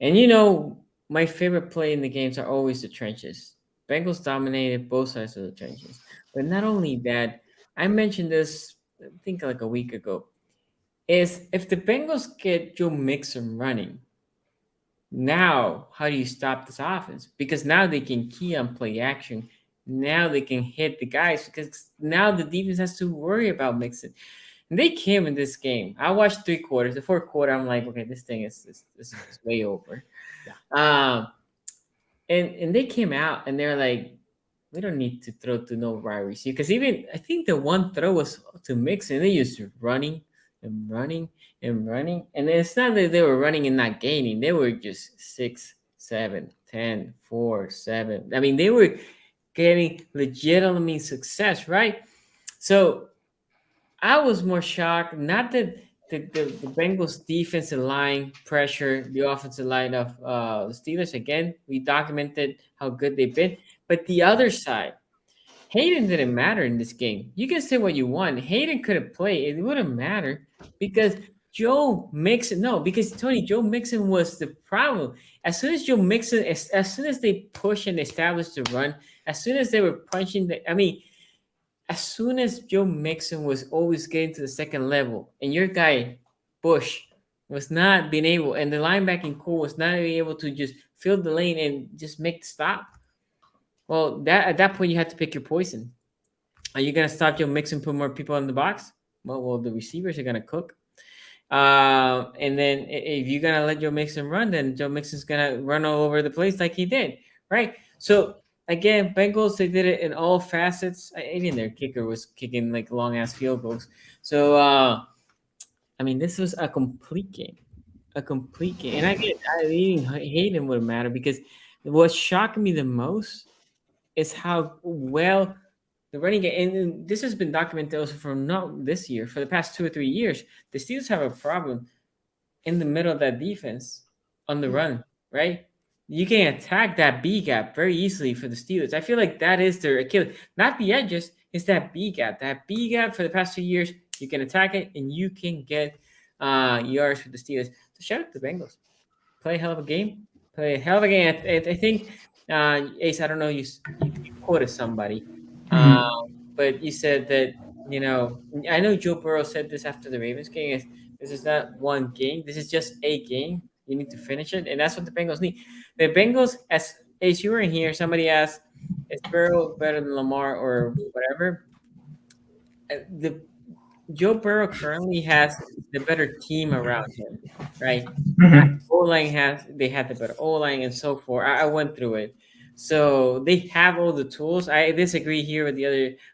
And my favorite play in the games are always the trenches. Bengals dominated both sides of the trenches. But not only that, I mentioned this, I think like a week ago, is if the Bengals get Joe Mixon running, now how do you stop this offense? Because now they can key on play action. Now they can hit the guys because now the defense has to worry about Mixon. And they came in this game. I watched 3 quarters. The fourth quarter, I'm like, okay, this thing is way over. Yeah. And they came out and they're like, we don't need to throw to no rivalries because even I think the one throw was to Mixon. They used running and running and running, and it's not that they were running and not gaining. They were just 6, 7, 10, 4, 7. I mean, they were getting legitimate success, right? So I was more shocked, not that the Bengals defensive line pressure the offensive line of the Steelers. Again, we documented how good they've been. But the other side, Hayden didn't matter in this game. You can say what you want. Hayden couldn't play. It wouldn't matter because Joe Mixon, because Joe Mixon was the problem. As soon as Joe Mixon, as soon as they push and establish the run, as soon as they were punching as soon as Joe Mixon was always getting to the second level and your guy, Bush, was not being able, and the linebacking core was not able to just fill the lane and just make the stop. Well, at that point, you have to pick your poison. Are you going to stop Joe Mixon, put more people in the box? Well, the receivers are going to cook. And then if you're going to let Joe Mixon run, then Joe Mixon's going to run all over the place like he did, right? So, again, Bengals, they did it in all facets. Even their kicker was kicking like long-ass field goals. So, this was a complete game. And I even Hayden wouldn't matter because what shocked me the most is how well the running game, and this has been documented also from not this year, for the past 2 or 3 years, the Steelers have a problem in the middle of that defense on the run, right? You can attack that B gap very easily for the Steelers. I feel like that is their Achilles. Not the edges, it's that B gap. That B gap for the past 2 years, you can attack it and you can get yards for the Steelers. So shout out to the Bengals. Play a hell of a game. I think, Ace, I don't know, you quoted somebody, but you said that, I know Joe Burrow said this after the Ravens game, this is not one game. This is just a game. You need to finish it, and that's what the Bengals need. The Bengals, as Ace, you were in here, somebody asked, is Burrow better than Lamar or whatever? Joe Burrow currently has the better team around him, right? O-line they had the better O-line and so forth. I went through it. So they have all the tools. I disagree here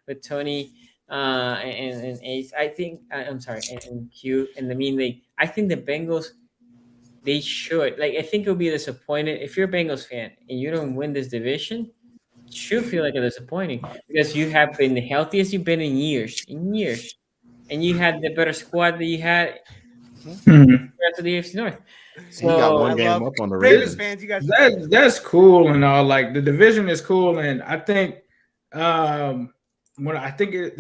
with Tony and Ace. I think, I'm sorry, and Q and the Mean League. I think the Bengals, they should. I think you'll be disappointed. If you're a Bengals fan and you don't win this division, it should feel like a disappointing because you have been the healthiest you've been in years. And you had the better squad that you had to the AFC North. So you got one game up on the Ravens fans. You guys, that's cool and all. Like the division is cool, and I think there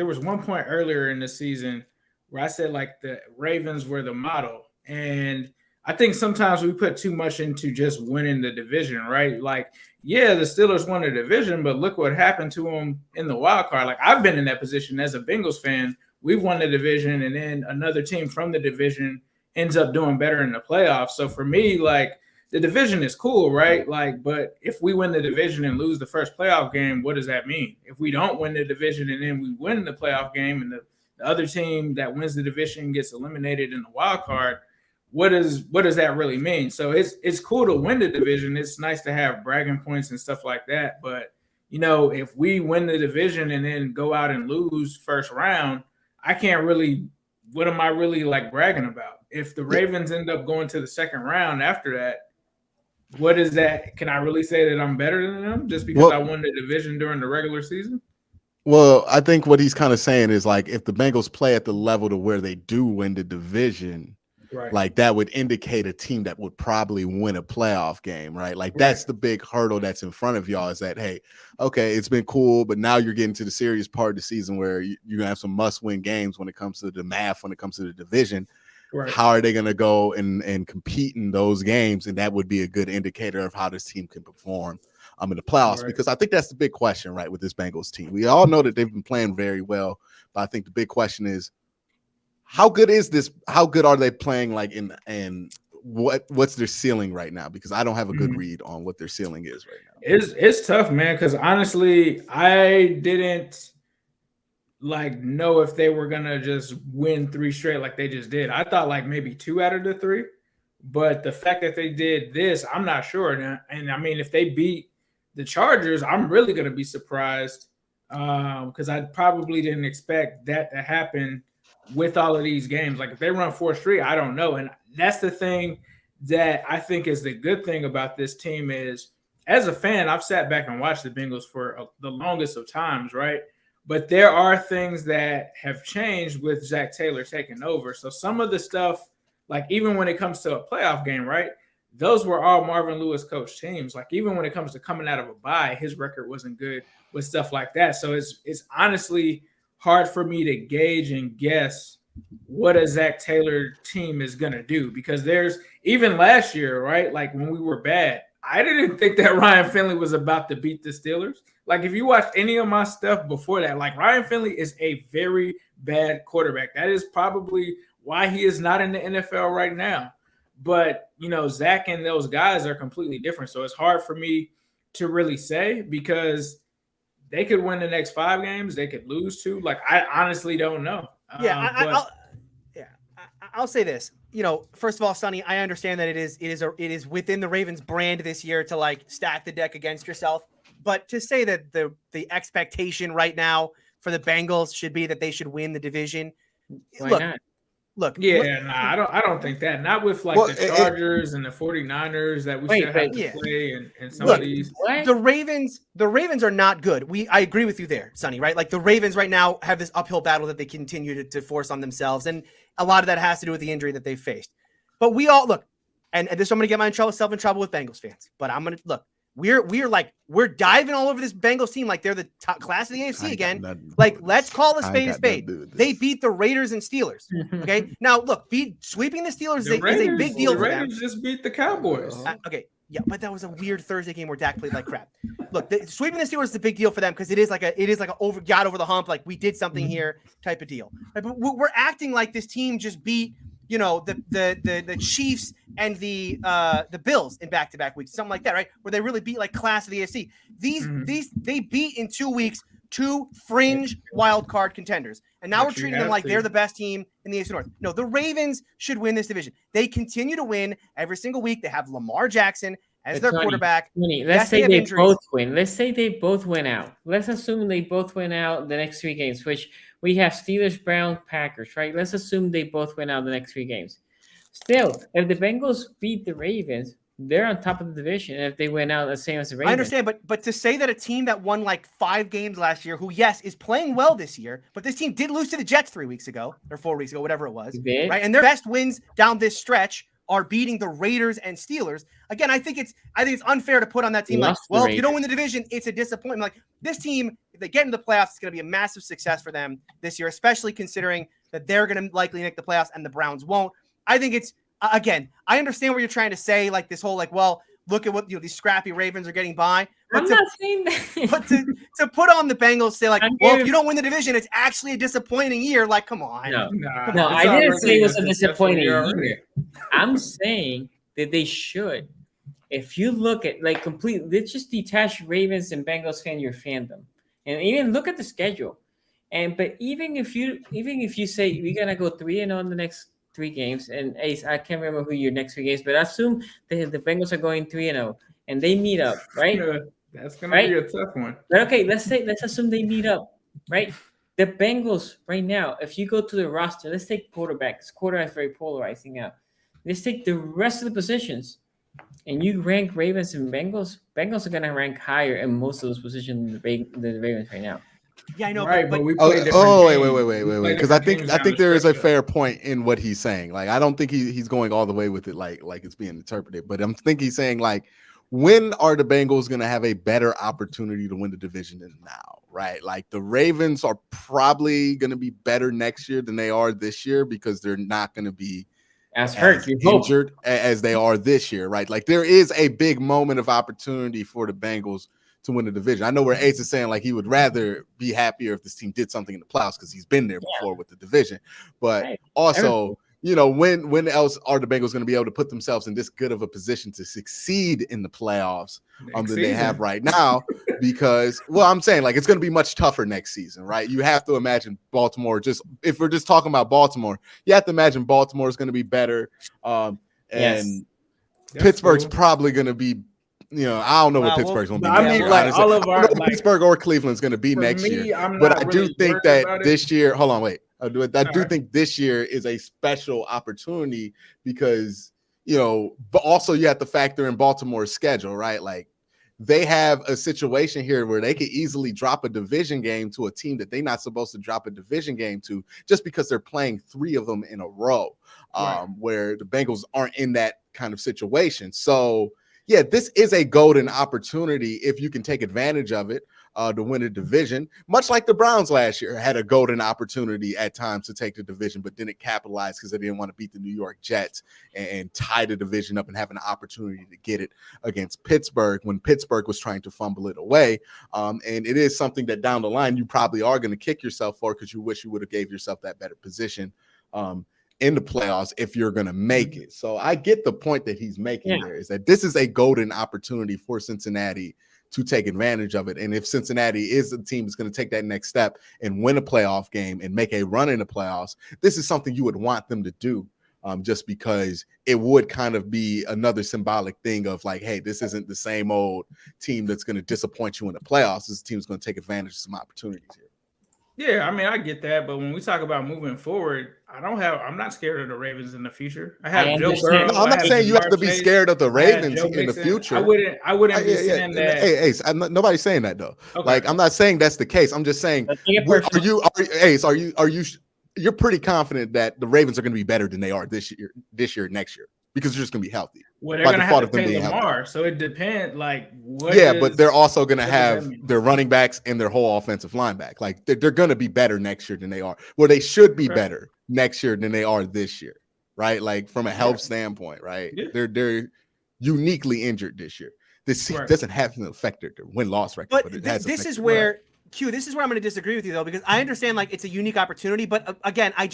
was one point earlier in the season where I said like the Ravens were the model, and I think sometimes we put too much into just winning the division, right? Like, yeah, the Steelers won the division, but look what happened to them in the wild card. Like I've been in that position as a Bengals fan. We've won the division, and then another team from the division ends up doing better in the playoffs. So for me, like the division is cool, right? Like, but if we win the division and lose the first playoff game, what does that mean? If we don't win the division and then we win the playoff game and the other team that wins the division gets eliminated in the wild card, what does that really mean? So it's cool to win the division. It's nice to have bragging points and stuff like that. But, if we win the division and then go out and lose first round, I can't really, what am I really like bragging about? If the Ravens end up going to the second round after that, what is that? Can I really say that I'm better than them just because I won the division during the regular season? Well, I think what he's kind of saying is like if the Bengals play at the level to where they do win the division, Right. like that would indicate a team that would probably win a playoff game, right? Like that's the big hurdle that's in front of y'all is that, hey, okay, it's been cool, but now you're getting to the serious part of the season where you're going to have some must-win games when it comes to the math, when it comes to the division. Right. How are they going to go and compete in those games? And that would be a good indicator of how this team can perform in the playoffs, because I think that's the big question, right, with this Bengals team. We all know that they've been playing very well, but I think the big question is, how good is this? How good are they playing? Like and what's their ceiling right now? Because I don't have a good read on what their ceiling is right now. It's tough, man. Because honestly, I didn't know if they were gonna just win 3 straight like they just did. I thought like maybe 2 out of the 3, but the fact that they did this, I'm not sure. And I mean, if they beat the Chargers, I'm really gonna be surprised because I probably didn't expect that to happen with all of these games. Like if they run 4 straight, I don't know. And that's the thing that I think is the good thing about this team is, as a fan, I've sat back and watched the Bengals for the longest of times, right? But there are things that have changed with Zach Taylor taking over. So some of the stuff, like even when it comes to a playoff game, right? Those were all Marvin Lewis coach teams. Like even when it comes to coming out of a bye, his record wasn't good with stuff like that. So it's honestly hard for me to gauge and guess what a Zach Taylor team is going to do, because there's even last year, right? Like when we were bad, I didn't think that Ryan Finley was about to beat the Steelers. Like if you watch any of my stuff before that, like Ryan Finley is a very bad quarterback. That is probably why he is not in the NFL right now. But, you know, Zach and those guys are completely different. So it's hard for me to really say, because they could win the next 5 games. They could lose 2. Like, I honestly don't know. I'll say this. You know, first of all, Sonny, I understand that it is within the Ravens brand this year to like stack the deck against yourself. But to say that the expectation right now for the Bengals should be that they should win the division. Why not? I don't think that. Not with the Chargers and the 49ers that we still have to play and some of these. The Ravens are not good. I agree with you there, Sonny, right? Like the Ravens right now have this uphill battle that they continue to force on themselves. And a lot of that has to do with the injury that they've faced. But we all look, and this I'm going to get myself in trouble with Bengals fans. But I'm going to look. We're diving all over this Bengals team like they're the top class of the AFC again. Like, let's call a spade a spade. They beat the Raiders and Steelers. Okay, now look, sweeping the Steelers is a big deal for them. The Raiders just beat the Cowboys. Okay, yeah, but that was a weird Thursday game where Dak played like crap. Look, sweeping the Steelers is a big deal for them because it is like a over the hump, like we did something here type of deal. Right, but we're acting like this team just beat, you know, the Chiefs and the Bills in back-to-back weeks, something like that, right? Where they really beat like class of the AFC. They beat in 2 weeks 2 fringe wild card contenders, and now we're treating them like they're the best team in the AFC North. No, the Ravens should win this division. They continue to win every single week. They have Lamar Jackson as their quarterback. Let's say they both win. Let's say they both win out. Let's assume they both win out the next 3 games, which we have Steelers, Browns, Packers, right? Let's assume they both win out the next 3 games. Still, if the Bengals beat the Ravens, they're on top of the division. And if they win out the same as the Ravens. I understand, but to say that a team that won like 5 games last year, who, yes, is playing well this year, but this team did lose to the Jets 3 weeks ago or 4 weeks ago, whatever it was, right? And their best wins down this stretch are beating the Raiders and Steelers. Again, I think it's unfair to put on that team like, well, if you don't win the division, it's a disappointment. Like this team, if they get into the playoffs, it's going to be a massive success for them this year, especially considering that they're going to likely make the playoffs and the Browns won't. I think it's, again, I understand what you're trying to say, like this whole like, well, look at what these scrappy Ravens are getting by. But I'm not saying that. But to put on the Bengals, say like, well, if you don't win the division, it's actually a disappointing year. Like, come on. No, I didn't say it was a disappointing year. I'm saying that they should. If you look at like let's just detach Ravens and Bengals fan your fandom, and even look at the schedule. But even if you say we're gonna go 3-0 in the next 3 games, and Ace, I can't remember who your next 3 games, but assume the Bengals are going 3-0 and they meet up, right? That's gonna be a tough one. But okay, let's assume they meet up, right? The Bengals right now, if you go to the roster, let's take quarterbacks. Quarterback is very polarizing now. Let's take the rest of the positions, and you rank Ravens and Bengals. Bengals are gonna rank higher in most of those positions than the Ravens right now. Yeah, I know, right, but we wait, wait, because I think there is a fair point in what he's saying. Like, I don't think he's going all the way with it, like it's being interpreted. But I'm thinking he's saying, like, when are the Bengals going to have a better opportunity to win the division than now? Right, like the Ravens are probably going to be better next year than they are this year because they're not going to be as hurt, injured as they are this year. Right, like there is a big moment of opportunity for the Bengals to win the division. I know where Ace is saying like he would rather be happier if this team did something in the playoffs because he's been there before with the division. But also, you know, when else are the Bengals going to be able to put themselves in this good of a position to succeed in the playoffs than they have right now? Because, well, I'm saying like it's going to be much tougher next season, right? You have to imagine Baltimore. Just if we're just talking about Baltimore, you have to imagine Baltimore is going to be better, and Pittsburgh's probably going to be. You know, I don't know what Pittsburgh's going to be next year. Like all of our, like, Pittsburgh or Cleveland's going to be next year. But I do think that this year, hold on, wait. I do think this year is a special opportunity because, you know, but also you have to factor in Baltimore's schedule, right? Like they have a situation here where they could easily drop a division game to a team that they're not supposed to drop a division game to just because they're playing 3 of them in a row, where the Bengals aren't in that kind of situation. So, yeah, this is a golden opportunity if you can take advantage of it to win a division, much like the Browns last year had a golden opportunity at times to take the division, but didn't capitalize because they didn't want to beat the New York Jets and tie the division up and have an opportunity to get it against Pittsburgh when Pittsburgh was trying to fumble it away. And it is something that down the line you probably are going to kick yourself for because you wish you would have gave yourself that better position in the playoffs if you're going to make it. So I get the point that he's making there is that this is a golden opportunity for Cincinnati to take advantage of it. And if Cincinnati is the team that's going to take that next step and win a playoff game and make a run in the playoffs, this is something you would want them to do just because it would kind of be another symbolic thing of like, hey, this isn't the same old team that's going to disappoint you in the playoffs. This team is going to take advantage of some opportunities here. Yeah, I mean, I get that, but when we talk about moving forward, I'm not scared of the Ravens in the future. I have Joe Burrow. No, I'm not saying you have to be scared of the Ravens in the future. I wouldn't be saying that. Hey, Ace, nobody's saying that though. Okay. Like, I'm not saying that's the case. I'm just saying, you're pretty confident that the Ravens are going to be better than they are this year, next year, because they're just going to be healthy. Well, they're going to have to pay Lamar, so it depends. Like, but they're also going to have their running backs and their whole offensive line back. Like, they're going to be better next year than they are. Well, they should be better next year than they are this year, right? Like from a health standpoint, right? Yeah. They're uniquely injured this year. This doesn't have an effect their win-loss record, but it has. This is where. Q, this is where I'm going to disagree with you though, because I understand like it's a unique opportunity, but again, I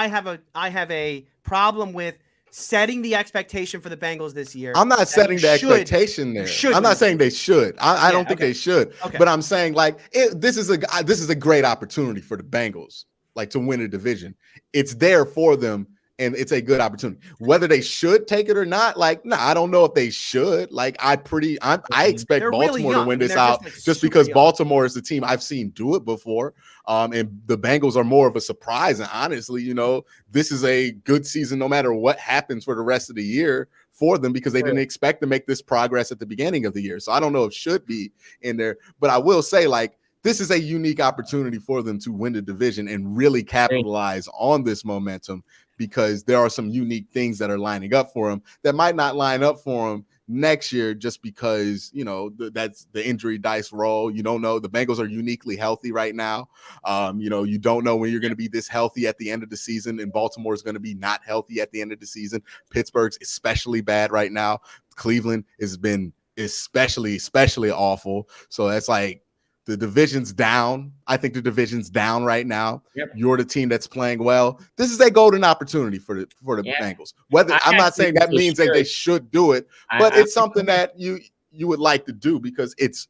have a problem with setting the expectation for the Bengals this year. I'm not setting the expectation there. I'm not saying they should. I don't think they should. Okay. But I'm saying like this is a great opportunity for the Bengals, like to win a division. It's there for them. And it's a good opportunity. Whether they should take it or not, like, no, I don't know if they should. Like, I expect Baltimore to win this out just because Baltimore is the team I've seen do it before. And the Bengals are more of a surprise. And honestly, you know, this is a good season no matter what happens for the rest of the year for them because they didn't expect to make this progress at the beginning of the year. So I don't know if should be in there. But I will say, like, this is a unique opportunity for them to win the division and really capitalize on this momentum because there are some unique things that are lining up for them that might not line up for them next year just because, you know, that's the injury dice roll. You don't know. The Bengals are uniquely healthy right now. You know, you don't know when you're going to be this healthy at the end of the season, and Baltimore is going to be not healthy at the end of the season. Pittsburgh's especially bad right now. Cleveland has been especially awful. So that's like, the division's down. I think the division's down right now. Yep. You're the team that's playing well. This is a golden opportunity for the Bengals. I'm not saying that means that they should do it, but it's something that you would like to do because it's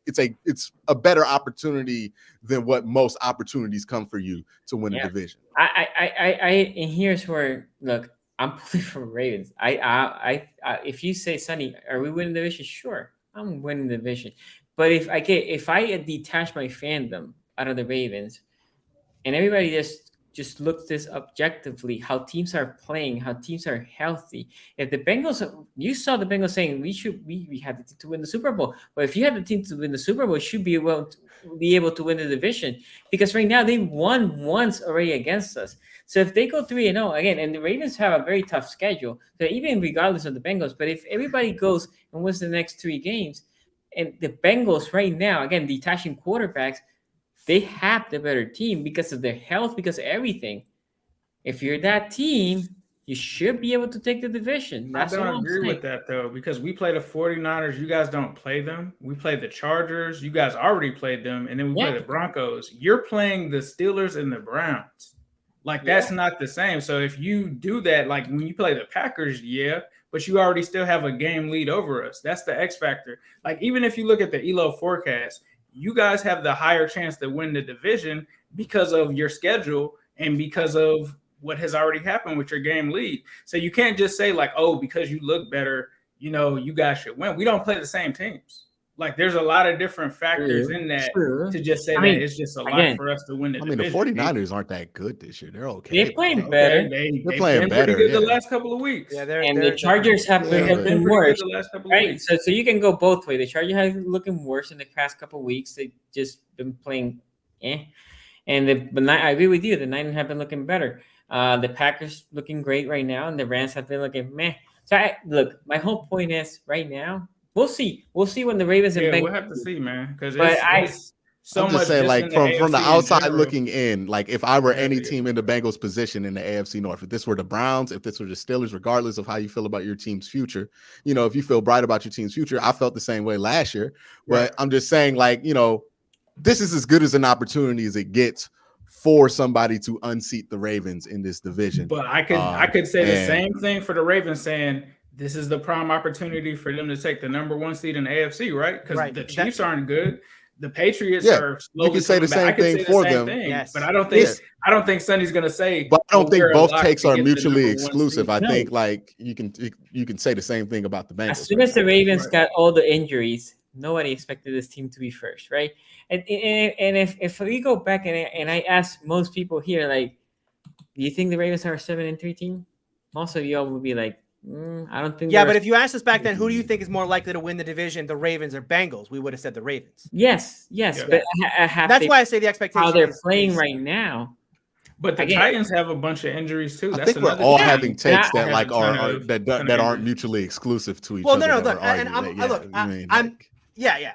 a better opportunity than what most opportunities come for you to win a division. And here's where look. I'm pulling for Ravens. If you say, Sonny, are we winning the division? Sure, I'm winning the division. But if I detach my fandom out of the Ravens, and everybody just just look this objectively, how teams are playing, how teams are healthy. If the Bengals, you saw the Bengals saying we have the team to win the Super Bowl. But if you have the team to win the Super Bowl, you should be able to win the division, because right now they won once already against us. So if they go 3-0 again, and the Ravens have a very tough schedule, so even regardless of the Bengals, but if everybody goes and wins the next 3 games, and the Bengals right now, again, detaching quarterbacks, they have the better team because of their health, because of everything. If you're that team, you should be able to take the division. I don't agree with that, though, because we play the 49ers. You guys don't play them. We play the Chargers. You guys already played them. And then we play the Broncos. You're playing the Steelers and the Browns. Like, that's not the same. So if you do that, like when you play the Packers, but you already still have a game lead over us. That's the X factor. Like, even if you look at the ELO forecast, you guys have the higher chance to win the division because of your schedule and because of what has already happened with your game lead. So you can't just say like, oh, because you look better, you guys should win. We don't play the same teams. Like, there's a lot of different factors in that to just say that it's just a lot for us to win the division. The 49ers aren't that good this year. They're okay. They're playing better. They're playing better. Pretty good the last couple of weeks. Yeah, the Chargers have been worse. The last couple of weeks. So you can go both ways. The Chargers have been looking worse in the past couple of weeks. They've just been playing and I agree with you. The Niners have been looking better. The Packers looking great right now, and the Rams have been looking meh. So look, my whole point is right now, we'll see. We'll see when the Ravens and Bengals. We'll have to see, man. Because I'm just saying, like, from the outside looking in, like, if I were any team in the Bengals position in the AFC North, if this were the Browns, if this were the Steelers, regardless of how you feel about your team's future, if you feel bright about your team's future, I felt the same way last year. But I'm just saying, like, this is as good as an opportunity as it gets for somebody to unseat the Ravens in this division. But I could say the same thing for the Ravens, saying this is the prime opportunity for them to take the number 1 seed in the AFC, right? Because the Chiefs aren't good. The Patriots are slowly. You can say the same thing for them. Yes. But I don't think Sonny's gonna say. But I don't think both takes are mutually exclusive. I think like you can say the same thing about the Bengals. As soon as the Ravens got all the injuries, nobody expected this team to be first, right? And if we go back and I ask most people here, like, do you think the Ravens are a 7-3 team? Most of y'all would be like, I don't think. Yeah, but if you asked us back then, who do you think is more likely to win the division, the Ravens or Bengals? We would have said the Ravens. Yes. But that's why I say the expectation. How they're playing right now. But the Titans have a bunch of injuries too. I think we're all having takes that like that aren't mutually exclusive to each other. Well, no.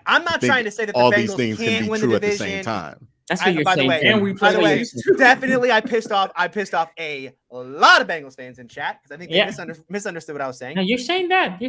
I'm not trying to say that the all Bengals these things can't can be win true the at the division. same time. That's what you're saying. By the way, definitely, I pissed off a lot of Bengals fans in chat because I think they misunderstood what I was saying. No, you're saying that.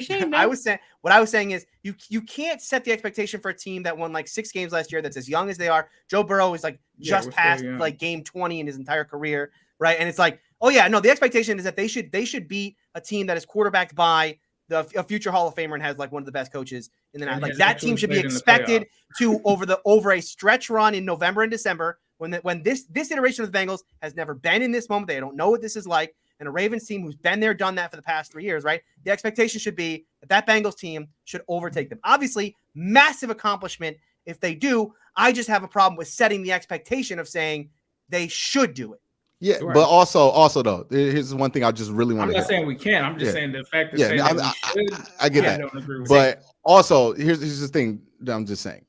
What I was saying is you can't set the expectation for a team that won like 6 games last year that's as young as they are. Joe Burrow is like just past like game 20 in his entire career, right? And it's like, the expectation is that they should beat a team that is quarterbacked by a future Hall of Famer and has like one of the best coaches in the night. Like that team should be expected to over a stretch run in November and December when this iteration of the Bengals has never been in this moment. They don't know what this is like. And a Ravens team who's been there, done that for the past 3 years, right? The expectation should be that Bengals team should overtake them. Obviously, massive accomplishment if they do. I just have a problem with setting the expectation of saying they should do it. Yeah, right. But also though, here's one thing I just really want to. I'm not saying we can't. I'm just saying the fact that saying that we should. I get that. I don't agree with but also, here's the thing that I'm just saying.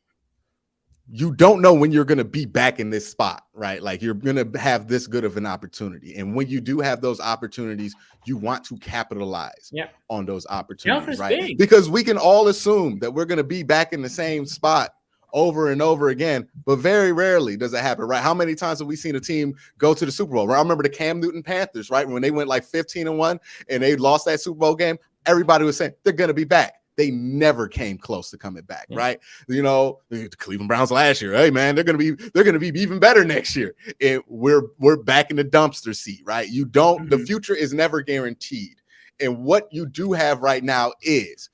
You don't know when you're going to be back in this spot, right? Like you're going to have this good of an opportunity, and when you do have those opportunities, you want to capitalize on those opportunities, right? Big. Because we can all assume that we're going to be back in the same spot over and over again, but very rarely does it happen, right? How many times have we seen a team go to the Super Bowl? Right? I remember the Cam Newton Panthers, right? When they went like 15-1 and they lost that Super Bowl game, everybody was saying they're going to be back. They never came close to coming back, right? The Cleveland Browns last year, hey man, they're going to be even better next year. And we're back in the dumpster seat, right? The future is never guaranteed. And what you do have right now is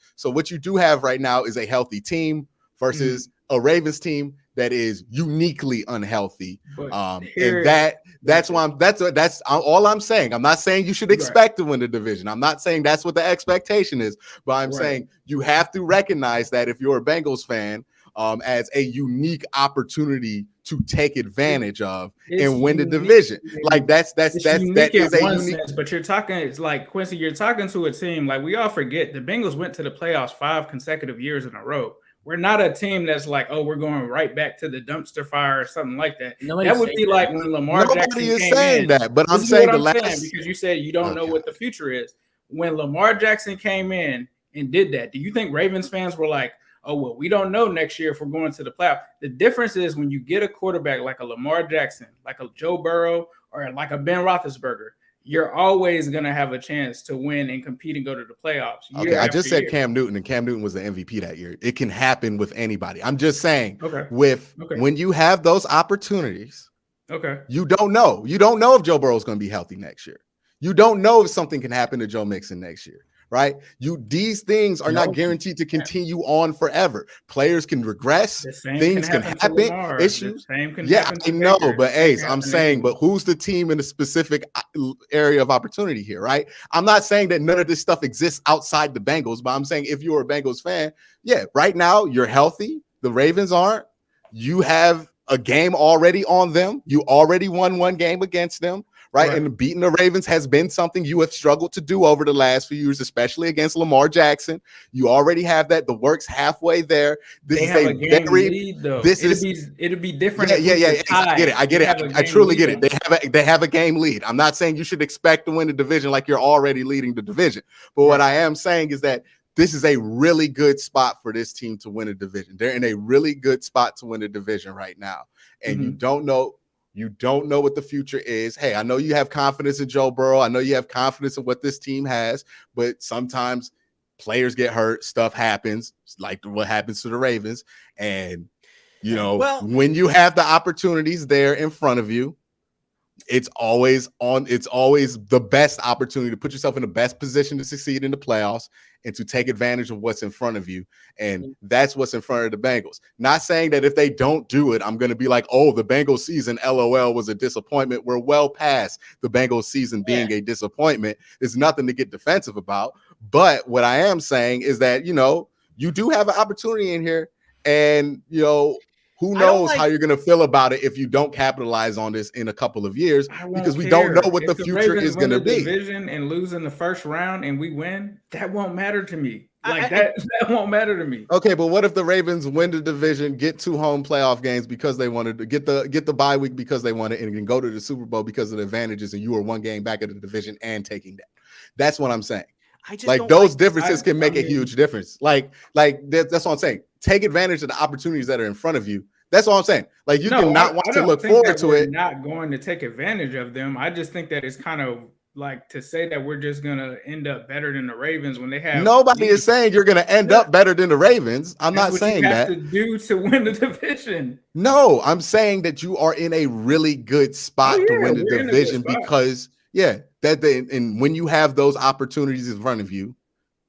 a healthy team versus a Ravens team that is uniquely unhealthy. And that's all I'm saying. I'm not saying you should expect to win the division. I'm not saying that's what the expectation is, but I'm saying you have to recognize that if you're a Bengals fan, as a unique opportunity to take advantage of and win the division. Like that is a unique sense, but you're talking, it's like Quincy, you're talking to a team like we all forget the Bengals went to the playoffs 5 consecutive years in a row. We're not a team that's like, oh, we're going right back to the dumpster fire or something like that. That would be like when Lamar Jackson came saying in. That, but I'm saying because you said you don't know what the future is. When Lamar Jackson came in and did that, do you think Ravens fans were like, oh, well, we don't know next year if we're going to the playoff? The difference is when you get a quarterback like a Lamar Jackson, like a Joe Burrow, or like a Ben Roethlisberger, you're always going to have a chance to win and compete and go to the playoffs. Okay, I just said Cam Newton, and Cam Newton was the MVP that year. It can happen with anybody. I'm just saying, when you have those opportunities, you don't know. You don't know if Joe Burrow is going to be healthy next year. You don't know if something can happen to Joe Mixon next year. Right? These things are not guaranteed to continue on forever. Players can regress. Things can happen. Issues. I know, but Ace, I'm saying, but who's the team in a specific area of opportunity here, right? I'm not saying that none of this stuff exists outside the Bengals, but I'm saying if you're a Bengals fan, right now you're healthy. The Ravens aren't. You have a game already on them. You already won one game against them. Right. And beating the Ravens has been something you have struggled to do over the last few years, especially against Lamar Jackson. You already have that. The work's halfway there. This is a very lead, though. It'll be different. I get it. I truly get it. They have a game lead. I'm not saying you should expect to win the division like you're already leading the division. But what I am saying is that this is a really good spot for this team to win a division. They're in a really good spot to win a division right now. And you don't know. You don't know what the future is. Hey, I know you have confidence in Joe Burrow. I know you have confidence in what this team has, but sometimes players get hurt. Stuff happens, like what happens to the Ravens. And, when you have the opportunities there in front of you, it's always the best opportunity to put yourself in the best position to succeed in the playoffs and to take advantage of what's in front of you. And that's what's in front of the Bengals. Not saying that if they don't do it, I'm going to be like, oh, the Bengals season, LOL, was a disappointment. We're well past the Bengals season being a disappointment. There's nothing to get defensive about. But what I am saying is that, you do have an opportunity in here, and, who knows how you're going to feel about it if you don't capitalize on this in a couple of years, because we don't know what the future is going to be. Division and lose in the first round and we win, that won't matter to me. That won't matter to me. Okay, but what if the Ravens win the division, get 2 home playoff games because they wanted to get the bye week because they wanted, and can go to the Super Bowl because of the advantages, and you are 1 game back at the division and taking that? That's what I'm saying. Those differences can make a huge difference. That's what I'm saying. Take advantage of the opportunities that are in front of you. That's all I'm saying. You cannot want to look forward to it. Not going to take advantage of them. I just think that it's kind of like to say that we're just going to end up better than the Ravens when they have. Nobody is saying you're going to end up better than the Ravens. I'm not saying that. That's what you have to do to win the division. No, I'm saying that you are in a really good spot to win the division because and when you have those opportunities in front of you,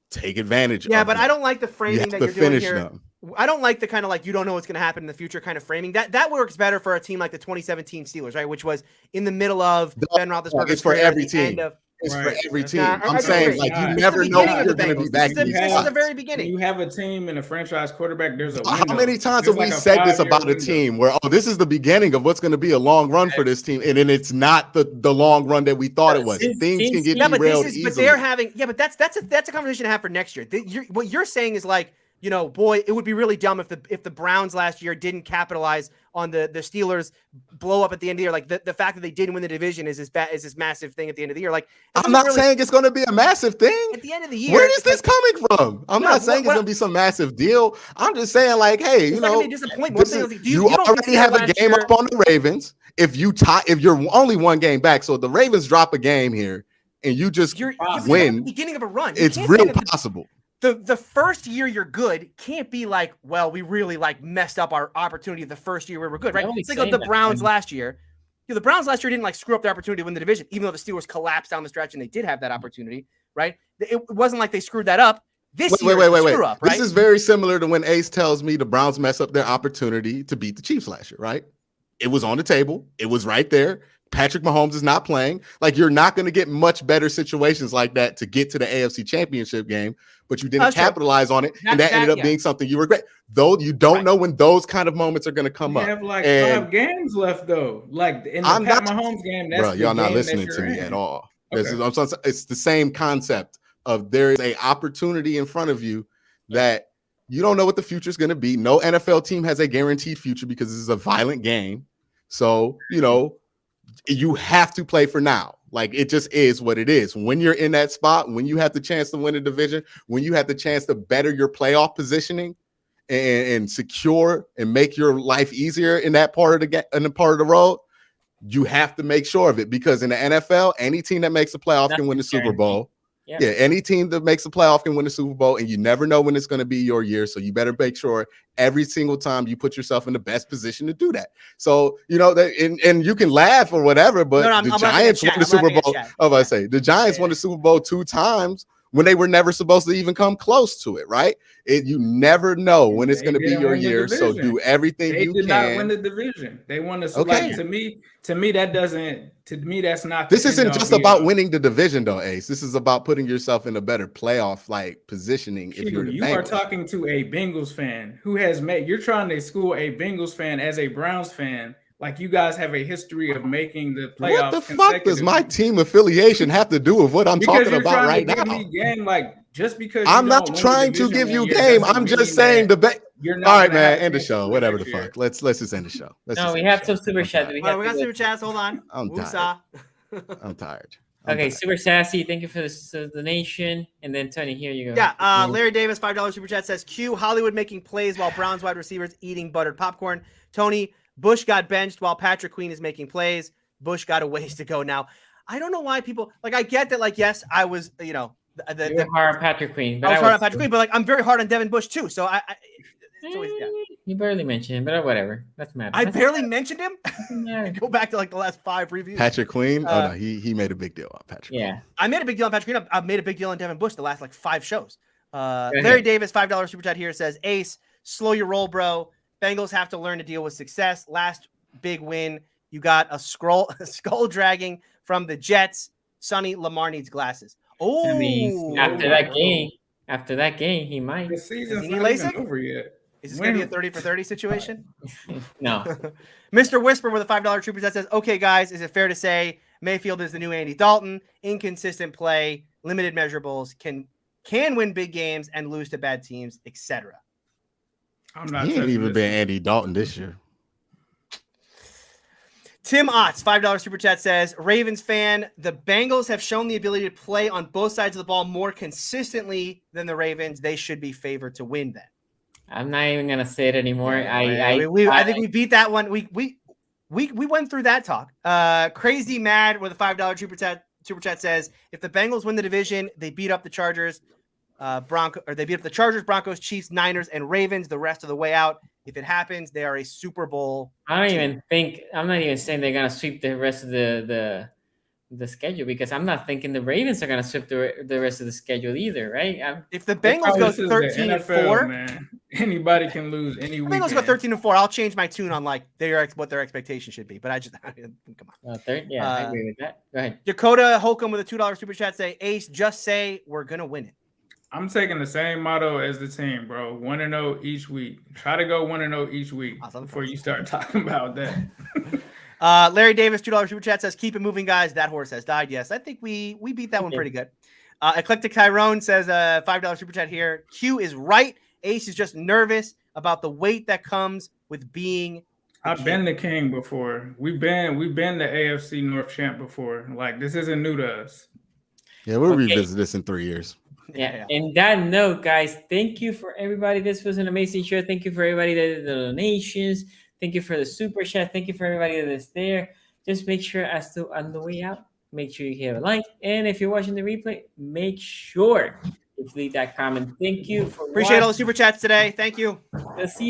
take advantage of them. But I don't like the framing that you're doing here. Them. I don't like the kind of you don't know what's going to happen in the future kind of framing. That works better for a team like the 2017 Steelers, right? Which was in the middle of Ben Roethlisberger's It's for every team. It's for every team. I'm saying you never know if you're going to be back. This is the very beginning. You have a team and a franchise quarterback. There's a window. How many times have we said this about a team where this is the beginning of what's going to be a long run for this team, and then it's not the long run that we thought it was. Things can get derailed easily. But they're having that's a conversation to have for next year. What you're saying is boy, it would be really dumb if the Browns last year didn't capitalize on the Steelers blow up at the end of the year. The fact that they didn't win the division is this massive thing at the end of the year. I'm not saying it's going to be a massive thing. At the end of the year, where is this coming from? I'm not saying it's going to be some massive deal. I'm just saying you already have a game up on the Ravens. If you're only 1 game back, so if the Ravens drop a game here and you just win, at the beginning of a run, it's real possible. The first year you're good can't be we really messed up our opportunity the first year we were good, right? It's like the Browns last year. The Browns last year didn't screw up the opportunity to win the division, even though the Steelers collapsed down the stretch and they did have that opportunity, right? It wasn't like they screwed that up. Wait. Screw up, right? This is very similar to when Ace tells me the Browns mess up their opportunity to beat the Chiefs last year, right? It was on the table. It was right there. Patrick Mahomes is not playing. You're not going to get much better situations like that to get to the AFC Championship game. but you didn't capitalize on it, and that ended up being something you regret. Though you don't know when those kind of moments are going to come up. You have like 5 games left, though. Like in the Pat Mahomes game, that's bro, y'all not listening to me at all. It's the same concept of there is a opportunity in front of you that you don't know what the future is going to be. No NFL team has a guaranteed future because this is a violent game. So, you have to play for now. Like, it just is what it is. When you're in that spot, when you have the chance to win a division, when you have the chance to better your playoff positioning and secure and make your life easier in that part of the road, you have to make sure of it, because in the NFL, any team that makes the playoff can win the Super Bowl. Yeah, any team that makes the playoff can win the Super Bowl, and you never know when it's going to be your year. So you better make sure every single time you put yourself in the best position to do that. So, and you can laugh or whatever, but the Giants won the Super Bowl. The Giants won the Super Bowl 2 times when they were never supposed to even come close to it, right? You never know when it's going to be your year, so do everything you can. They did not win the division. They won the like, to me that doesn't. To me, that's not. This isn't just about winning the division, though, Ace. This is about putting yourself in a better playoff positioning. If you're the you are talking to a Bengals fan who has made. You're trying to school a Bengals fan as a Browns fan. Like, you guys have a history of making the playoffs. What the fuck does my team affiliation have to do with what I'm talking about right now? Game, like, just because I'm not trying to give you game. I'm just saying all right, man. End the show. Whatever the fuck. Let's just end the show. We have some super chats. We got super chats. Hold on. I'm tired. Okay, Super Sassy, thank you for the donation. And then Tony, here you go. Yeah, Larry Davis, $5 super chat says, Q, Hollywood making plays while Browns wide receivers eating buttered popcorn. Tony, Bush got benched while Patrick Queen is making plays. Bush got a ways to go now. I don't know why people, like, I get that, like, yes, I was, you're hard on Patrick Queen. I was hard on Patrick Queen, but, like, I'm very hard on Devin Bush, too. So it's always, You barely mentioned him, but whatever. That's matter. I barely mentioned him? Go back to, like, the last 5 reviews. Patrick Queen? No, he made a big deal on Patrick Queen. I made a big deal on Patrick Queen. I've made a big deal on Devin Bush the last, like, 5 shows. Larry Davis, $5 super chat here says, Ace, slow your roll, bro. Bengals have to learn to deal with success. Last big win, you got a skull dragging from the Jets. Sonny, Lamar needs glasses. Oh, after that game, he might. The season's not even over yet. Is this going to be a 30 for 30 situation? No. Mr. Whisper with a $5 trooper that says, okay, guys, is it fair to say Mayfield is the new Andy Dalton? Inconsistent play, limited measurables, can win big games and lose to bad teams, etc. He ain't even been Andy Dalton this year. Tim Otts, $5 super chat says, Ravens fan, the Bengals have shown the ability to play on both sides of the ball more consistently than the Ravens. They should be favored to win then. I'm not even gonna say it anymore. I think we beat that one. We went through that talk. Crazy Mad with a $5 super chat says, if the Bengals win the division, they beat up the Chargers, they beat up the Chargers, Broncos, Chiefs, Niners, and Ravens the rest of the way out. If it happens, they are a Super Bowl. I'm not even saying they're gonna sweep the rest of the schedule, because I'm not thinking the Ravens are gonna sweep the rest of the schedule either, right? If the Bengals go 13-4, man, anybody can lose any weekend. Bengals go 13-4. I'll change my tune on like what their expectation should be. But come on. I agree with that. Go ahead. Dakota Holcomb with a $2 super chat say, Ace, just say we're gonna win it. I'm taking the same motto as the team, bro. 1-0 each week. Try to go 1-0 each week before you start talking about that. Larry Davis, $2 super chat says, keep it moving, guys. That horse has died. Yes, I think we beat that one pretty good. Eclectic Tyrone says, $5 super chat here. Q is right. Ace is just nervous about the weight that comes with being I've been the king before. We've been the AFC North champ before. Like, this isn't new to us. Yeah, we'll revisit this in 3 years. Yeah. And that note, guys, thank you for everybody. This was an amazing show. Thank you for everybody that did the donations. Thank you for the super chat. Thank you for everybody that is there. Just make sure on the way out, make sure you have a like. And if you're watching the replay, make sure you leave that comment. Thank you for appreciate all the super chats today. Thank you. We'll see you.